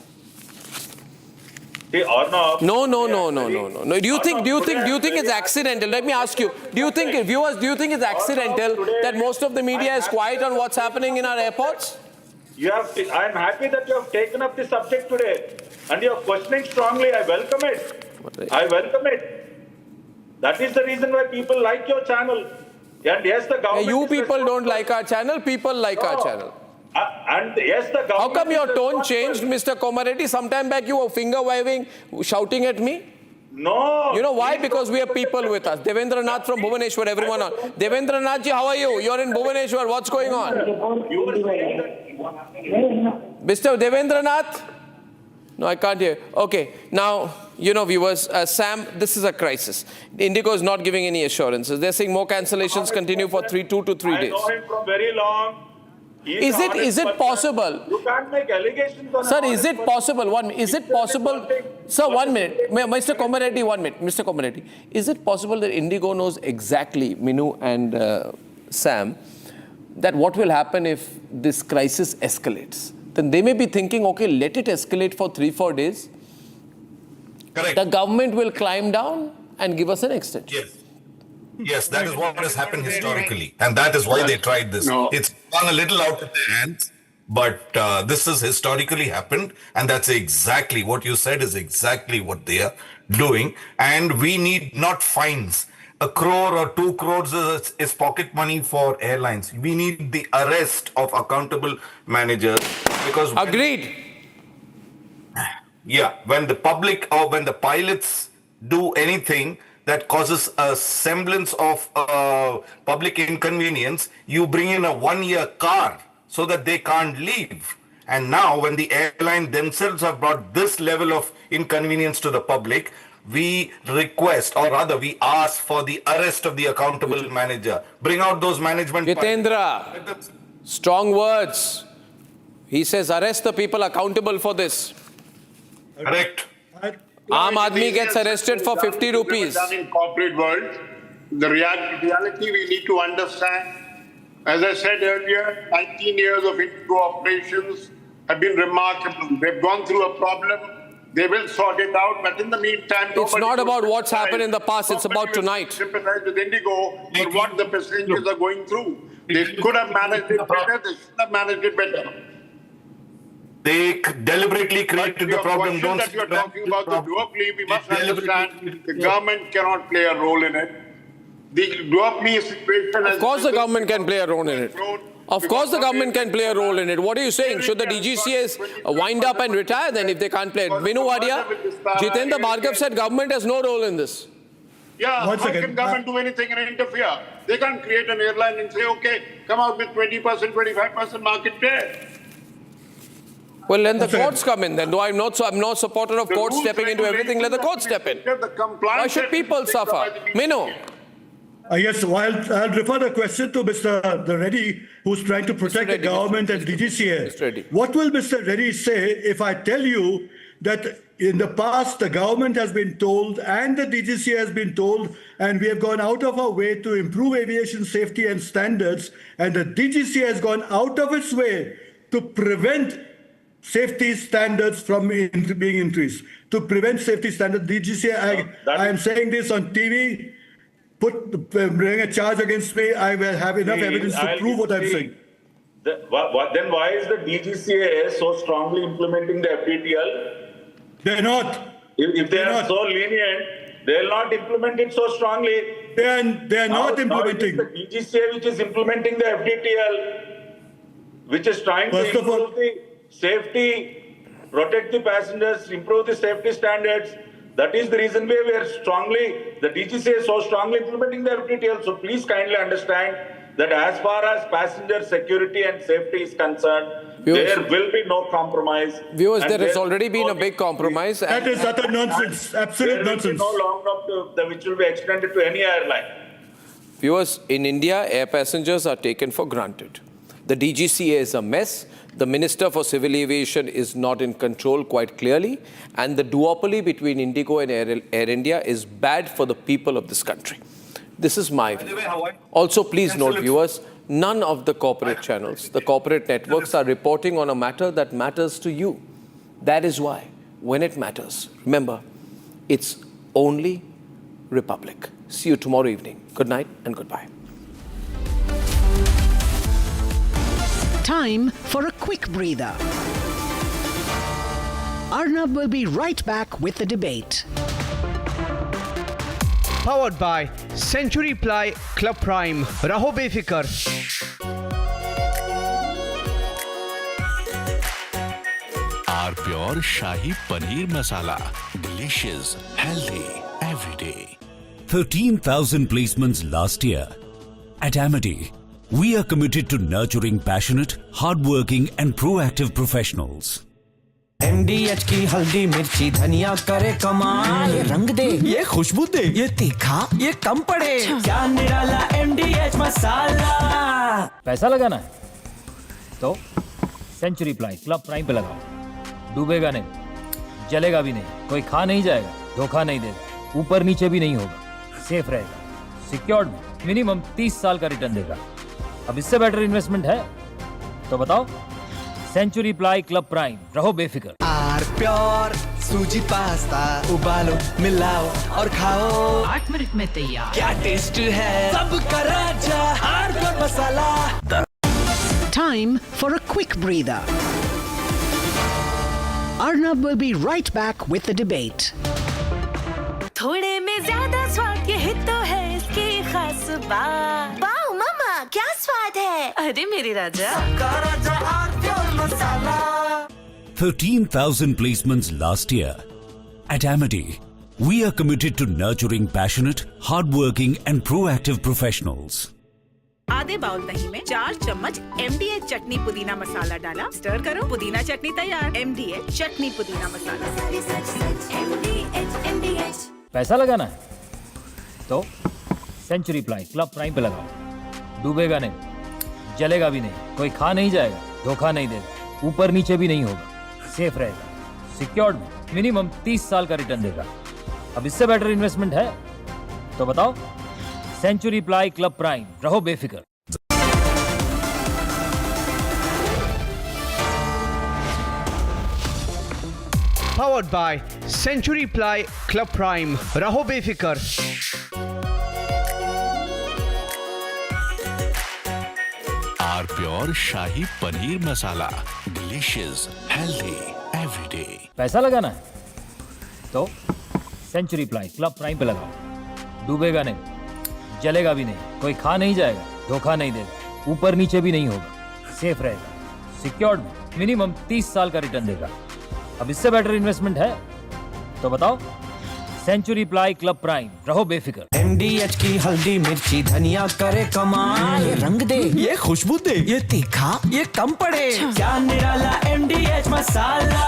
Speaker 22: No. Do you think it's accidental? Let me ask you. Do you think it's accidental that most of the media is quiet on what's happening in our airports?
Speaker 9: I'm happy that you have taken up this subject today and you're questioning strongly. I welcome it. That is the reason why people like your channel. And yes, the government.
Speaker 22: You people don't like our channel, people like our channel.
Speaker 9: And yes, the government.
Speaker 22: How come your tone changed, Mr. Komareddy? Sometime back you were finger waving, shouting at me.
Speaker 9: No.
Speaker 22: You know why? Because we have people with us. Devendra Nath from Bhubaneswar, everyone on. Devendra Nath ji, how are you? You're in Bhubaneswar. What's going on? Mr. Devendra Nath? No, I can't hear. Okay. Now, viewers, Sam, this is a crisis. Indigo is not giving any assurances. They're saying more cancellations continue for 2 to 3 days.
Speaker 9: I know him from very long.
Speaker 22: Is it possible?
Speaker 9: You can't make allegations on
Speaker 22: Sir, is it possible? Sir, 1 minute. Mr. Komareddy, 1 minute. Mr. Komareddy, is it possible that Indigo knows exactly, Minu and Sam, that what will happen if this crisis escalates? Then they may be thinking, okay, let it escalate for 3-4 days.
Speaker 13: Correct.
Speaker 22: The government will climb down and give us an extension.
Speaker 13: Yes, that is what has happened historically. And that is why they tried this.
Speaker 18: No.
Speaker 13: It's gone a little out of their hands, but this has historically happened. And that's exactly what you said is exactly what they are doing. And we need not fines. 1 crore or 2 crores is pocket money for airlines. We need the arrest of accountable managers because...
Speaker 22: Agreed.
Speaker 13: When the public or when the pilots do anything that causes a semblance of public inconvenience, you bring in a 1-year car so that they can't leave. And now when the airline themselves have brought this level of inconvenience to the public, we request, or rather we ask for the arrest of the accountable manager. Bring out those management...
Speaker 22: Jitendra, strong words. He says arrest the people accountable for this.
Speaker 13: Correct.
Speaker 22: Aam Aadmi gets arrested for 50 rupees.
Speaker 18: In corporate world, the reality we need to understand. As I said earlier, 19 years of Indigo operations have been remarkable. They've gone through a problem. They will sort it out. But in the meantime,
Speaker 22: it's not about what's happened in the past. It's about tonight.
Speaker 18: Sympathize with Indigo for what the passengers are going through. They could have managed it better. They should have managed it better.
Speaker 13: they deliberately created the problem.
Speaker 18: Don't that you're talking about the duopoly, we must understand the government cannot play a role in it. The duopoly situation.
Speaker 22: Of course, the government can play a role in it. Of course, the government can play a role in it. What are you saying? Should the DGCAs wind up and retire then if they can't play it? Vinu Wadia, Jitendra Bhargav said government has no role in this.
Speaker 18: Yeah, how can government do anything and interfere? They can't create an airline and say, okay, come out with 20%, 25% market share.
Speaker 22: Well, then the courts come in. Then I'm not supporter of courts stepping into everything. Let the courts step in. Why should people suffer? Minu.
Speaker 1: Yes, well, I'll refer the question to Mr. Reddy, who's trying to protect the government and DGCA. What will Mr. Reddy say if I tell you that in the past the government has been told and the DGCA has been told, and we have gone out of our way to improve aviation safety and standards, and the DGCA has gone out of its way to prevent safety standards from being increased. To prevent safety standards, DGCA, I am saying this on TV, bring a charge against me, I will have enough evidence to prove what I'm saying.
Speaker 9: Then why is the DGCA so strongly implementing the FDTL?
Speaker 1: They're not.
Speaker 9: If they are so lenient, they'll not implement it so strongly.
Speaker 1: They're not implementing.
Speaker 9: Now it is the DGCA which is implementing the FDTL, which is trying to improve the safety, protect the passengers, improve the safety standards. That is the reason why we are the DGCA is so strongly implementing the FDTL. So please kindly understand that as far as passenger security and safety is concerned, there will be no compromise.
Speaker 22: Viewers, there has already been a big compromise.
Speaker 1: That is utter nonsense, absolute nonsense.
Speaker 9: There will be no long-term which will be extended to any airline.
Speaker 22: Viewers, in India, air passengers are taken for granted. The DGCA is a mess. The Minister for Civil Aviation is not in control quite clearly. And the duopoly between Indigo and Air India is bad for the people of this country. This is my view. Also, please note, viewers, none of the corporate channels, the corporate networks are reporting on a matter that matters to you. That is why, when it matters, remember, it's only Republic. See you tomorrow evening. Good night and goodbye.
Speaker 10: Time for a quick breather. Arnab will be right back with the debate.
Speaker 21: Powered by Century Ply Club Prime. Raho befikar.
Speaker 23: Our pure Shahi Paneer Masala. Delicious, healthy, every day.
Speaker 24: 13,000 placements last year. At Amity, we are committed to nurturing passionate, hardworking and proactive professionals.
Speaker 25: MDH की हल्दी मिर्ची धनिया करे कमाल, ये रंग दे, ये खुशबू दे, ये तीखा, ये कम पड़े, क्या निराला MDH मसाला।
Speaker 26: पैसा लगाना है तो सेंचुरी प्लाई क्लब प्राइम पे लगाओ, डूबेगा नहीं, जलेगा भी नहीं, कोई खा नहीं जाएगा, धोखा नहीं देगा, ऊपर नीचे भी नहीं होगा, सेफ रहेगा, सिक्योर्ड, मिनिमम 30 साल का रिटर्न देगा। अब इससे बेटर इन्वेस्टमेंट है तो बताओ। सेंचुरी प्लाई क्लब प्राइम, रहो बेफिक्र।
Speaker 25: आर प्योर सूजी पास्ता उबालो, मिलाओ और खाओ,
Speaker 10: 8 मिनट में तैयार।
Speaker 25: क्या टेस्ट है, सबका राजा R pure masala.
Speaker 10: Time for a quick breather. Arnab will be right back with the debate.
Speaker 27: थोड़े में ज्यादा स्वाद, ये तो है इसकी खास बात। वाओ मामा, क्या स्वाद है? अरे मेरे राजा, सबका राजा R pure masala.
Speaker 24: 13,000 placements last year. At Amity, we are committed to nurturing passionate, hardworking and proactive professionals.
Speaker 28: आधे बाउल दही में 4 चम्मच MDH चटनी पुदीना मसाला डाला, स्टर करो, पुदीना चटनी तैयार। MDH चटनी पुदीना मसाला।
Speaker 26: पैसा लगाना है तो सेंचुरी प्लाई क्लब प्राइम पे लगाओ, डूबेगा नहीं, जलेगा भी नहीं, कोई खा नहीं जाएगा, धोखा नहीं देगा, ऊपर नीचे भी नहीं होगा, सेफ रहेगा, सिक्योर्ड, मिनिमम 30 साल का रिटर्न देगा। अब इससे बेटर इन्वेस्टमेंट है तो बताओ। सेंचुरी प्लाई क्लब प्राइम, रहो बेफिक्र।
Speaker 21: Powered by Century Ply Club Prime. Raho befikar.
Speaker 23: Our pure Shahi Paneer Masala. Delicious, healthy, every day.
Speaker 26: पैसा लगाना है तो सेंचुरी प्लाई क्लब प्राइम पे लगाओ। डूबेगा नहीं, जलेगा भी नहीं, कोई खा नहीं जाएगा, धोखा नहीं देगा, ऊपर नीचे भी नहीं होगा, सेफ रहेगा, सिक्योर्ड, मिनिमम 30 साल का रिटर्न देगा। अब इससे बेटर इन्वेस्टमेंट है तो बताओ। सेंचुरी प्लाई क्लब प्राइम, रहो बेफिक्र।
Speaker 25: MDH की हल्दी मिर्ची धनिया करे कमाल, ये रंग दे, ये खुशबू दे, ये तीखा, ये कम पड़े, क्या निराला MDH मसाला।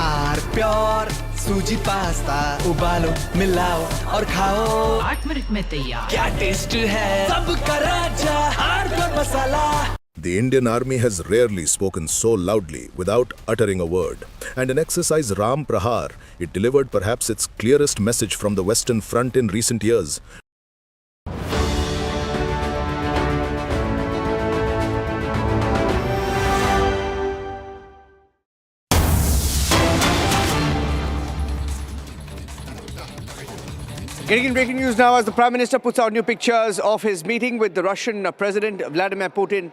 Speaker 25: आर प्योर सूजी पास्ता, उबालो मिलाओ और खाओ,
Speaker 10: 8 मिनट में तैयार।
Speaker 25: क्या टेस्ट है, सबका राजा R pure masala.
Speaker 2: The Indian Army has rarely spoken so loudly without uttering a word. And in exercise Ram Prahar, it delivered perhaps its clearest message from the Western Front in recent years.
Speaker 21: Getting in breaking news now as the Prime Minister puts out new pictures of his meeting with the Russian President Vladimir Putin,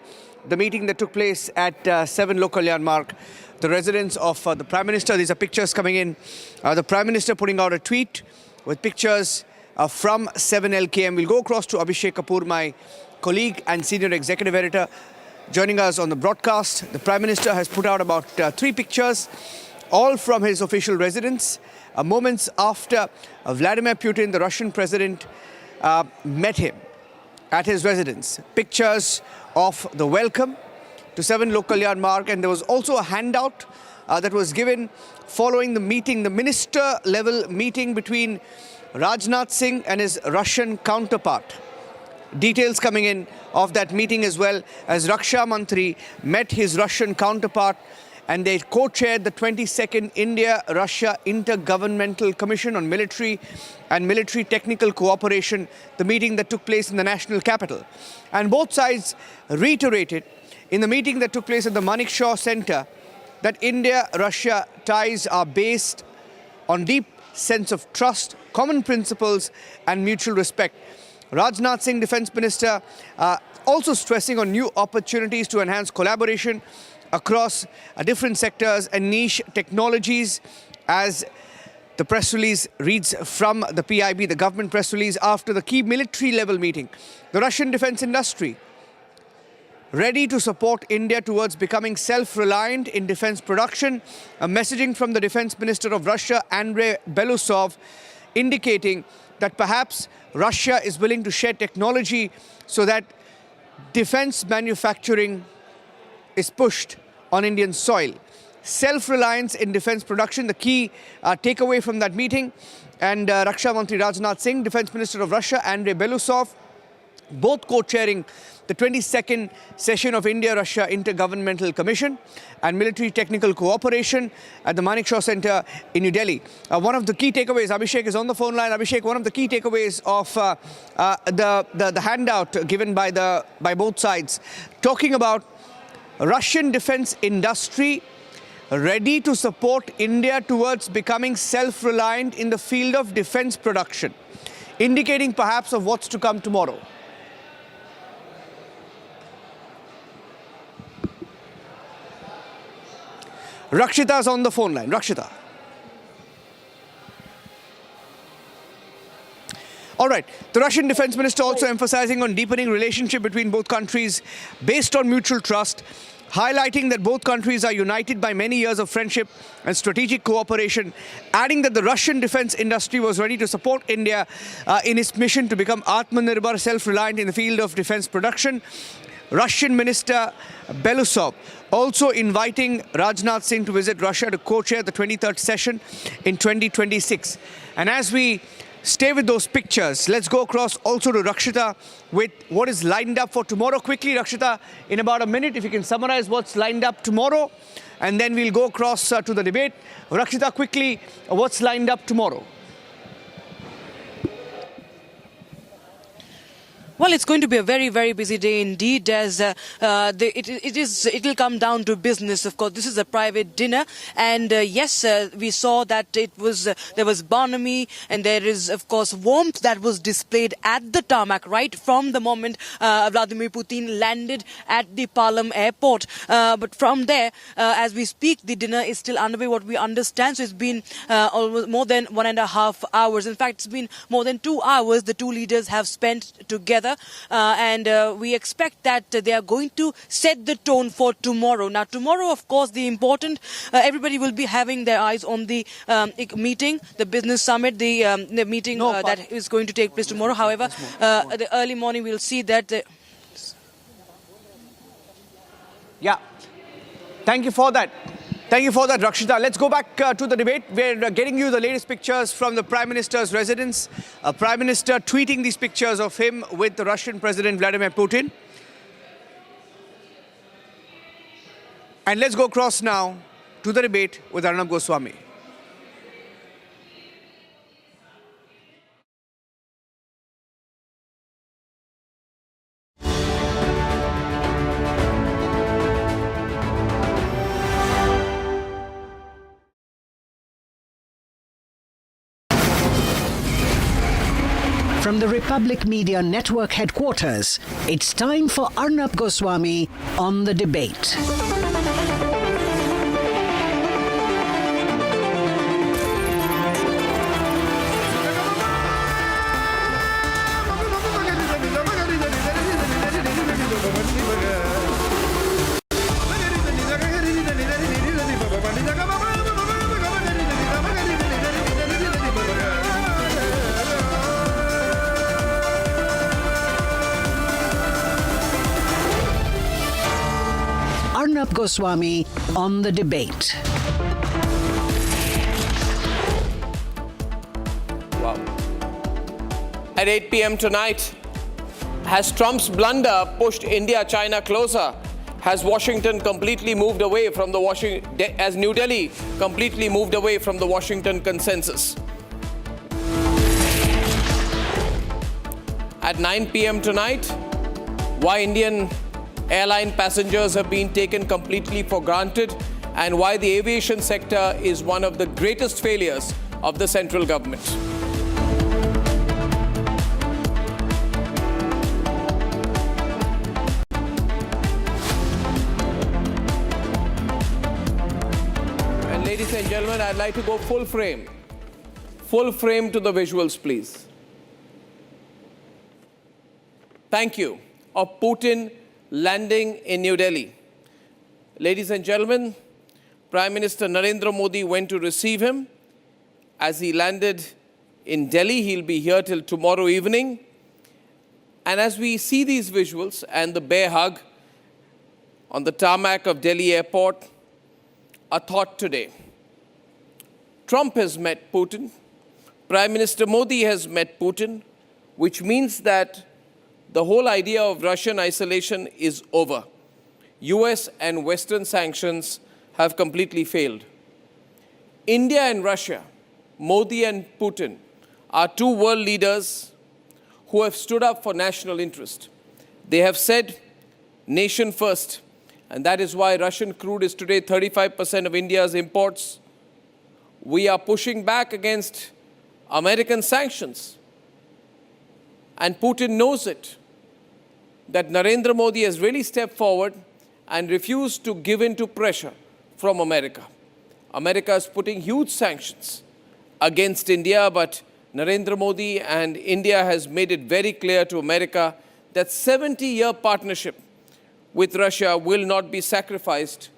Speaker 21: the meeting that took place at 7 local landmark, the residence of the Prime Minister. These are pictures coming in. The Prime Minister putting out a tweet with pictures from 7LKM. We'll go across to Abhishek Kapoor, my colleague and senior executive editor, joining us on the broadcast. The Prime Minister has put out about 3 pictures, all from his official residence. Moments after Vladimir Putin, the Russian president, met him at his residence. Pictures of the welcome to 7 local landmark, and there was also a handout that was given following the meeting, the minister-level meeting between Rajnath Singh and his Russian counterpart. Details coming in of that meeting as well, as Raksha Mantri met his Russian counterpart, and they co-chaired the 22nd India-Russia Intergovernmental Commission on Military and Military Technical Cooperation, the meeting that took place in the national capital. And both sides reiterated in the meeting that took place at the Manekshaw Center that India-Russia ties are based on deep sense of trust, common principles and mutual respect. Rajnath Singh, Defence Minister, also stressing on new opportunities to enhance collaboration across different sectors and niche technologies, as the press release reads from the PIB, the government press release, after the key military level meeting. The Russian defense industry ready to support India towards becoming self-reliant in defense production. A messaging from the Defense Minister of Russia, Andrei Belousov, indicating that perhaps Russia is willing to share technology so that defense manufacturing is pushed on Indian soil. Self-reliance in defense production, the key takeaway from that meeting. And Raksha Mantri Rajnath Singh, Defense Minister of Russia, Andrei Belousov, both co-chairing the 22nd session of India-Russia Intergovernmental Commission and Military Technical Cooperation at the Manekshaw Center in New Delhi. One of the key takeaways, Abhishek is on the phone line. Abhishek, one of the key takeaways of the handout given by both sides, talking about Russian defense industry ready to support India towards becoming self-reliant in the field of defense production, indicating perhaps of what's to come tomorrow. Rakshita's on the phone line. Rakshita. All right. The Russian defense minister also emphasizing on deepening relationship between both countries based on mutual trust, highlighting that both countries are united by many years of friendship and strategic cooperation, adding that the Russian defense industry was ready to support India in its mission to become Atmanirbhar, self-reliant in the field of defense production. Russian Minister Belousov also inviting Rajnath Singh to visit Russia to co-chair the 23rd session in 2026. And as we stay with those pictures, let's go across also to Rakshita with what is lined up for tomorrow. Quickly, Rakshita, in about a minute, if you can summarize what's lined up tomorrow, and then we'll go across to the debate. Rakshita, quickly, what's lined up tomorrow?
Speaker 5: Well, it's going to be a very, very busy day indeed, as it will come down to business. Of course, this is a private dinner, and yes, we saw that there was bonhomie, and there is, of course, warmth that was displayed at the tarmac right from the moment Vladimir Putin landed at the Palam airport. But from there, as we speak, the dinner is still underway. What we understand, so it's been almost more than 1.5 hours. In fact, it's been more than 2 hours the two leaders have spent together, and we expect that they are going to set the tone for tomorrow. Now, tomorrow, of course, everybody will be having their eyes on the meeting, the business summit, the meeting that is going to take place tomorrow. However, the early morning we'll see that.
Speaker 21: Yeah. Thank you for that. Thank you for that, Rakshita. Let's go back to the debate. We're getting you the latest pictures from the Prime Minister's residence. Prime Minister tweeting these pictures of him with the Russian President Vladimir Putin. And let's go across now to the debate with Arnab Goswami.
Speaker 10: From the Republic Media Network headquarters, it's time for Arnab Goswami on the debate. Arnab Goswami on the debate.
Speaker 22: Wow. At 8 p.m. tonight, has Trump's blunder pushed India-China closer? Has Washington completely moved away from as New Delhi completely moved away from the Washington consensus? At 9 p.m. tonight, why Indian airline passengers have been taken completely for granted and why the aviation sector is one of the greatest failures of the central government. And ladies and gentlemen, I'd like to go full frame to the visuals, please. Thank you. Of Putin landing in New Delhi. Ladies and gentlemen, Prime Minister Narendra Modi went to receive him. As he landed in Delhi, he'll be here till tomorrow evening. And as we see these visuals and the bear hug on the tarmac of Delhi airport, a thought today. Trump has met Putin. Prime Minister Modi has met Putin, which means that the whole idea of Russian isolation is over. US and Western sanctions have completely failed. India and Russia, Modi and Putin, are two world leaders who have stood up for national interest. They have said, nation first, and that is why Russian crude is today 35% of India's imports. We are pushing back against American sanctions. And Putin knows it, that Narendra Modi has really stepped forward and refused to give in to pressure from America. America is putting huge sanctions against India, but Narendra Modi and India has made it very clear to America that 70-year partnership with Russia will not be sacrificed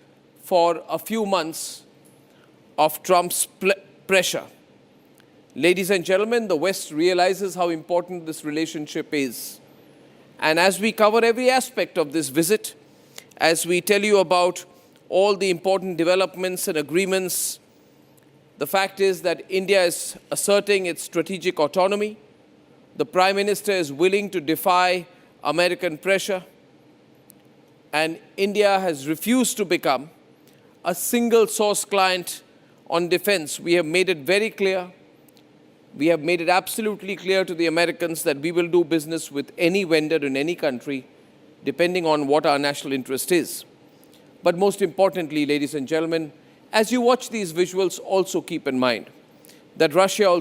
Speaker 22: for a few months of Trump's pressure. Ladies and gentlemen, the West realizes how important this relationship is. And as we cover every aspect of this visit, as we tell you about all the important developments and agreements, the fact is that India is asserting its strategic autonomy. The Prime Minister is willing to defy American pressure. And India has refused to become a single source client on defense. We have made it very clear We have made it absolutely clear to the Americans that we will do business with any vendor in any country, depending on what our national interest is. But most importantly, ladies and gentlemen, as you watch these visuals, also keep in mind that Russia also